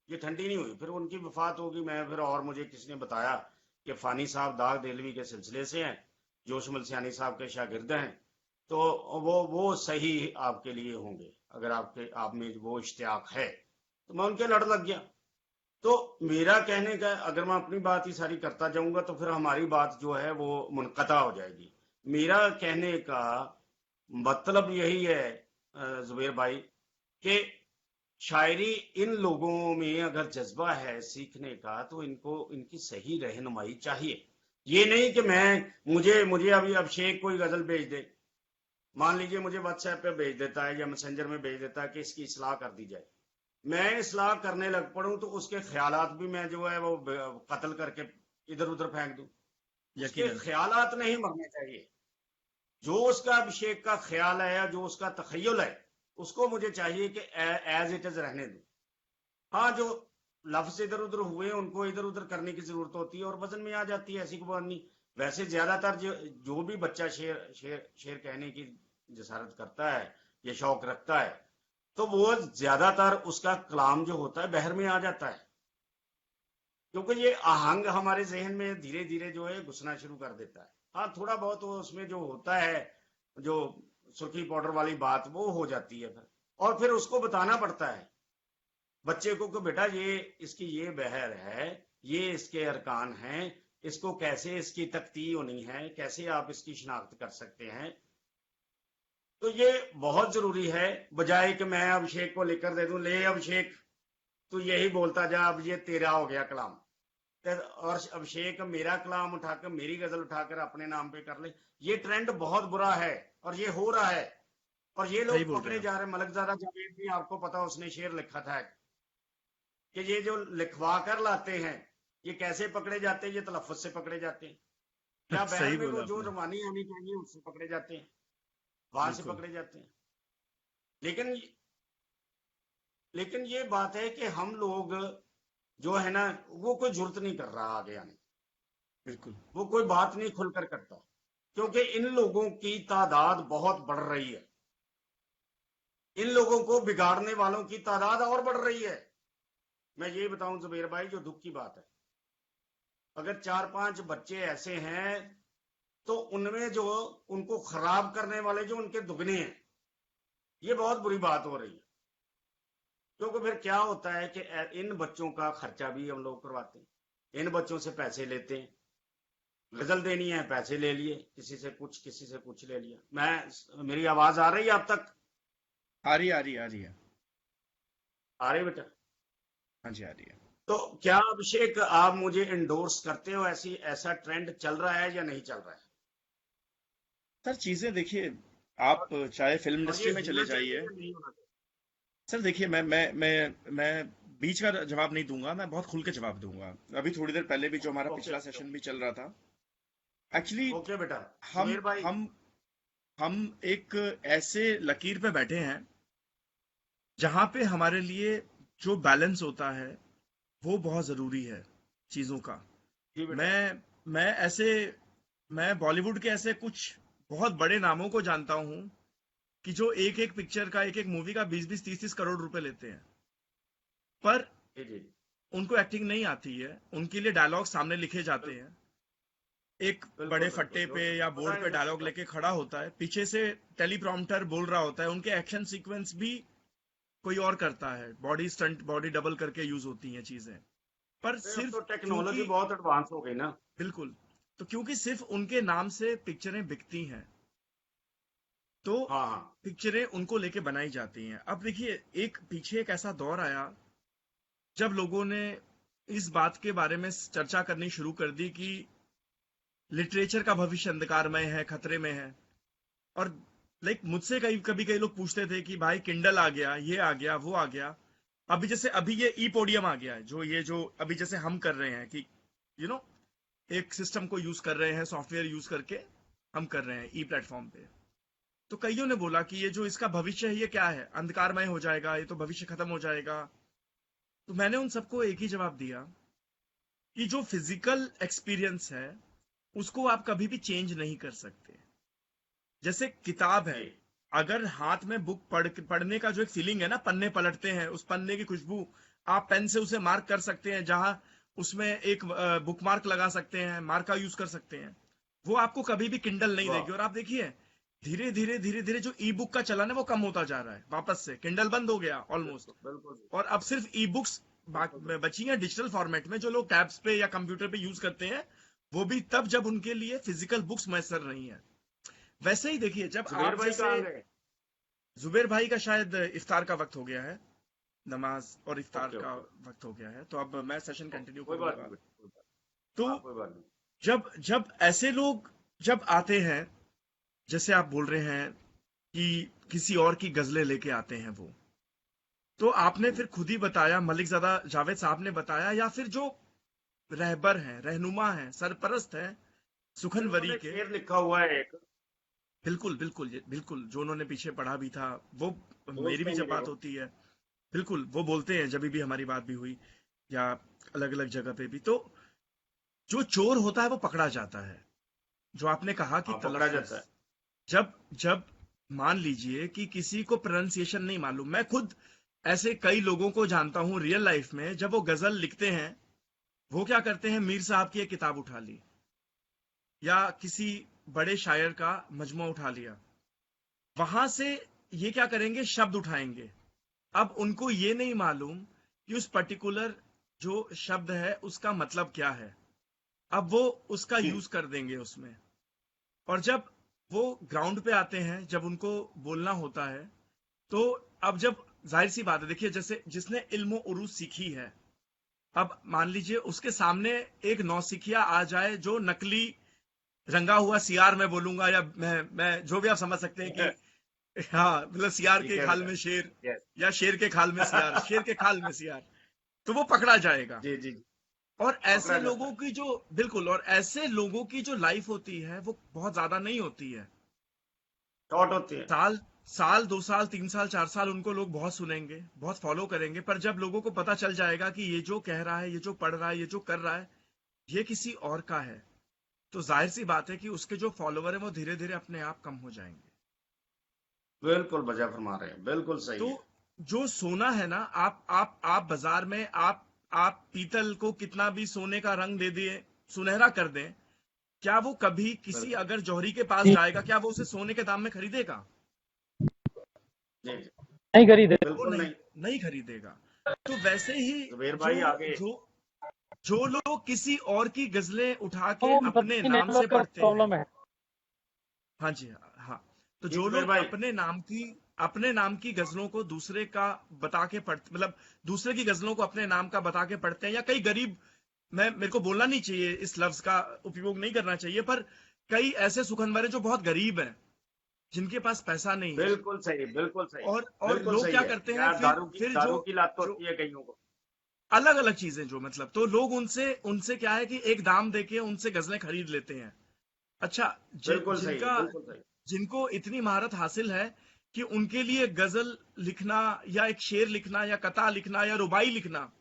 ये ठंडी नहीं हुई। फिर उनकी वफात होगी, मैं फिर, और मुझे किसी ने बताया कि फानी साहब दाग देलवी के सिलसिले से हैं, जोश मलसियानी साहब के शागिर्द हैं। तो वो सही आपके लिए होंगे। अगर आप में वो इश्तियाक है तो मैं उनके लड़ लग गया। तो मेरा कहने का, अगर मैं अपनी बात ही सारी करता जाऊंगा तो फिर हमारी बात जो है वो मुनक़ता हो जाएगी। मेरा कहने का मतलब यही है जुबैर भाई, कि शायरी इन लोगों में अगर जज्बा है सीखने का तो इनको इनकी सही रहनुमाई चाहिए। ये नहीं कि मुझे अभी अभिषेक कोई गजल भेज दे, मान लीजिए मुझे व्हाट्सएप पे भेज देता है या मैसेंजर में भेज देता है कि इसकी इस्लाह कर दी जाए, मैं इस्लाह करने लग पड़ूं तो उसके ख्यालात भी मैं जो है वो कत्ल करके इधर उधर फेंक दूं। उसके यकीनन। ख्यालात नहीं मरने चाहिए। जो उसका अभिषेक का ख्याल है या जो उसका तखय्युल है उसको मुझे चाहिए कि एज इट इज रहने दूं। हाँ, जो लफ्ज इधर उधर हुए उनको इधर उधर करने की जरूरत होती है और वजन में आ जाती है, ऐसी कोई बात नहीं। वैसे ज्यादातर जो भी बच्चा शेर कहने की जसारत करता है या शौक रखता है तो वो ज्यादातर उसका कलाम जो होता है बहर में आ जाता है, क्योंकि ये आहंग हमारे जहन में धीरे धीरे जो है घुसना शुरू कर देता है। हाँ, थोड़ा बहुत वो उसमें जो होता है, जो सुर्खी पाउडर वाली बात वो हो जाती है फिर, और फिर उसको बताना पड़ता है बच्चे को कि बेटा ये इसकी ये बहर है, ये इसके अरकान हैं, इसको कैसे इसकी तख्ती होनी है, कैसे आप इसकी शिनाख्त कर सकते हैं। तो ये बहुत जरूरी है, बजाय कि मैं अभिषेक को लेकर दे दूं, ले अभिषेक तू यही बोलता जा, अब ये तेरा हो गया कलाम, और अभिषेक मेरा कलाम उठाकर मेरी गजल उठाकर अपने नाम पे कर ले। ये ट्रेंड बहुत बुरा है और ये हो रहा है, और ये सही लोग बोल रहे पकड़े हैं जा रहे हैं। मलकजादा जावेद भी आपको पता, उसने शेर लिखा था कि ये जो लिखवा कर लाते हैं ये कैसे पकड़े जाते हैं, ये तलफ्फुज से पकड़े जाते हैं। क्या आप। बहर सही में बोला वो जो आपने। रवानी होनी चाहिए उससे पकड़े जाते हैं, वहां से बिल्कुल। पकड़े जाते हैं। लेकिन ये बात है कि हम लोग जो है ना, वो कोई जुर्त नहीं कर रहा आगे आने, बिल्कुल। वो कोई बात नहीं खुलकर करता, क्योंकि इन लोगों की तादाद बहुत बढ़ रही है। इन लोगों को बिगाड़ने वालों की तादाद और बढ़ रही है। मैं ये बताऊं जुबैर भाई, जो दुख की बात है, अगर 4-5 बच्चे ऐसे हैं तो उनमें जो उनको खराब करने वाले जो उनके दुगने हैं, ये बहुत बुरी बात हो रही है। क्योंकि फिर क्या होता है कि इन बच्चों का खर्चा भी हम लोग करवाते हैं, इन बच्चों से पैसे लेते हैं, गजल देनी है पैसे ले लिए, किसी से कुछ ले लिया। मेरी आवाज आ रही है आप तक? आ रही है। आ रही बेटा? हाँ जी, आ रही है। तो क्या अभिषेक आप मुझे इंडोर्स करते हो, ऐसा ट्रेंड चल रहा है या नहीं चल रहा है? सर चीजें देखिए, आप चाहे फिल्म और ये इंडस्ट्री में चले होना चाहिए जाइए। या नहीं होना चाहिए? सर देखिए, मैं बीच का जवाब नहीं दूंगा, मैं बहुत खुल के जवाब दूंगा। अभी थोड़ी देर पहले भी जो हमारा ओके पिछला सेशन भी चल रहा था, एक्चुअली ओके बेटा। हम सुबीर भाई, हम एक ऐसे लकीर पे बैठे हैं जहां पे हमारे लिए जो बैलेंस होता है वो बहुत जरूरी है चीजों का। जी बेटा। मैं बॉलीवुड के ऐसे कुछ बहुत बड़े नामों को जानता हूं कि जो एक एक पिक्चर का, एक एक मूवी का 20-20, 30-30 करोड़ रुपए लेते हैं, पर जी जी। उनको एक्टिंग नहीं आती है। उनके लिए डायलॉग सामने लिखे जाते हैं, एक बिल्कुल बड़े बिल्कुल, फट्टे पे या पता बोर्ड है पे सर, डायलॉग लेके खड़ा होता है, पीछे से टेलीप्रॉम्प्टर बोल रहा होता है, उनके एक्शन सीक्वेंस भी कोई और करता है, बॉडी स्टंट, बॉडी डबल करके यूज होती हैं चीजें। पर अब सिर्फ तो टेक्नोलॉजी क्योंकि, बहुत एडवांस हो गई ना। बिल्कुल, तो क्योंकि सिर्फ उनके नाम से पिक्चरें बिकती हैं तो हाँ हाँ। पिक्चरें उनको लेके बनाई जाती हैं। अब देखिए, पीछे एक ऐसा दौर आया जब लोगों ने इस बात के बारे में चर्चा करनी शुरू कर दी कि लिटरेचर का भविष्य अंधकारमय है, खतरे में है। और मुझसे कभी कई लोग पूछते थे कि भाई किंडल आ गया, ये आ गया, वो आ गया। अभी ये ई पोडियम आ गया है, जो अभी जैसे हम कर रहे हैं कि एक सिस्टम को यूज कर रहे हैं, सॉफ्टवेयर यूज करके हम कर रहे हैं ई प्लेटफॉर्म पे। तो कईयों ने बोला कि ये जो इसका भविष्य है ये क्या है, अंधकारमय हो जाएगा, ये तो भविष्य खत्म हो जाएगा। तो मैंने उन सबको एक ही जवाब दिया कि जो फिजिकल एक्सपीरियंस है उसको आप कभी भी चेंज नहीं कर सकते। जैसे किताब है, जी अगर हाथ में बुक पढ़ने का जो एक फीलिंग है ना, पन्ने पलटते हैं, उस पन्ने की खुशबू, आप पेन से उसे मार्क कर सकते हैं, जहां उसमें एक बुक मार्क लगा सकते हैं, मार्का यूज कर सकते हैं, वो आपको कभी भी किंडल नहीं वाह। देगी। और आप देखिए, धीरे धीरे धीरे धीरे जो ई बुक का चलन है वो कम होता जा रहा है, वापस से किंडल बंद हो गया ऑलमोस्ट, बिल्कुल और अब सिर्फ ई बुक्स बची हैं डिजिटल फॉर्मेट में, जो लोग टैब्स पे या कंप्यूटर पे यूज करते हैं, वो भी तब जब उनके लिए फिजिकल बुक्स मैसर नहीं है। वैसे ही देखिए, जब जुबेर आप भाई कहाँ जैसे गए? जुबेर भाई का शायद इफ्तार का वक्त हो गया है, नमाज और इफ्तार ओके का ओके, वक्त हो गया है, तो अब मैं सेशन कंटिन्यू कोई बात करूंगा। नहीं, तो हाँ कोई बात नहीं। जब जब ऐसे लोग जब आते हैं, जैसे आप बोल रहे हैं कि किसी और की गजलें लेके आते हैं वो, तो आपने फिर खुद ही बताया, मलिक ज़ादा जावेद साहब ने बताया, या फिर जो रहबर हैं, रहनुमा हैं, सरपरस्त हैं सुखनवरी बिल्कुल, एक के, शेर लिखा हुआ है एक, बिल्कुल बिल्कुल बिल्कुल, जो उन्होंने पीछे पढ़ा भी था वो, मेरी दोस्त भी है जब मेरे बात वो। होती है, बिल्कुल वो बोलते हैं, जब भी हमारी बात भी हुई या अलग अलग जगह पे भी, तो जो चोर होता है वो पकड़ा जाता है। जो आपने कहा कि हाँ पकड़ा तलफ्फुज, जाता है। जब जब मान लीजिए कि किसी को प्रोनाउंसिएशन नहीं मालूम, मैं खुद ऐसे कई लोगों को जानता हूं रियल लाइफ में, जब वो गजल लिखते हैं, वो क्या करते हैं, मीर साहब की एक किताब उठा ली या किसी बड़े शायर का मजमू उठा लिया, वहां से ये क्या करेंगे, शब्द उठाएंगे। अब उनको ये नहीं मालूम कि उस पर्टिकुलर जो शब्द है उसका मतलब क्या है, अब वो उसका यूज कर देंगे उसमें। और जब वो ग्राउंड पे आते हैं, जब उनको बोलना होता है, तो अब जब जाहिर सी बात है, देखिए जैसे जिसने इल्म उरूज सीखी है, अब मान लीजिए उसके सामने एक नौसिखिया आ जाए जो नकली रंगा हुआ सियार मैं बोलूंगा, या मैं जो भी आप समझ सकते हैं कि हाँ, मतलब सियार ठीक के है खाल बेटा। में शेर यस। या शेर के खाल में सियार, शेर के खाल में सियार, तो वो पकड़ा जाएगा। जी जी जी, और पकड़ा ऐसे जाता लोगों है। की जो, बिल्कुल, और ऐसे लोगों की जो लाइफ होती है वो बहुत ज्यादा नहीं होती है। शॉर्ट होती है। साल साल 2 साल 3 साल 4 साल उनको लोग बहुत सुनेंगे, बहुत फॉलो करेंगे, पर जब लोगों को पता चल जाएगा कि ये जो कह रहा है, ये जो पढ़ रहा है, ये जो कर रहा है, ये किसी और का है, तो जाहिर सी बात है कि उसके जो फॉलोवर है वो धीरे धीरे अपने आप कम हो जाएंगे। बिल्कुल बजा फरमा रहे हैं, बिल्कुल सही तो है। जो सोना है ना, आप बाजार में आप पीतल को कितना भी सोने का रंग दे दिए, सुनहरा कर दें, क्या वो कभी किसी बिल्कुल। अगर जौहरी के पास जाएगा, क्या वो उसे सोने के दाम में खरीदेगा? जी जी, नहीं खरीदे। वो बिल्कुल नहीं नहीं। नहीं खरीदेगा। तो वैसे ही जुबेर जो भाई आगे। जो जो लोग किसी और की गजलें उठा तो के वो पता अपने नहीं नाम से नेटवर्क का पढ़ते हैं, प्रॉब्लम है। हाँ जी, हाँ, तो जी जो जुबेर लोग भाई। अपने नाम की गजलों को दूसरे का बता के पढ़ते, मतलब दूसरे की गजलों को अपने नाम का बता के पढ़ते हैं, या कई गरीब, मेरे को बोलना नहीं चाहिए, इस लफ्ज का उपयोग नहीं करना चाहिए, पर कई ऐसे सुखनवरे जो बहुत गरीब हैं, जिनके पास पैसा नहीं है, बिल्कुल सही, बिल्कुल सही। और बिल्कुल लोग सही क्या है करते हैं, यार, फिर दारू की लत जो होती है कईयों को। अलग अलग चीजें, जो मतलब, तो लोग उनसे उनसे क्या है कि एक दाम देके उनसे गजलें खरीद लेते हैं। अच्छा, बिल्कुल सही, जिनका बिल्कुल सही। जिनको इतनी महारत हासिल है कि उनके लिए गजल लिखना या एक शेर लिखना या कथा लिखना या रुबाई लिखना,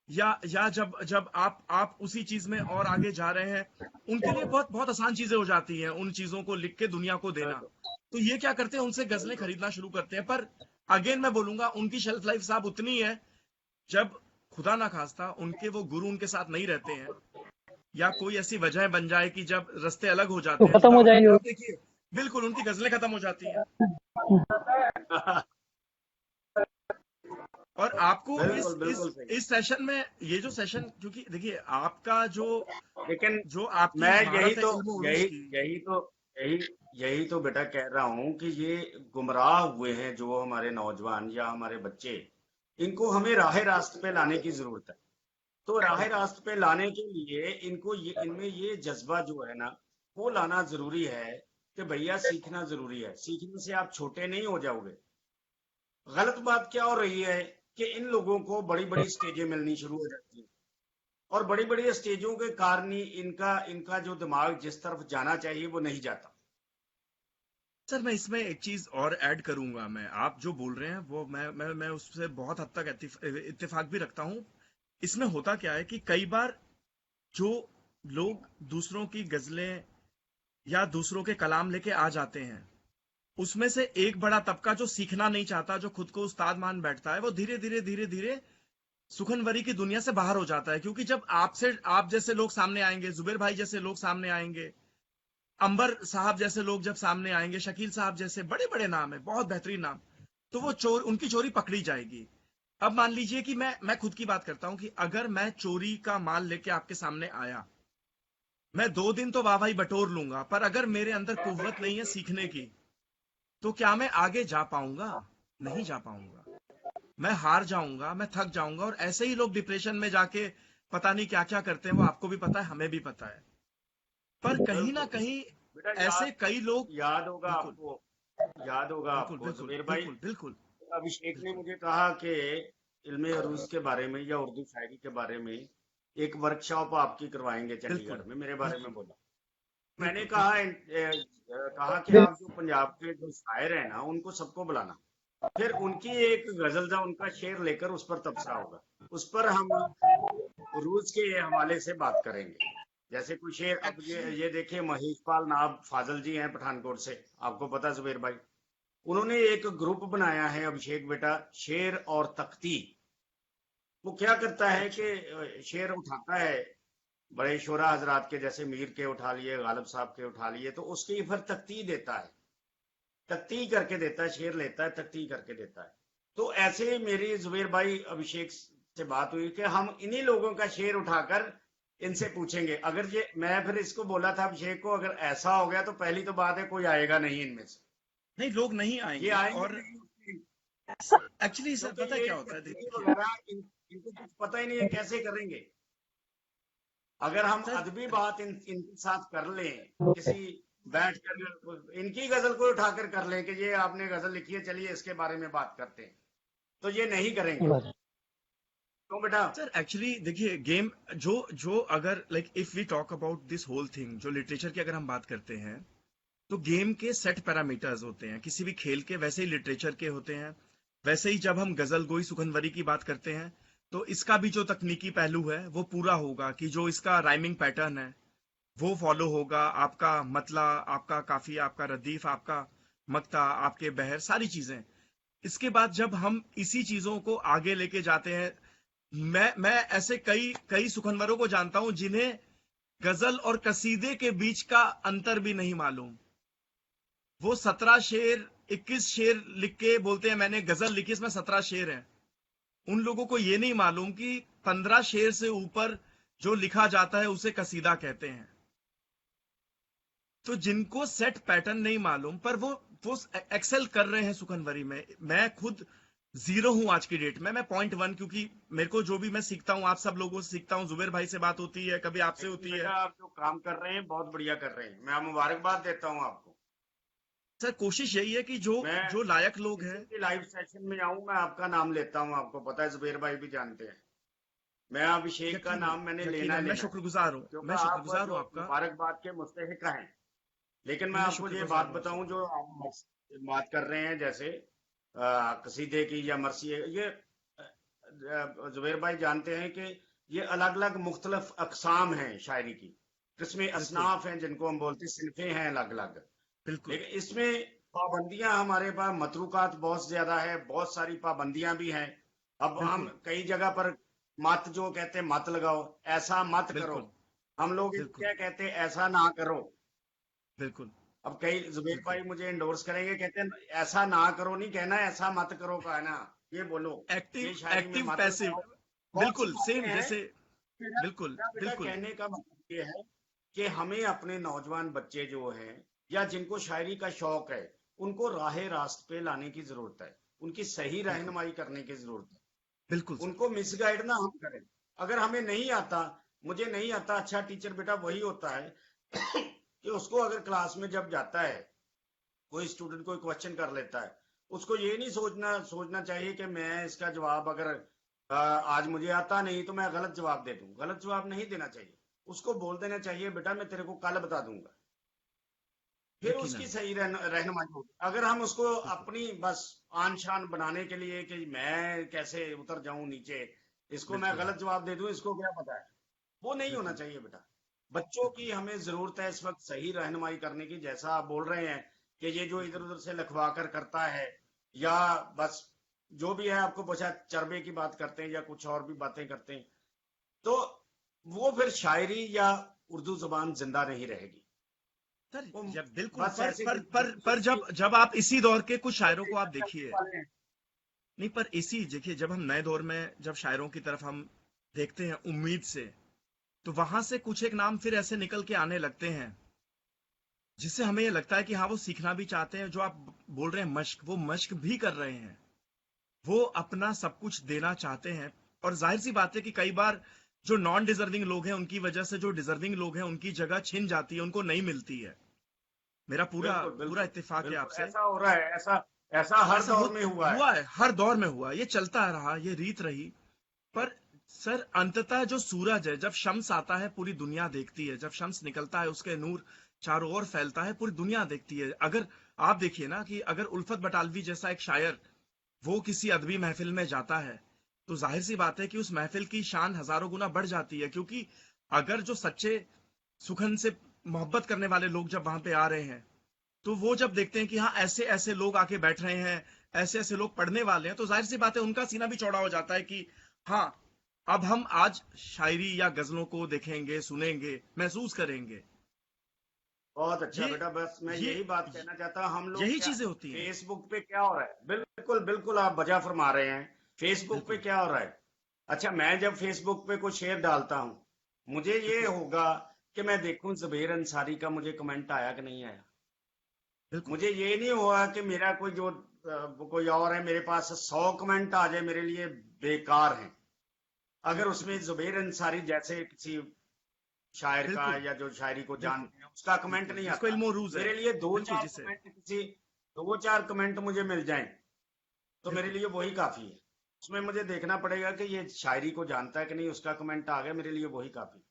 या जब जब आप उसी चीज में और आगे जा रहे हैं, उनके लिए बहुत बहुत आसान चीजें हो जाती हैं उन चीजों को लिख के दुनिया को देना। बिल्कुल तो ये क्या करते हैं, उनसे गजलें बिल्कुल। खरीदना शुरू करते हैं, पर अगेन मैं बोलूंगा उनकी शेल्फ लाइफ साहब उतनी है, जब खुदा ना खास्ता उनके वो गुरु उनके साथ नहीं रहते हैं, या कोई ऐसी वजह बन जाए कि जब रास्ते अलग हो तो जाते हैं, खत्म हो खुदा ना जाएगी वो। तब देखिए, बिल्कुल उनकी गजलें खत्म हो जाती हैं। और आपको बिल्कुल बिल्कुल सही। इस सेशन में, ये जो सेशन, क्योंकि देखिए आपका जो लेकिन जो आपकी मैं महारत है इल्म उरूज की, यही यही तो बेटा कह रहा हूं कि ये गुमराह हुए हैं जो हमारे नौजवान या हमारे बच्चे, इनको हमें राह रास्त पे लाने की जरूरत है। तो राह रास्त पे लाने के लिए इनको इनमें ये जज्बा जो है ना, वो लाना जरूरी है कि भैया सीखना जरूरी है। सीखने से आप छोटे नहीं हो जाओगे। गलत बात क्या हो रही है कि इन लोगों को बड़ी बड़ी स्टेजें मिलनी शुरू हो जाती हैं, और बड़ी बड़ी स्टेजों के कारण ही इनका इनका जो दिमाग जिस तरफ जाना चाहिए वो नहीं जाता। सर मैं इसमें एक चीज और ऐड करूंगा, मैं आप जो बोल रहे हैं वो मैं उससे बहुत हद तक इत्तेफाक भी रखता हूं। इसमें होता क्या है कि कई बार जो लोग दूसरों की गजलें या दूसरों के कलाम लेके आ जाते हैं, उसमें से एक बड़ा तबका जो सीखना नहीं चाहता, जो खुद को उस्ताद मान बैठता है, वो धीरे धीरे धीरे धीरे सुखनवरी की दुनिया से बाहर हो जाता है। क्योंकि जब आप जैसे लोग सामने आएंगे, जुबेर भाई जैसे लोग सामने आएंगे, अंबर साहब जैसे लोग जब सामने आएंगे, शकील साहब जैसे बड़े बड़े नाम है, बहुत बेहतरीन नाम, तो वो उनकी चोरी पकड़ी जाएगी। अब मान लीजिए कि मैं खुद की बात करता हूं कि अगर मैं चोरी का माल लेके आपके सामने आया, मैं 2 दिन तो वाहवाही बटोर लूंगा, पर अगर मेरे अंदर कुव्वत नहीं है सीखने की, तो क्या मैं आगे जा पाऊंगा? नहीं जा पाऊंगा। मैं हार जाऊंगा, मैं थक जाऊंगा। और ऐसे ही लोग डिप्रेशन में जाके पता नहीं क्या क्या करते हैं, वो आपको भी पता है, हमें भी पता है। पर कहीं ना बिल्कुल कहीं बेटा, ऐसे कई लोग। याद होगा बिल्कुल आपको, याद होगा बिल्कुल आपको बिल्कुल जुबेर भाई, बिल्कुल बिल्कुल अभिषेक ने बिल्कुल मुझे कहा कि इल्मे अरूज के बारे में या उर्दू शायरी के बारे में एक वर्कशॉप आपकी करवाएंगे बिल्कुल चंडीगढ़ में, मेरे बारे में बोला। मैंने बिल्कुल कहा बिल्कुल कहा कि आप जो पंजाब के जो शायर हैं ना, उनको सबको बुलाना, फिर उनकी एक गजल का उनका शेर लेकर उस पर तबसरा होगा, उस पर हम उरूज के हवाले से बात करेंगे। जैसे कोई शेर, अब एक्चुअली। ये देखिए महेश पाल नाब फाजल जी हैं पठानकोट से, आपको पता है जुबेर भाई, उन्होंने एक ग्रुप बनाया है अभिषेक बेटा, शेर और तख्ती। वो क्या करता है अच्छा। कि शेर उठाता है, बड़े शोरा हजरात के, जैसे मीर के उठा लिए, गालिब साहब के उठा लिए, तो उसकी फिर तख्ती देता है, तख्ती करके देता है, शेर लेता है तख्ती करके देता है। तो ऐसे ही मेरी जुबेर भाई अभिषेक से बात हुई कि हम इन्हीं लोगों का शेर उठाकर इनसे पूछेंगे। अगर ये, मैं फिर इसको बोला था अभिषेक को, अगर ऐसा हो गया तो पहली तो बात है कोई आएगा नहीं इनमें से, नहीं, लोग नहीं ये आएंगे। आएंगे और नहीं, एक्चुअली सर क्योंकि पता है ये क्या होता है, तख्ती देखिए वगैरह इनको कुछ पता ही नहीं है कैसे करेंगे। अगर हम सर। अदबी बात इनके साथ कर लें, किसी बैठ कर इनकी गजल को उठाकर कर लें कि ये आपने गजल लिखी है, चलिए इसके बारे में बात करते हैं, तो ये नहीं करेंगे। बस तो बेटा, सर एक्चुअली देखिए, गेम जो जो अगर like if we talk about this whole thing, जो लिटरेचर की अगर हम बात करते हैं, तो गेम के सेट पैरामीटर्स होते हैं, किसी भी खेल के वैसे ही लिटरेचर के होते हैं। वैसे ही जब हम गजल गोई सुखनवरी की बात करते हैं, तो इसका भी जो तकनीकी पहलू है वो पूरा होगा, कि जो इसका राइमिंग पैटर्न है वो फॉलो होगा, आपका मतला, आपका काफिया, आपका रदीफ, आपका मक्ता, आपके बहर, सारी चीजें। इसके बाद जब हम इसी चीजों को आगे लेके जाते हैं, मैं ऐसे कई कई सुखनवरों को जानता हूं जिन्हें गजल और कसीदे के बीच का अंतर भी नहीं मालूम। वो 17 शेर, 21 शेर लिख के बोलते हैं मैंने गजल लिखी, इसमें 17 शेर हैं। उन लोगों को ये नहीं मालूम कि 15 शेर से ऊपर जो लिखा जाता है उसे कसीदा कहते हैं। तो जिनको सेट पैटर्न नहीं मालूम, पर वो एक्सेल कर रहे हैं सुखनवरी में। मैं खुद जीरो हूं आज की डेट में, मैं .1, क्योंकि मेरे को जो भी मैं सीखता हूं आप सब लोगों से सीखता हूं, जुबेर भाई से बात होती है, कभी आपसे लेकिन होती बेटा है। आप जो काम कर रहे हैं बहुत बढ़िया कर रहे हैं, मैं मुबारकबाद देता हूँ आपको। सर कोशिश यही है कि जो मैं जो लायक लोग किसी हैं। भी लाइव सेशन में आऊं, मैं आपका नाम लेता हूं, आपको पता है, जुबेर भाई भी जानते हैं, मैं अभिषेक का यकीनन, नाम मैंने लेना यकीनन, मैं लेना है, शुक्रगुजार हूँ, क्योंकि मैं आप शुक्रगुजार हूँ जो आपका। मुबारकबाद के मुस्तहिक हैं। लेकिन मैं मैं आपको ये शुक्रगुजार बात हूँ आप बताऊं, सबका। जो आप बात कर रहे हैं, जैसे कसीदे की या मरसी, ये जुबेर भाई जानते हैं कि ये अलग अलग मुख्तलिफ अकसाम हैं शायरी की, किस्में बिल्कुल असनाफ हैं जिनको हम बोलते हैं, सिनफे हैं अलग अलग। बिल्कुल लेकिन इसमें पाबंदियां हमारे पास, मतरूकात बहुत ज्यादा है, बहुत सारी पाबंदियां भी हैं। अब हम बिल्कुल कई जगह पर मत जो कहते हैं, मत लगाओ, ऐसा मत करो, बिल्कुल हम लोग इनको बिल्कुल क्या कहते हैं, ऐसा ना करो। बिल्कुल अब कई जुबेर बिल्कुल। भाई मुझे इंडोर्स करेंगे, कहते हैं ऐसा ना करो नहीं कहना, ऐसा मत करो कहना, ये बोलो, एक्टिव ये शायरी में एक्टिव मत पैसिव। लगाओ। बहुत सी बिल्कुल बातें सेम हैं। जैसे। मेरा बिल्कुल मेरा बेटा बिल्कुल कहने का मतलब ये है कि हमें अपने नौजवान बच्चे जो हैं, या जिनको शायरी का शौक है, उनको राह रास्त पे लाने की जरूरत है, उनकी सही बिल्कुल रहनुमाई करने की जरूरत है। बिल्कुल सर। उनको मिसगाइड ना हम करें। अगर हमें नहीं आता, मुझे नहीं आता, अच्छा टीचर बेटा वही होता है कि उसको अगर क्लास में जब जाता है, कोई स्टूडेंट कोई क्वेश्चन कर लेता है, उसको ये नहीं सोचना चाहिए कि मैं इसका जवाब, अगर आज मुझे आता नहीं तो मैं गलत जवाब दे दूं। गलत जवाब नहीं देना चाहिए, उसको बोल देना चाहिए बेटा मैं तेरे को कल बता दूंगा, फिर उसकी यकीनन। सही रहनुमाई होगी। अगर हम उसको बिल्कुल अपनी बस आन शान बनाने के लिए कि मैं कैसे उतर जाऊं नीचे, इसको मैं बिल्कुल गलत जवाब दे दूं, इसको क्या पता है, वो नहीं होना बिल्कुल चाहिए बेटा। बच्चों बिल्कुल की हमें जरूरत है इस वक्त सही रहनुमाई करने की, जैसा आप बोल रहे हैं कि ये जो इधर बिल्कुल उधर से लखवा कर करता है, या बस जो भी है, आपको पूछा चरबे की बात करते हैं या कुछ और भी बातें करते हैं, तो वो फिर शायरी या उर्दू जुबान जिंदा नहीं रहेगी। सर वो बिल्कुल, बस पर ऐसे पर पर दूसरे पर की जब आप इसी दौर के कुछ शायरों को आप करने देखिए, वाले हैं। नहीं पर इसी देखिए, जब हम नए दौर में जब शायरों की तरफ हम देखते हैं उम्मीद से, तो वहां से कुछ एक नाम फिर ऐसे निकल के आने लगते हैं जिससे हमें ये लगता है कि हाँ वो सीखना भी चाहते हैं, जो आप बोल रहे हैं मश्क, वो मश्क भी कर रहे हैं, वो अपना सब कुछ देना चाहते हैं। और जाहिर सी बात है कि कई बार जो नॉन डिजर्विंग लोग हैं उनकी वजह से जो डिजर्विंग लोग हैं उनकी जगह छिन जाती है, उनको नहीं मिलती है। मेरा पूरा बिल्कुल पूरा बिल्कुल इत्तेफाक है बिल्कुल, आपसे। ऐसा हो रहा है, ऐसा ऐसा हर ऐसा दौर में हुआ है। हुआ है, हर दौर में हुआ, ये चलता रहा, ये रीत रही। पर सर अंततः जो सूरज है, जब शम्स आता है पूरी दुनिया देखती है, जब शम्स निकलता है उसके नूर चारों ओर फैलता है, पूरी दुनिया देखती है। अगर आप देखिए ना कि अगर उल्फत बटालवी जैसा एक शायर वो किसी अदबी महफिल में जाता है, तो जाहिर सी बात है कि उस महफिल की शान हजारों गुना बढ़ जाती है। क्योंकि अगर जो सच्चे सुखन से मोहब्बत करने वाले लोग जब वहां पे आ रहे हैं, तो वो जब देखते हैं कि हाँ ऐसे ऐसे लोग आके बैठ रहे हैं, ऐसे ऐसे लोग पढ़ने वाले हैं, तो जाहिर सी बात है उनका सीना भी चौड़ा हो जाता है कि हाँ अब हम आज शायरी या गजलों को देखेंगे, सुनेंगे, महसूस करेंगे। बहुत अच्छा ये बेटा, बस मैं ये यही बात कहना चाहता हूँ। हम लोग यही क्या चीजें होती हैं। फेसबुक पे क्या हो रहा है, बिल्कुल बिल्कुल आप बजा फरमा रहे हैं। फेसबुक पे बिल्कुल क्या हो रहा है, अच्छा मैं जब फेसबुक पे कुछ शेयर डालता हूँ, मुझे ये बिल्कुल होगा कि मैं देखूं जुबेर अंसारी का मुझे कमेंट आया कि नहीं आया। बिल्कुल मुझे ये नहीं हुआ कि मेरा कोई जो कोई और है, मेरे पास 100 कमेंट आ जाए मेरे लिए बेकार है। अगर उसमें बिल्कुल जुबेर अंसारी जैसे किसी शायर का बिल्कुल या जो शायरी को बिल्कुल जानते हैं उसका कमेंट बिल्कुल नहीं जिसको आता, इल्म और रूज है। मेरे लिए दो बिल्कुल चार जिसे कमेंट किसी दो चार कमेंट मुझे मिल जाएं तो मेरे बिल्कुल लिए वही काफी है। उसमें मुझे देखना पड़ेगा कि ये शायरी को जानता है कि नहीं, उसका कमेंट आ गया, मेरे लिए वही काफी है।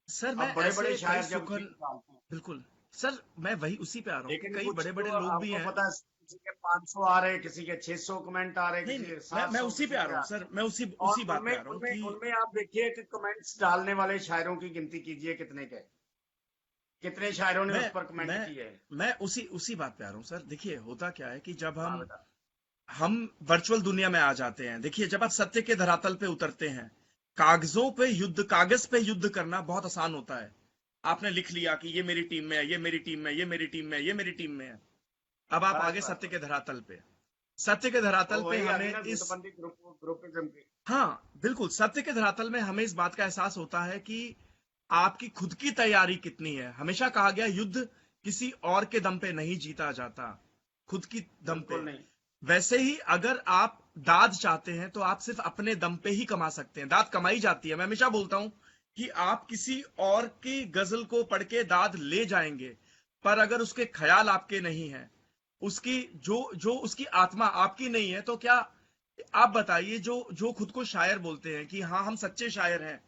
सर मैं अब बड़े बड़े ऐसे कई शायर जब सुखन शेर डालते हैं, बिल्कुल सर मैं वही उसी पे आ रहा हूँ कि लेकिन कई कुछ बड़े तो बड़े लोग भी आपको हैं। पता है, किसी के 500 आ रहे, किसी के 600 कमेंट आ रहे, नहीं किसी नहीं, के मैं 700, उसी पे किसी आ के रहा हूँ सर, 800। मैं उसी और उसी बात पे उनमें आ रहा हूँ उनमें कि उनमें आप देखिए कि कमेंट्स डालने वाले शायरों की गिनती कीजिए कितने के, कितने शायरों ने मैं उस पर कमेंट मैं किए हैं। मैं उसी उसी बात पे आ रहा हूँ सर। देखिए होता क्या है कि जब हाँ हम बेटा। हम वर्चुअल दुनिया में आ जाते हैं, देखिए जब आप सत्य के धरातल पे उतरते हैं, कागजों पे युद्ध, कागज पे युद्ध करना बहुत आसान होता है। आपने लिख लिया कि ये मेरी टीम में है, ये मेरी टीम में, ये मेरी टीम में, ये मेरी टीम में है। अब आप बस आगे बस सत्य के बस, धरातल पे, सत्य के वो धरातल पे वही आ गई हमें ना इस, गुटबंदी ग्रुपिज्म की। हाँ बिल्कुल, सत्य के धरातल में हमें इस बात का एहसास होता है कि आपकी खुद की तैयारी कितनी है। हमेशा कहा गया युद्ध किसी और के दम पे नहीं जीता जाता, खुद की दम पे। बिल्कुल नहीं। वैसे ही अगर आप दाद चाहते हैं तो आप सिर्फ अपने दम पे ही कमा सकते हैं। दाद कमाई जाती है, मैं हमेशा बोलता हूं कि आप किसी और की गजल को पढ़ के दाद ले जाएंगे, पर अगर उसके ख्याल आपके नहीं है, उसकी जो जो उसकी आत्मा आपकी नहीं है, तो क्या आप बताइए, जो जो खुद को शायर बोलते हैं कि हाँ हम सच्चे शायर हैं,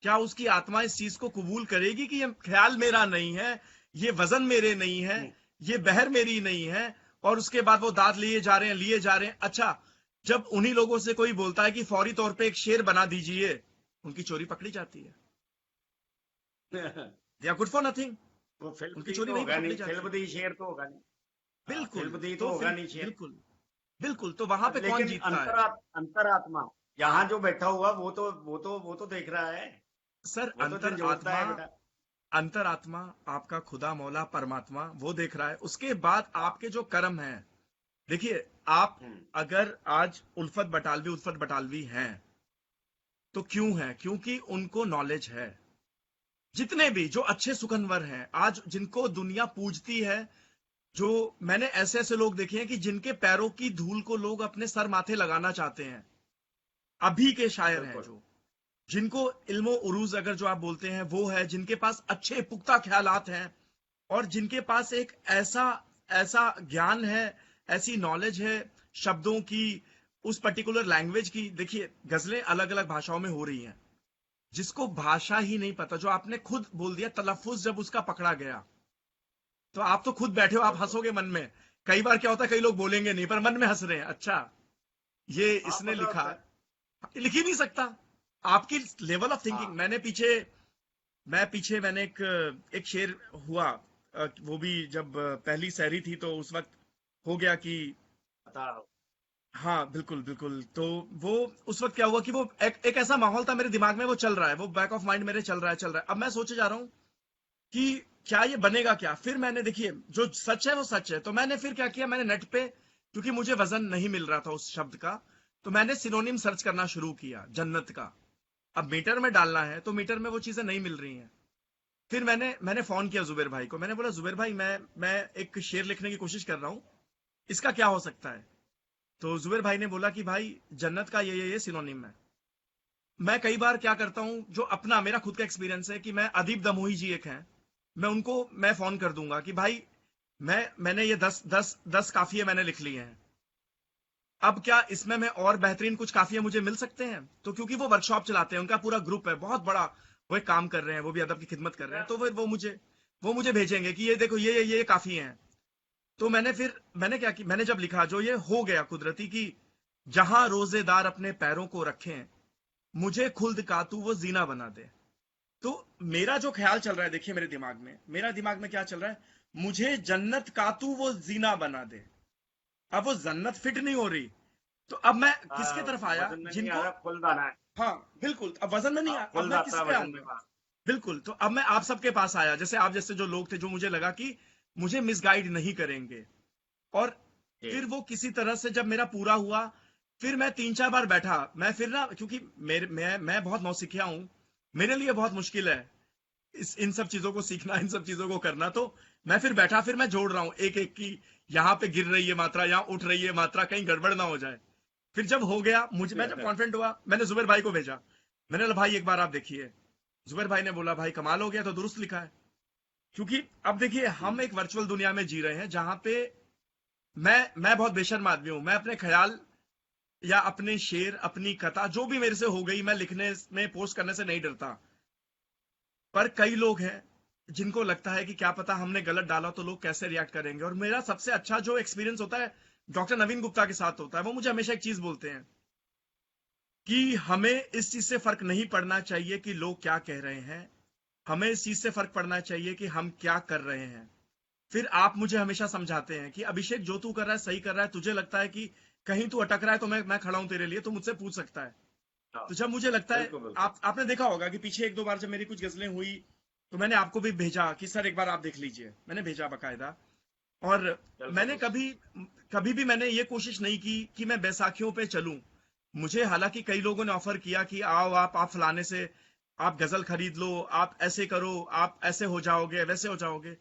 क्या उसकी आत्मा इस चीज को कबूल करेगी कि ये ख्याल मेरा नहीं है, ये वजन मेरे नहीं है, नहीं। ये बहर मेरी नहीं है? और उसके बाद वो दाद लिए जा रहे हैं, लिए जा रहे हैं। अच्छा, जब उन्हीं लोगों से कोई बोलता है कि फौरी तौर पे एक शेर बना दीजिए, उनकी चोरी पकड़ी जाती है। They are good for nothing, वो फिल्म उनकी दी चोरी तो वहीं होगा पकड़ी नहीं, जाती फिल्म है। दी शेर तो होगा नहीं। हाँ, बिल्कुल, फिल्म दी तो तो होगा फिल्म, नहीं शेर। बिल्कुल बिल्कुल, तो वहां पे कौन लेकिन जीतता है? अंतरात्मा यहाँ जो बैठा हुआ वो तो देख रहा है, सर वो तो झंझोड़ता अंतरात्मा, है बेटा। अंतरात्मा आपका खुदा मौला परमात्मा वो देख रहा है। उसके बाद हाँ। आपके जो कर्म हैं, देखिए आप हम्म। अगर आज उल्फत बटालवी हैं, तो क्यों है? क्योंकि उनको नॉलेज है। जितने भी जो अच्छे सुखनवर हैं आज जिनको दुनिया पूजती है, जो मैंने ऐसे ऐसे लोग देखे हैं कि जिनके पैरों की धूल को लोग अपने सर माथे लगाना चाहते हैं, अभी के शायर हैं, बिल्कुल। जो जिनको इल्मो उरूज अगर जो आप बोलते हैं वो है, जिनके पास अच्छे पुख्ता ख्यालात हैं, और जिनके पास एक ऐसा ऐसा ज्ञान है, ऐसी नॉलेज है शब्दों की, उस पर्टिकुलर लैंग्वेज की। देखिए गजलें अलग अलग भाषाओं में हो रही हैं, जिसको भाषा ही नहीं पता, जो आपने खुद बोल दिया तलफ्फुज जब उसका पकड़ा गया, तो आप तो खुद बैठे हो, आप बिल्कुल। हंसोगे मन में। कई बार क्या होता है, कई लोग बोलेंगे नहीं पर मन में हंस रहे हैं, अच्छा ये हाँ इसने पता लिखा, होता है। लिख ही नहीं सकता। आपकी लेवल ऑफ थिंकिंग, हाँ मैं पीछे मैंने एक शेर हुआ, वो भी जब पहली सहरी थी तो उस वक्त हो गया कि, बता। हाँ बिल्कुल बिल्कुल, तो वो उस वक्त क्या हुआ कि वो एक ऐसा माहौल था मेरे दिमाग में, वो चल रहा है, वो बैक ऑफ माइंड मेरे चल रहा है। अब मैं सोचे जा रहा हूं कि क्या ये बनेगा क्या? फिर मैंने, देखिए जो सच है वो सच है, तो मैंने फिर क्या किया, मैंने नेट पे, क्योंकि मुझे वजन नहीं मिल रहा था उस शब्द का, तो मैंने सिनोनिम सर्च करना शुरू किया जन्नत का। अब मीटर में डालना है तो मीटर में वो चीजें नहीं मिल रही हैं। फिर मैंने फोन किया जुबेर भाई को, मैंने बोला जुबेर भाई मैं एक शेर लिखने की कोशिश कर रहा हूँ, इसका क्या हो सकता है? तो जुबेर भाई ने बोला कि भाई जन्नत का ये सिनोनिम है। मैं कई बार क्या करता हूं, जो अपना मेरा खुद का एक्सपीरियंस है, कि मैं अदीब दमोही जी एक हैं, मैं फोन कर दूंगा कि भाई मैंने ये 10 काफिये मैंने लिख लिए हैं, अब क्या इसमें मैं और बेहतरीन कुछ काफिये मुझे मिल सकते हैं? तो क्योंकि वो वर्कशॉप चलाते हैं, उनका पूरा ग्रुप है बहुत बड़ा, वो एक काम कर रहे हैं, वो भी अदब की खिदमत कर रहे हैं, तो वो मुझे भेजेंगे कि ये देखो ये काफिये हैं। तो मैंने क्या कि मैंने जब लिखा, जो ये हो गया कुदरती की, जहां रोजेदार अपने पैरों को रखें, मुझे खुल्द का तू वो जीना बना दे। तो मेरा जो ख्याल चल रहा है, देखिए मेरा दिमाग में क्या चल रहा है, मुझे जन्नत का तू वो जीना बना दे। अब वो जन्नत फिट नहीं हो रही, तो अब मैं किसके तरफ आया? वजन में नहीं जिनको, आ रहा, फुल दाना है। हाँ बिल्कुल, अब वजन में नहीं हाँ, अब फुल मैं दाता किस पे वजन में आऊंगा? बात। बिल्कुल, तो अब मैं आप सबके पास आया, जैसे आप जैसे जो लोग थे, जो मुझे लगा कि मुझे मिसगाइड नहीं करेंगे। और जी। फिर वो किसी तरह से जब मेरा पूरा हुआ, फिर मैं 3-4 बार बैठा, मैं फिर ना, क्योंकि मैं बहुत नौसिखिया हूं, मेरे लिए बहुत मुश्किल है इन सब चीजों को सीखना, इन सब चीजों को करना। तो मैं फिर बैठा, फिर मैं जोड़ रहा हूं एक एक की, यहाँ पे गिर रही है मात्रा, यहाँ उठ रही है मात्रा, कहीं गड़बड़ ना हो जाए। फिर जब हो गया, मैं जब कॉन्फिडेंट हुआ, मैंने जुबेर भाई को भेजा, मैंने बोला भाई एक बार आप देखिए। जुबेर भाई ने बोला भाई कमाल हो गया, तो दुरुस्त लिखा है। क्योंकि अब देखिए, हम एक वर्चुअल दुनिया में जी रहे हैं, जहां पे मैं बहुत बेशर्म आदमी हूं, मैं अपने ख्याल या अपने शेर, अपनी कथा, जो भी मेरे से हो गई, मैं लिखने में, पोस्ट करने से नहीं डरता। पर कई लोग हैं जिनको लगता है कि क्या पता हमने गलत डाला तो लोग कैसे रिएक्ट करेंगे। और मेरा सबसे अच्छा जो एक्सपीरियंस होता है डॉक्टर नवीन गुप्ता के साथ होता है। वो मुझे हमेशा एक चीज बोलते हैं कि हमें इस चीज से फर्क नहीं पड़ना चाहिए कि लोग क्या कह रहे हैं, हमें इस चीज से फर्क पड़ना चाहिए कि हम क्या कर रहे हैं। फिर आप मुझे हमेशा समझाते हैं कि अभिषेक, जो तू कर रहा है सही कर रहा है, तुझे लगता है कि कहीं तू अटक रहा है तो मैं खड़ा हूं तेरे लिए, तो मुझसे पूछ सकता है। हाँ, तो जब मुझे लगता है, बिल्कुल बिल्कुल। आपने देखा होगा कि पीछे 1-2 बार जब मेरी कुछ गजलें हुई, तो मैंने आपको भी भेजा कि सर एक बार आप देख लीजिए, मैंने भेजा बाकायदा। और मैंने कभी भी मैंने ये कोशिश नहीं की कि मैं बैसाखियों पे चलूं। मुझे हालांकि कई लोगों ने ऑफर किया कि आओ आप फलाने से आप गजल खरीद लो, आप ऐसे करो, आप ऐसे हो जाओगे, वैसे हो जाओगे।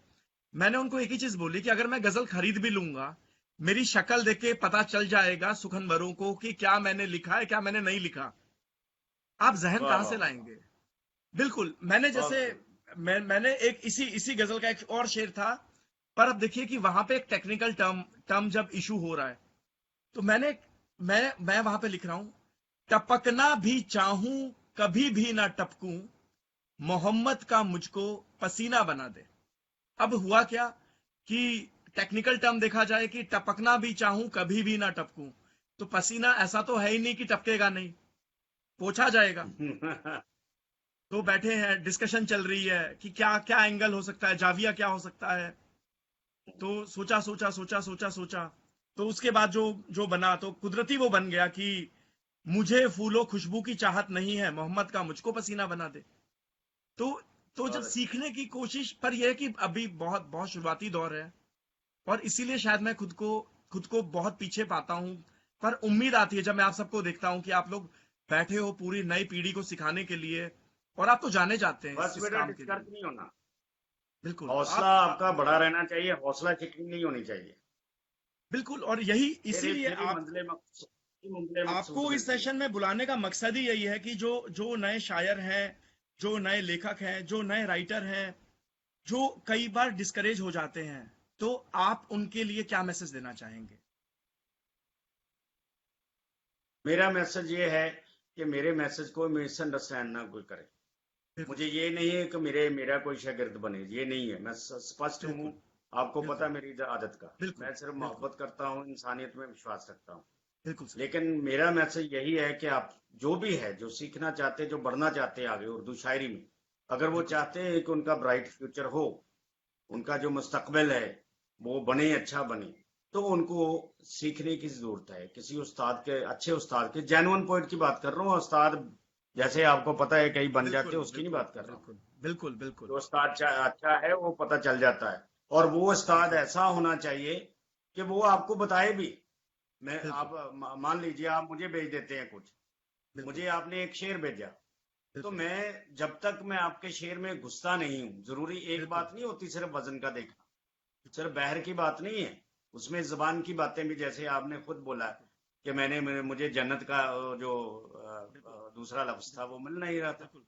मैंने उनको एक ही चीज बोली कि अगर मैं गजल खरीद भी लूंगा, मेरी शक्ल देख के पता चल जाएगा सुखनवरों को कि क्या मैंने लिखा है, क्या मैंने नहीं लिखा। आप जहन वाह कहां वाह से वाह, लाएंगे? बिल्कुल, मैंने बहुत जैसे खूब। मैंने एक इसी गजल का एक और शेर था, पर अब देखिए कि वहां पे एक टेक्निकल टर्म जब इशू हो रहा है, तो मैं वहां पे लिख रहा हूं, टपकना भी चाहूं कभी भी ना टपकूं, मोहम्मद का मुझको पसीना बना दे। अब हुआ क्या कि टेक्निकल टर्म देखा जाए कि टपकना भी चाहूं कभी भी ना टपकूं, तो पसीना ऐसा तो है ही नहीं कि टपकेगा नहीं, पोछा जाएगा। तो बैठे हैं, डिस्कशन चल रही है कि क्या क्या एंगल हो सकता है, जाविया क्या हो सकता है। तो सोचा, तो उसके बाद जो जो बना, तो कुदरती वो बन गया कि मुझे फूलों खुशबू की चाहत नहीं है, मोहम्मद का मुझको पसीना बना दे। तो जब बहुत अच्छा। सीखने की कोशिश, पर यह है कि अभी बहुत बहुत शुरुआती दौर है, और इसीलिए शायद मैं खुद को बहुत पीछे पाता हूं। पर उम्मीद आती है जब मैं आप सबको देखता हूं कि आप लोग बैठे हो पूरी नई पीढ़ी को सिखाने के लिए, और आप तो जाने जाते हैं बस इस बेटा काम के डिस्कर्ज लिए। नहीं होना, बिल्कुल हौसला आप आपका बड़ा रहना चाहिए, हौसला चिकनी नहीं होनी चाहिए। बिल्कुल, और यही तेरी इसीलिए तेरी मंजिले आपको मकसूद इस मिलती है। सेशन में बुलाने का मकसद ही यही है कि जो जो नए शायर हैं, जो नए लेखक हैं, जो नए राइटर हैं, जो कई बार डिस्करेज हो जाते हैं, तो आप उनके लिए क्या मैसेज देना चाहेंगे? मेरा मैसेज ये है कि मेरे मैसेज को मिसअंडरस्टैंड ना कोई करे। बिल्कुल मुझे सर, ये नहीं है कि मेरा कोई शागिर्द बने, ये नहीं है। मैं स्पष्ट हूँ, बिल्कुल आपको पता बिल्कुल है मेरी आदत का। बिल्कुल मैं सिर्फ बिल्कुल मोहब्बत करता हूँ, इंसानियत में विश्वास रखता हूँ। बिल्कुल सर, लेकिन मेरा मैसेज यही है कि आप जो भी है, जो सीखना चाहते, जो बढ़ना चाहते हैं आगे उर्दू शायरी में, अगर वो बिल्कुल सर, चाहते हैं कि उनका ब्राइट फ्यूचर हो, उनका जो मुस्तकबिल है वो बने, अच्छा बने, तो उनको सीखने की जरूरत है किसी उस्ताद के, अच्छे उस्ताद के। जेन्युइन पॉइंट की बात कर रहा हूँ, उस्ताद जैसे आपको पता है कई बन जाते बिल्कुल हैं, उसकी नहीं बिल्कुल बात कर रहा हूँ। बिल्कुल बिल्कुल बिल्कुल जो उस्ताद अच्छा है वो पता चल जाता है, और वो उस्ताद बिल्कुल ऐसा होना चाहिए कि वो आपको बताए भी। मैं बिल्कुल आप मान लीजिए आप मुझे भेज देते हैं कुछ, बिल्कुल मुझे आपने एक शेर भेजा, तो बिल्कुल मैं जब तक मैं आपके शेर में घुसता नहीं हूँ, जरूरी एक बिल्कुल बात नहीं होती सिर्फ वजन का देखना, सिर्फ बहर की बात नहीं है, उसमें जबान की बातें भी, जैसे आपने खुद बोला कि मुझे जन्नत का जो दूसरा लफ्ज था वो मिल नहीं रहा था, बिल्कुल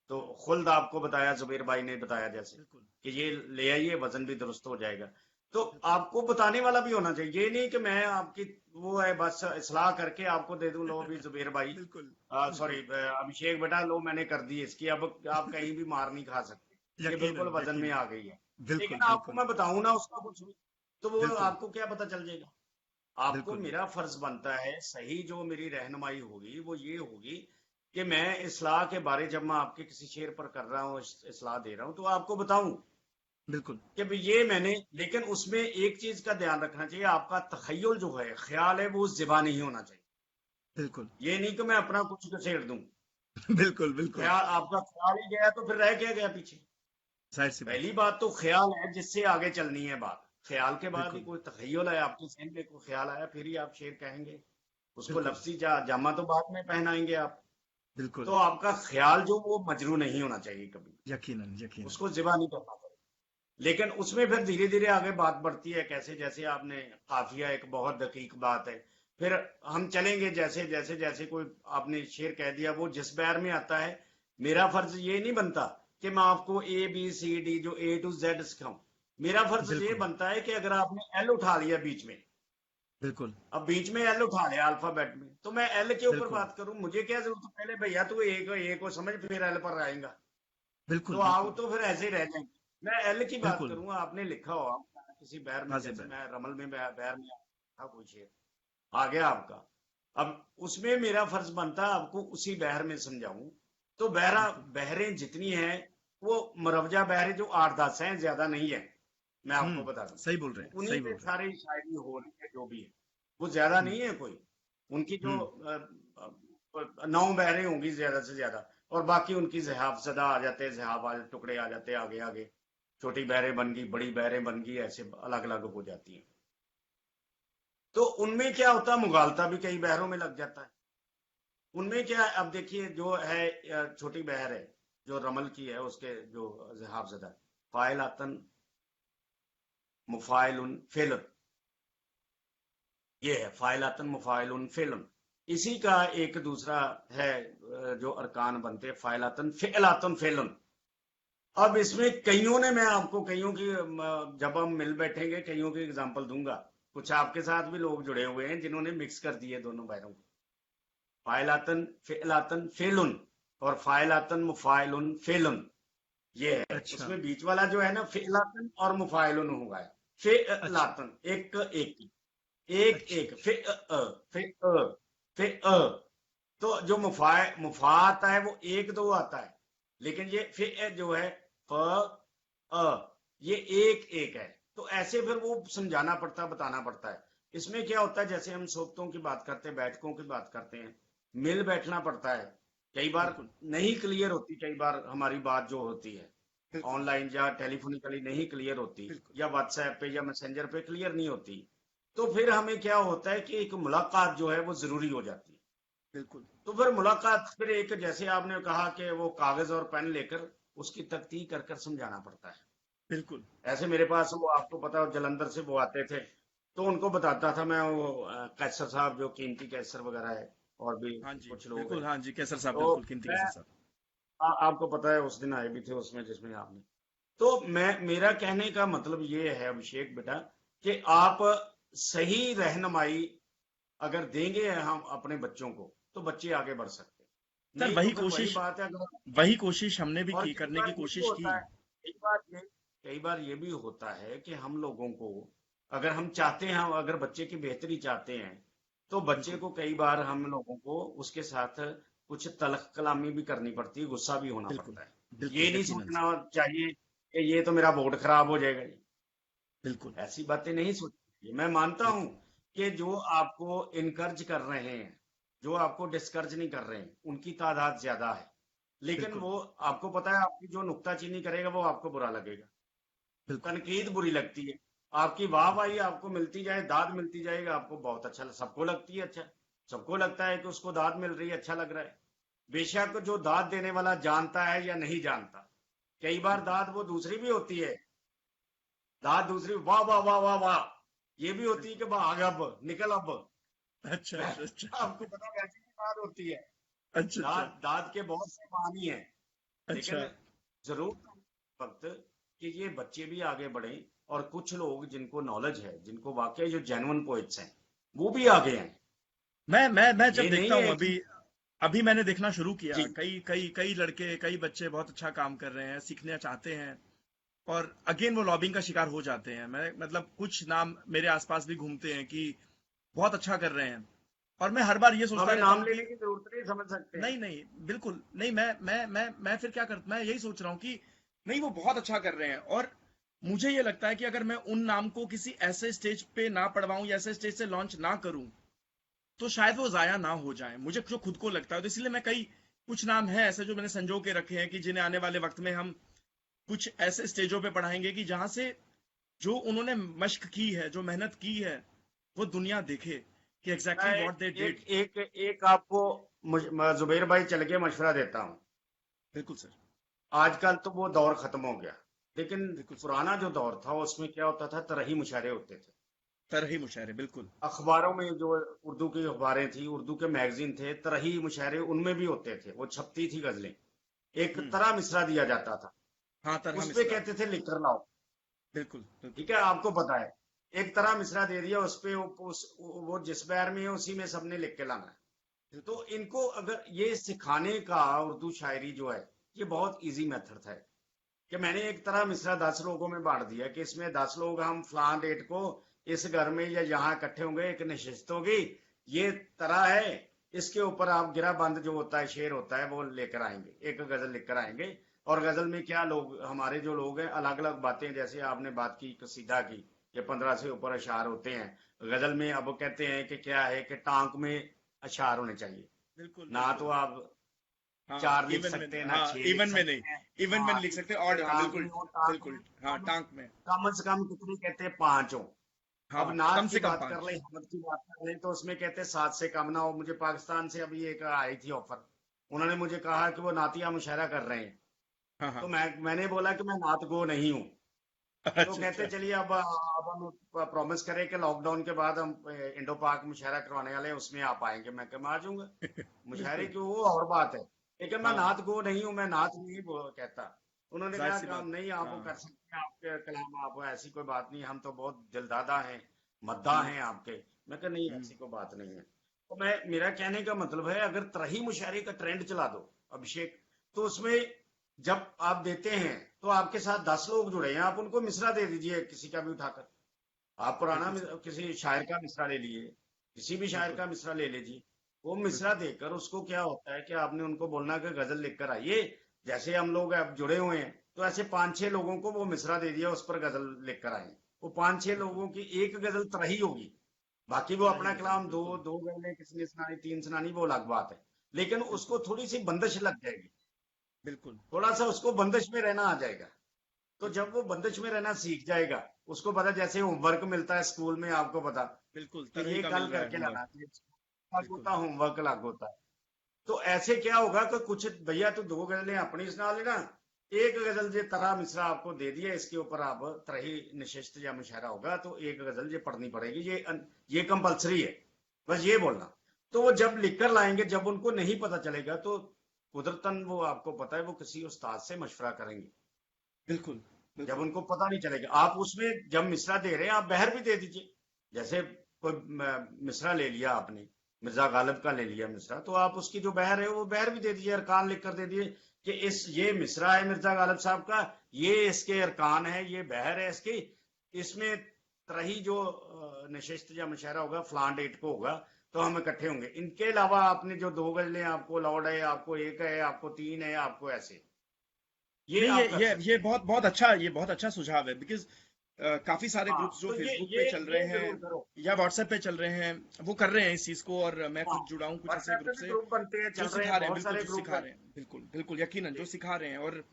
तो खुल्द आपको बताया, जुबैर भाई ने बताया जैसे बिल्कुल कि ये ले आइए, वजन भी दुरुस्त हो जाएगा। तो बिल्कुल आपको बताने वाला भी होना चाहिए, ये नहीं कि मैं आपकी वो है बस इस्लाह करके आपको दे दूं, लो भी जुबैर भाई, बिल्कुल सॉरी बिल्कुल अभिषेक बेटा, लो मैंने कर दी इसकी, अब आप कहीं भी मार नहीं खा सकते, ये बिल्कुल यकीनन वजन में यकीनन आ गई है। लेकिन बिल्कुल आपको बिल्कुल मैं बताऊं ना उसका कुछ भी, तो वो बिल्कुल आपको क्या पता चल जाएगा। आपको बिल्कुल मेरा फर्ज बनता है, सही जो मेरी रहनुमाई होगी वो ये होगी कि मैं इस्लाह के बारे, जब मैं आपके किसी शेर पर कर रहा हूँ, इस्लाह दे रहा हूँ, तो आपको बताऊं बिल्कुल कि भाई ये मैंने, लेकिन उसमें एक चीज का ध्यान रखना चाहिए, आपका तखय्युल जो है, ख्याल है, वो ज़िबा नहीं होना चाहिए। बिल्कुल ये नहीं कि मैं अपना कुछ घसेड़ दूं, बिल्कुल बिल्कुल ख्याल आपका ख्याल ही गया तो फिर रह क्या गया पीछे। जाहिर सी बात पहली बात तो ख्याल है, जिससे आगे चलनी है बात, ख्याल के बाद ही बिल्कुल कोई तखय्युल है, आपके ज़हन में कोई ख्याल आया, फिर ही आप शेर कहेंगे। उसको बिल्कुल लफ्जी जामा तो बाद में पहनाएंगे आप। तो बिल्कुल आपका ख्याल जो वो मजरू नहीं होना चाहिए कभी, यकीनन यकीनन उसको जिबा नहीं करना चाहिए। लेकिन उसमें फिर धीरे धीरे आगे बात बढ़ती है, कैसे, जैसे आपने काफिया एक बहुत दकीक बात है, फिर हम चलेंगे जैसे जैसे जैसे कोई आपने शेर कह दिया, वो जिस बैर में आता है, मेरा फर्ज ये नहीं बनता कि मैं आपको ABCD जो A to Z सिखाऊं। मेरा फर्ज ये बिल्कुल बनता है कि अगर आपने एल उठा लिया बीच में, बिल्कुल अब बीच में एल उठा लिया अल्फाबेट में, तो मैं एल के ऊपर बिल्कुल बात करूं, मुझे क्या जरूरत है, पहले भैया तू ए को समझ, फिर एल पर आएगा। बिल्कुल तो आओ, बिल्कुल तो फिर ऐसे ही रह जाएंगे। मैं एल की बात बिल्कुल करूंगा, आपने लिखा हो किसी बहर में, वाजिब जैसे है मैं रमल में बहर में था, कोई शेर आ गया आपका, अब उसमें मेरा फर्ज बनता है आपको उसी बहर में समझाऊं। तो बिल्कुल बहरें जितनी हैं, वो मुरवजा बहरें जो 8-10 हैं, ज्यादा नहीं है, मैं आपको बता दूं। सही बोल रहे हैं उन्हीं सही में बोल रहे हैं सारी शायरी हो रही है, जो भी है वो ज्यादा हम्म नहीं है कोई। उनकी जो हम्म 9 बहरें होंगी ज्यादा से ज्यादा, और बाकी उनकी ज़िहाफ ज़दा आ जाते हैं, ज़िहाफ टुकड़े आ जाते हैं, आगे आगे छोटी बहरें बन गई, बड़ी बहरें बन गई, ऐसे अलग अलग हो जाती हैं। तो उनमें क्या होता है, मुगालता भी कई बहरों में लग जाता है। उनमें क्या है, अब देखिए जो है छोटी बहर है, जो रमल की है, उसके जो ज़िहाफ ज़दा, फाइलातन मुफाइलुन फेलन, ये है फाइलातन मुफाइलुन फेलन। इसी का एक दूसरा है जो अरकान बनते हैं, फाइलातन फेलातन फेलन। अब इसमें कईयों ने, मैं आपको कईयों की जब हम मिल बैठेंगे कईयों की एग्जांपल दूंगा, कुछ आपके साथ भी लोग जुड़े हुए हैं जिन्होंने मिक्स कर दिए दोनों बैरों को, फाइलातन फेलुन और फाइलातन मुफाइलुन फेलन, ये है। अच्छा उसमें बीच वाला जो है ना, फेलातन और मुफाइलुन होगा, अच्छा फेलातन एक एक एक अच्छा एक फे अ, तो जो मुफा आता है वो एक दो आता है, लेकिन ये फे जो है फ अ, ये एक एक है। तो ऐसे फिर वो समझाना पड़ता है, बताना पड़ता है। इसमें क्या होता है, जैसे हम सोबतों की बात करते हैं, बैठकों की बात करते हैं, मिल बैठना पड़ता है, कई बार बिल्कुल नहीं क्लियर होती, कई बार हमारी बात जो होती है बिल्कुल ऑनलाइन या टेलीफोनिकली नहीं क्लियर होती, बिल्कुल या व्हाट्सएप पे या मैसेंजर पे क्लियर नहीं होती, तो फिर हमें क्या होता है कि एक मुलाकात जो है वो जरूरी हो जाती है। बिल्कुल तो फिर मुलाकात, फिर एक, जैसे आपने कहा कि वो कागज और पेन लेकर उसकी तख्ती कर कर समझाना पड़ता है। बिल्कुल ऐसे मेरे पास वो, आपको पता है, जलंधर से वो आते थे, तो उनको बताता था मैं, वो कैसर साहब जो कीमती कैसर वगैरह है, और भी हाँ जी कुछ लोग बिल्कुल हैं, हाँ जी कैसर साहब तो बिल्कुल कीमती मैं कैसर साहब आपको पता है उस दिन आए भी थे उसमें, जिसमें आपने, तो मैं, मेरा कहने का मतलब ये है अभिषेक बेटा, कि आप सही रहनुमाई अगर देंगे हम अपने बच्चों को, तो बच्चे आगे बढ़ सकते हैं। सर नहीं तो फिर वही बात है, अगर, वही कोशिश हमने भी और की कई करने बार की ये भी कोशिश की होता है, कई बार ये भी होता है कि हम लोगों को, अगर हम चाहते हैं, हम अगर बच्चे की बेहतरी चाहते हैं, तो बच्चे बिल्कुल को कई बार हम लोगों को उसके साथ कुछ तलख कलामी भी करनी पड़ती है, गुस्सा भी होना बिल्कुल पड़ता है। ये बिल्कुल नहीं यकीनन सोचना सर चाहिए कि ये तो मेरा मूड खराब हो जाएगा जी, बिल्कुल ऐसी बातें नहीं सोचनी चाहिए। मैं मानता हूं बिल्कुल कि जो आपको इनकर्ज कर रहे हैं, जो आपको डिस्करेज नहीं कर रहे हैं, उनकी तादाद ज्यादा है। लेकिन बिल्कुल वो आपको पता है, आपकी जो नुक्ताचीनी करेगा वो आपको बुरा लगेगा, बिल्कुल तनकीद बुरी लगती है। आपकी वाहवाही आपको मिलती जाए, दाद मिलती जाएगी, आपको बहुत अच्छा, सबको लगती है अच्छा, सबको लगता है कि उसको दाद मिल रही है, अच्छा लग रहा है। बेशक जो दाद देने वाला जानता है या नहीं जानता, कई बार दाद वो दूसरी भी होती है, दाद दूसरी वाह वाह वाह वाह वाह, ये भी होती है कि भाग अब, निकल अब। अच्छा अच्छा अच्छा आपको पता है ऐसी भी दाद होती है। अच्छा अच्छा दाद के बहुत से मानी हैं, अच्छा लेकिन जरूर वक्त कि ये बच्चे भी आगे बढ़े, और कुछ लोग जिनको नॉलेज है, जिनको वाकई जो जेन्युइन पोइट्स हैं, वो भी आगे हैं। मैं जब ये नहीं देखता हूँ, है अभी कि अभी मैंने देखना शुरू किया, जी कई कई कई लड़के, कई बच्चे बहुत अच्छा काम कर रहे हैं, सीखना चाहते हैं, और अगेन वो लॉबिंग का शिकार हो जाते हैं। मैं मतलब कुछ नाम मेरे आसपास भी घूमते हैं कि बहुत अच्छा कर रहे हैं, और मैं हर बार ये सोचता हमें रहता नाम हूँ कि लेने की जरूरत नहीं, समझ सकते हैं। नहीं नहीं, बिल्कुल नहीं, मैं फिर क्या करता, मैं यही सोच रहा हूँ कि नहीं, वो बहुत अच्छा कर रहे हैं, और मुझे ये लगता है कि अगर मैं उन नाम को किसी ऐसे स्टेज पे ना पढ़वाऊं या ऐसे स्टेज से लॉन्च ना करूं, तो शायद वो जाया ना हो जाए, मुझे जो खुद को लगता है। तो इसलिए मैं कई कुछ नाम है ऐसे जो मैंने संजो के रखे हैं कि जिन्हें आने वाले वक्त में हम कुछ ऐसे स्टेजों पे पढ़ाएंगे कि जहां से जो उन्होंने मश्क की है, जो मेहनत की है, वो दुनिया देखे कि मैं एग्जैक्टली व्हाट दे एक डिड। एक एक आपको जुबेर भाई चल के मशवरा देता हूँ। बिल्कुल सर। आजकल तो वो दौर खत्म हो गया, लेकिन बिल्कुल सर। पुराना जो दौर था उसमें क्या होता था, तरही मुशायरे होते थे। तरही मुशायरे, बिल्कुल। अखबारों में जो उर्दू की अखबारें थी, उर्दू के मैगजीन थे, तरही मुशायरे उनमें भी होते थे, वो छपती थी गजलें। एक हम्म। तरह मिसरा दिया जाता था, हाँ, तरह उस पे मिसरा। कहते थे लिख कर लाओ। बिल्कुल बिल्कुल। ठीक है, आपको पता है, एक तरह मिसरा दे दिया, उस पे वो जिस बैर में है उसी में सबने लिख के लाना है। बिल्कुल। तो इनको अगर ये सिखाने का, उर्दू शायरी जो है, ये बहुत इजी मेथड था कि मैंने एक तरह मिसरा 10 लोगों में बांट दिया कि इसमें 10 लोग हम फलां डेट को इस घर में या यहाँ इकट्ठे होंगे, एक नशिस्त होगी, ये तरह है, इसके ऊपर आप गिरा बंद जो होता है, शेर होता है, वो लेकर आएंगे, एक गजल लेकर आएंगे। और गजल में क्या, लोग हमारे जो लोग हैं अलग अलग बातें, जैसे आपने बात की कसीदा की, ये 15 से ऊपर अशार होते हैं गजल में। अब वो कहते हैं कि क्या है कि टांक में अशार होने चाहिए, बिल्कुल ना तो बिल्कुल। आप हाँ, 4 लिख इवन में सकते नहीं, हैं, ना हाँ 6 लिख इवन में नहीं, सकते हैं। इवन में हाँ, नहीं लिख सकते, इसके और हाँ टांक बिल्कुल। में हो, टांक में बिल्कुल, हाँ, कम टांग में। कम से कम कितनी कहते हैं, 5 हो। अब हाँ, कम नात की से कम बात कर 5। ले, हमद की बात कर ले, तो उसमें कहते हैं 7 से कम ना हो। मुझे पाकिस्तान से अभी एक आई थी ऑफर, उन्होंने मुझे कहा कि वो नातिया मुशायरा कर रहे हैं। हाँ तो हाँ। मैंने बोला कि मैं नात गो नहीं हूँ। तो अच्छा कहते अच्छा। चलिए, अब हम प्रॉमिस करें कि लॉकडाउन के बाद हम इंडो पाक मुशायरा करवाने वाले हैं, उसमें आप आएंगे। मैं कहा मैं आ जाऊंगा, मुशायरे बिल्कुल। की वो और बात है, लेकिन मैं हाँ, नात गो नहीं हूँ, मैं नात नहीं कहता। उन्होंने जाहिर कहा सी कि हम बात। नहीं, आप वो हाँ। कर सकते हैं, आपके कलाम, आप ऐसी कोई बात नहीं, हम तो बहुत दिलदादा हैं, मद्दा हम्म हैं आपके। मैं कहा नहीं, हम्म। ऐसी कोई बात नहीं है। तो मेरा कहने का मतलब है, अगर तरही मुशायरे का ट्रेंड चला दो अभिषेक, तो उसमें जब आप देते हैं तो आपके साथ 10 लोग जुड़े हैं, आप उनको मिसरा दे दीजिए किसी का भी उठाकर। आप पुराना बिल्कुल सर। किसी शायर का मिसरा ले लिए, किसी भी शायर बिल्कुल का मिसरा ले लीजिए। वो मिसरा बिल्कुल। देकर उसको क्या होता है कि आपने उनको बोलना कि गजल लिख कर आइए। जैसे हम लोग अब जुड़े हुए हैं, तो ऐसे 5-6 लोगों को वो मिसरा दे दिया, उस पर गजल लिख कर आए। वो 5-6 बिल्कुल। लोगों की एक गजल तरही होगी, बाकी वो तरही अपना होगी, कलाम दो बिल्कुल। दो गजलें किसी ने सुनानी, 3 सुनानी, वो अलग बात है। लेकिन बिल्कुल उसको थोड़ी सी बंदिश लग जाएगी, बिल्कुल। थोड़ा सा उसको बंदिश में रहना आ जाएगा। तो बिल्कुल जब वो बंदिश में रहना सीख जाएगा, उसको पता, जैसे होमवर्क मिलता है स्कूल में, आपको पता बिल्कुल। कि तरही ये का कल मिल रहा है करके लाना, होमवर्क। ये अलग बिल्कुल। होता, होमवर्क अलग होता है। तो ऐसे क्या होगा कि कुछ भैया तो 2 गजलें अपनी सुना लेना, एक गजल ये तरह मिसरा आपको दे दिया, इसके ऊपर आप तरही निशिस्त या मुशायरा होगा, तो एक गजल ये पढ़नी पड़ेगी, ये कंपलसरी है, बस ये बोलना। तो वो जब लिख कर लाएंगे, जब उनको नहीं पता चलेगा, तो कुदरतन वो, आपको पता है, वो किसी उस्ताद से मशवरा करेंगे। बिल्कुल जब बिल्कुल। उनको पता नहीं चलेगा, आप उसमें जब मिसरा दे रहे हैं, आप बहर भी दे दीजिए। जैसे कोई मिसरा ले लिया आपने, मिर्जा गालिब का ले लिया मिसरा, तो आप उसकी जो बहर है वो बहर भी दे दीजिए, अरकान लिख कर दे दिए कि ये मिसरा है मिर्जा गालिब साहब का, ये इसके अरकान है, ये बहर है इसकी, इसमें तरही जो नशिस्त या मुशायरा होगा फलां डेट को होगा, तो हम इकट्ठे होंगे। इनके अलावा आपने जो 2 गजलें, आपको लौड है, आपको 1 है, आपको 3 है, आपको ऐसे, ये नहीं, आप कर ये सकते हैं। बहुत बहुत अच्छा, ये बहुत अच्छा सुझाव है, बिकॉज काफी सारे हाँ, ग्रुप्स जो तो फेसबुक पे चल रहे ये हैं जरूर करो। या व्हाट्सएप पे चल रहे हैं, वो कर रहे हैं इस चीज को, और मैं हाँ, खुद जुड़ा हूँ कुछ ऐसे व्हाट्सएप पे ग्रुप भी से ग्रुप बनते हैं, जो चल रहे सिखा हैं, रहे हैं, बहुत बिल्कुल सारे जो ग्रुप सिखा हैं। रहे हैं, बिल्कुल बिल्कुल यकीनन जो सिखा रहे हैं। और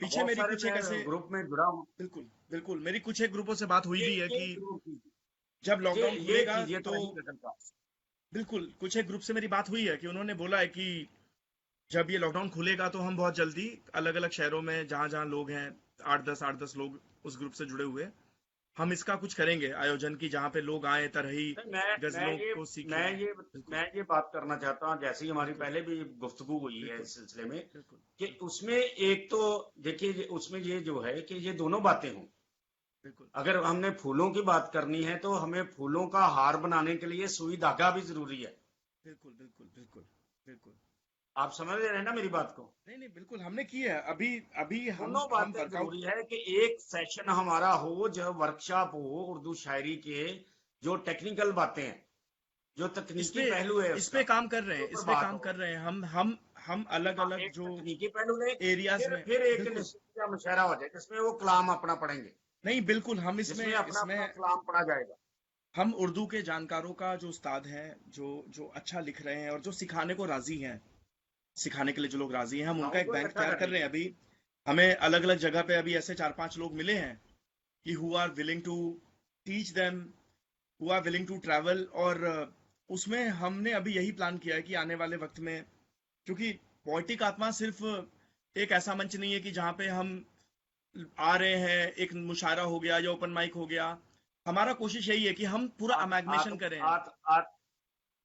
पीछे बहुत मेरी सारे, कुछ एक मैं ऐसे, ग्रुप में जुड़ा हूँ। बिल्कुल बिल्कुल मेरी कुछ एक ग्रुपों से बात हुई भी है ये कि जरूर कीजिए, जब लॉकडाउन ये खुलेगा कीजिए तो, ताकि गजब का। बिल्कुल कुछ एक ग्रुप से मेरी बात हुई है कि उन्होंने बोला है कि जब ये लॉकडाउन खुलेगा तो हम बहुत जल्दी अलग अलग शहरों में जहां जहां लोग हैं, 8-10 लोग उस ग्रुप से जुड़े हुए, हम इसका कुछ करेंगे आयोजन की, जहां पे लोग आए, तरही नहीं, गजलों को सीखें। मैं ये बिल्कुल मैं ये बात करना चाहता हूँ, जैसे ही हमारी बिल्कुल पहले भी गुफ्तगू हुई है बिल्कुल इस सिलसिले में, बिल्कुल कि बिल्कुल उसमें एक तो देखिए, उसमें ये जो है कि ये दोनों बातें हों। बिल्कुल अगर हमने फूलों की बात करनी है तो हमें फूलों का हार बनाने के लिए सुई धागा भी जरूरी है। बिल्कुल बिल्कुल बिल्कुल बिल्कुल। आप समझ रहे हैं ना मेरी बात को? नहीं नहीं बिल्कुल हमने की है, अभी अभी दोनों हम बातें वर्कआउट, जरूरी है कि एक सेशन हमारा हो, जो वर्कशॉप हो उर्दू शायरी के, जो टेक्निकल बातें हैं, जो इस तकनीकी पे पहलू है इस उसका, पे काम कर रहे उसके हैं, ऊपर इस पे बात काम हो। कर रहे हैं हम अलग हाँ, अलग एक जो तकनीकी पहलू है, एरियाज में, फिर एक बिल्कुल निश्चित का मुशायरा हो जाए जिसमें वो कलाम अपना पढ़ेंगे, नहीं बिल्कुल हम इसमें जिसमें अपना इसमें अपना कलाम पढ़ा जाएगा। हम उर्दू के जानकारों का जो उस्ताद हैं, जो जो अच्छा लिख रहे हैं और जो सिखाने को राजी हैं, सिखाने के लिए जो लोग राजी हैं, हम हाँ, उनका एक उनको बैंक इकट्ठा तैयार कर कर रहे लीजिए। हैं अभी। हमें अलग अलग जगह पे अभी ऐसे 4-5 लोग मिले हैं कि who are willing to teach them, who are willing to travel. और उसमें हमने अभी यही प्लान किया है कि आने वाले वक्त में, क्योंकि पोएटिक आत्मा सिर्फ एक ऐसा मंच नहीं है कि जहाँ पे हम आ रहे हैं, एक मुशायरा हो गया या ओपन माइक हो गया। हमारा कोशिश यही है कि हम पूरा आत, अमेगमेशन आत, करें। आत, आत,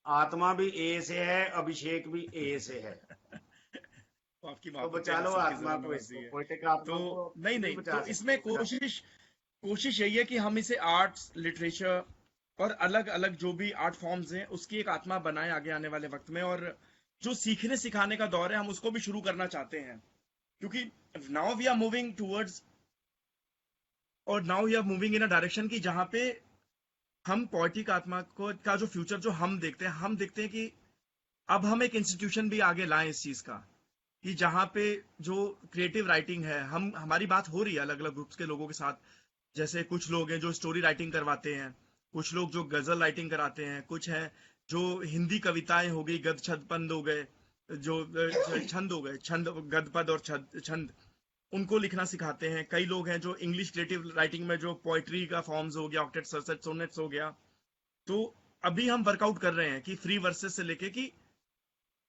आत्मा भी ए से है, अभिषेक भी ए से है। तो आपकी तो मोहब्बत है, बचा हम लो सबकी आत्मा जरा को, नवाजी इसको है। पोइटिक तो आत्मा को नहीं नहीं नहीं, बचा तो सकते, इसमें बचा। कोशिश कोशिश यही है कि हम इसे आर्ट्स, लिटरेचर और अलग अलग जो भी आर्ट फॉर्म्स हैं उसकी एक आत्मा बनाए आगे आने वाले वक्त में। और जो सीखने सिखाने का दौर है हम उसको भी शुरू करना चाहते हैं, क्योंकि now we are moving towards, और now we are moving in a direction की जहां पे हम पोएटिक आत्मा को का जो फ्यूचर जो हम देखते हैं कि अब हम एक इंस्टीट्यूशन भी आगे लाएं इस चीज का, कि जहाँ पे जो क्रिएटिव राइटिंग है, हम हमारी बात हो रही है अलग अलग ग्रुप्स के लोगों के साथ। जैसे कुछ लोग हैं जो स्टोरी राइटिंग करवाते हैं, कुछ लोग जो गजल राइटिंग कराते हैं, कुछ हैं जो हिंदी कविताएं हो गई, गद छंद पद हो गए, जो छंद हो गए, छंद गद पद और छंद, उनको लिखना सिखाते हैं। कई लोग हैं जो इंग्लिश क्रिएटिव राइटिंग में जो पोएट्री का फॉर्म्स हो गया, ऑक्टेट, सरसेट, सोनेट्स हो गया। तो अभी हम वर्कआउट कर रहे हैं कि फ्री वर्सेस से लेके कि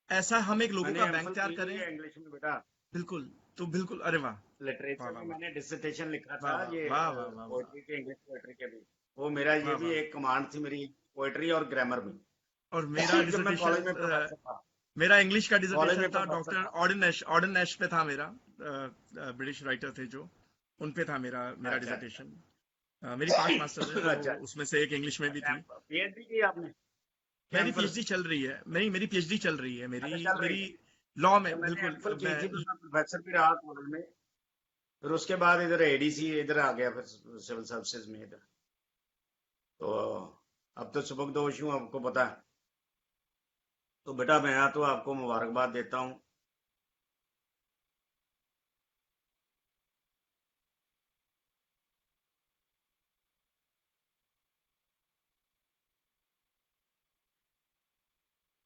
ऐसा हम एक लोगों मैंने का बैंक एमफिल तैयार की हुई करें। है इंग्लिश में बेटा। बिल्कुल, तो बिल्कुल, अरे वाह वाह लिटरेचर वाह में वाह मैंने डिसर्टेशन लिखा वाह था, वाह ये वाह वाह वाह वाह पोइट्री के, इंग्लिश पोइट्री के भी। वो मेरा ये वाह भी वाह। एक कमांड थी मेरी, पोइट्री और ग्रामर में। और मेरा जब मैं कॉलेज डिसर्टेशन, में प्रोफेसर था। मेरा इंग्लिश का कॉलेज डिसर्टेशन में था प्रोफेसर डॉक्टर था। ऑर्डन एश पे था मेरा। ब्रिटिश राइटर थे जो, उन पे था मेरा मेरा अच्छा डिसर्टेशन। मेरी 5 मास्टर्स हैं, तो अच्छा। उसमें से एक इंग्लिश में भी अच्छा, थी। पीएचडी की आपने? मेरी एमफिल? पीएचडी चल रही है, मेरी पीएचडी चल रही है, मेरी अच्छा, चल रही मेरी है। लॉ अच्छा, में, मैंने बिल्कुल। एमफिल की मैं थी तो मैं प्रोफेसर भी रहा कॉलेज में। फिर उसके बाद इधर एडीसी इधर आ गया, फिर सिविल सर्विसेज में इधर। तो अब तो सुबकदोश हूँ, आपको पता है। तो बेटा मैं तो आपको मुबारकबाद देता हूँ।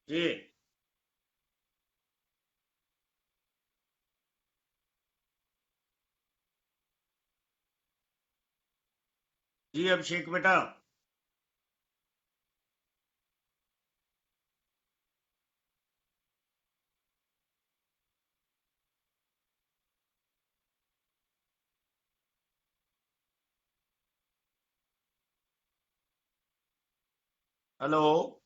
जी जी, अभिषेक बेटा। हेलो।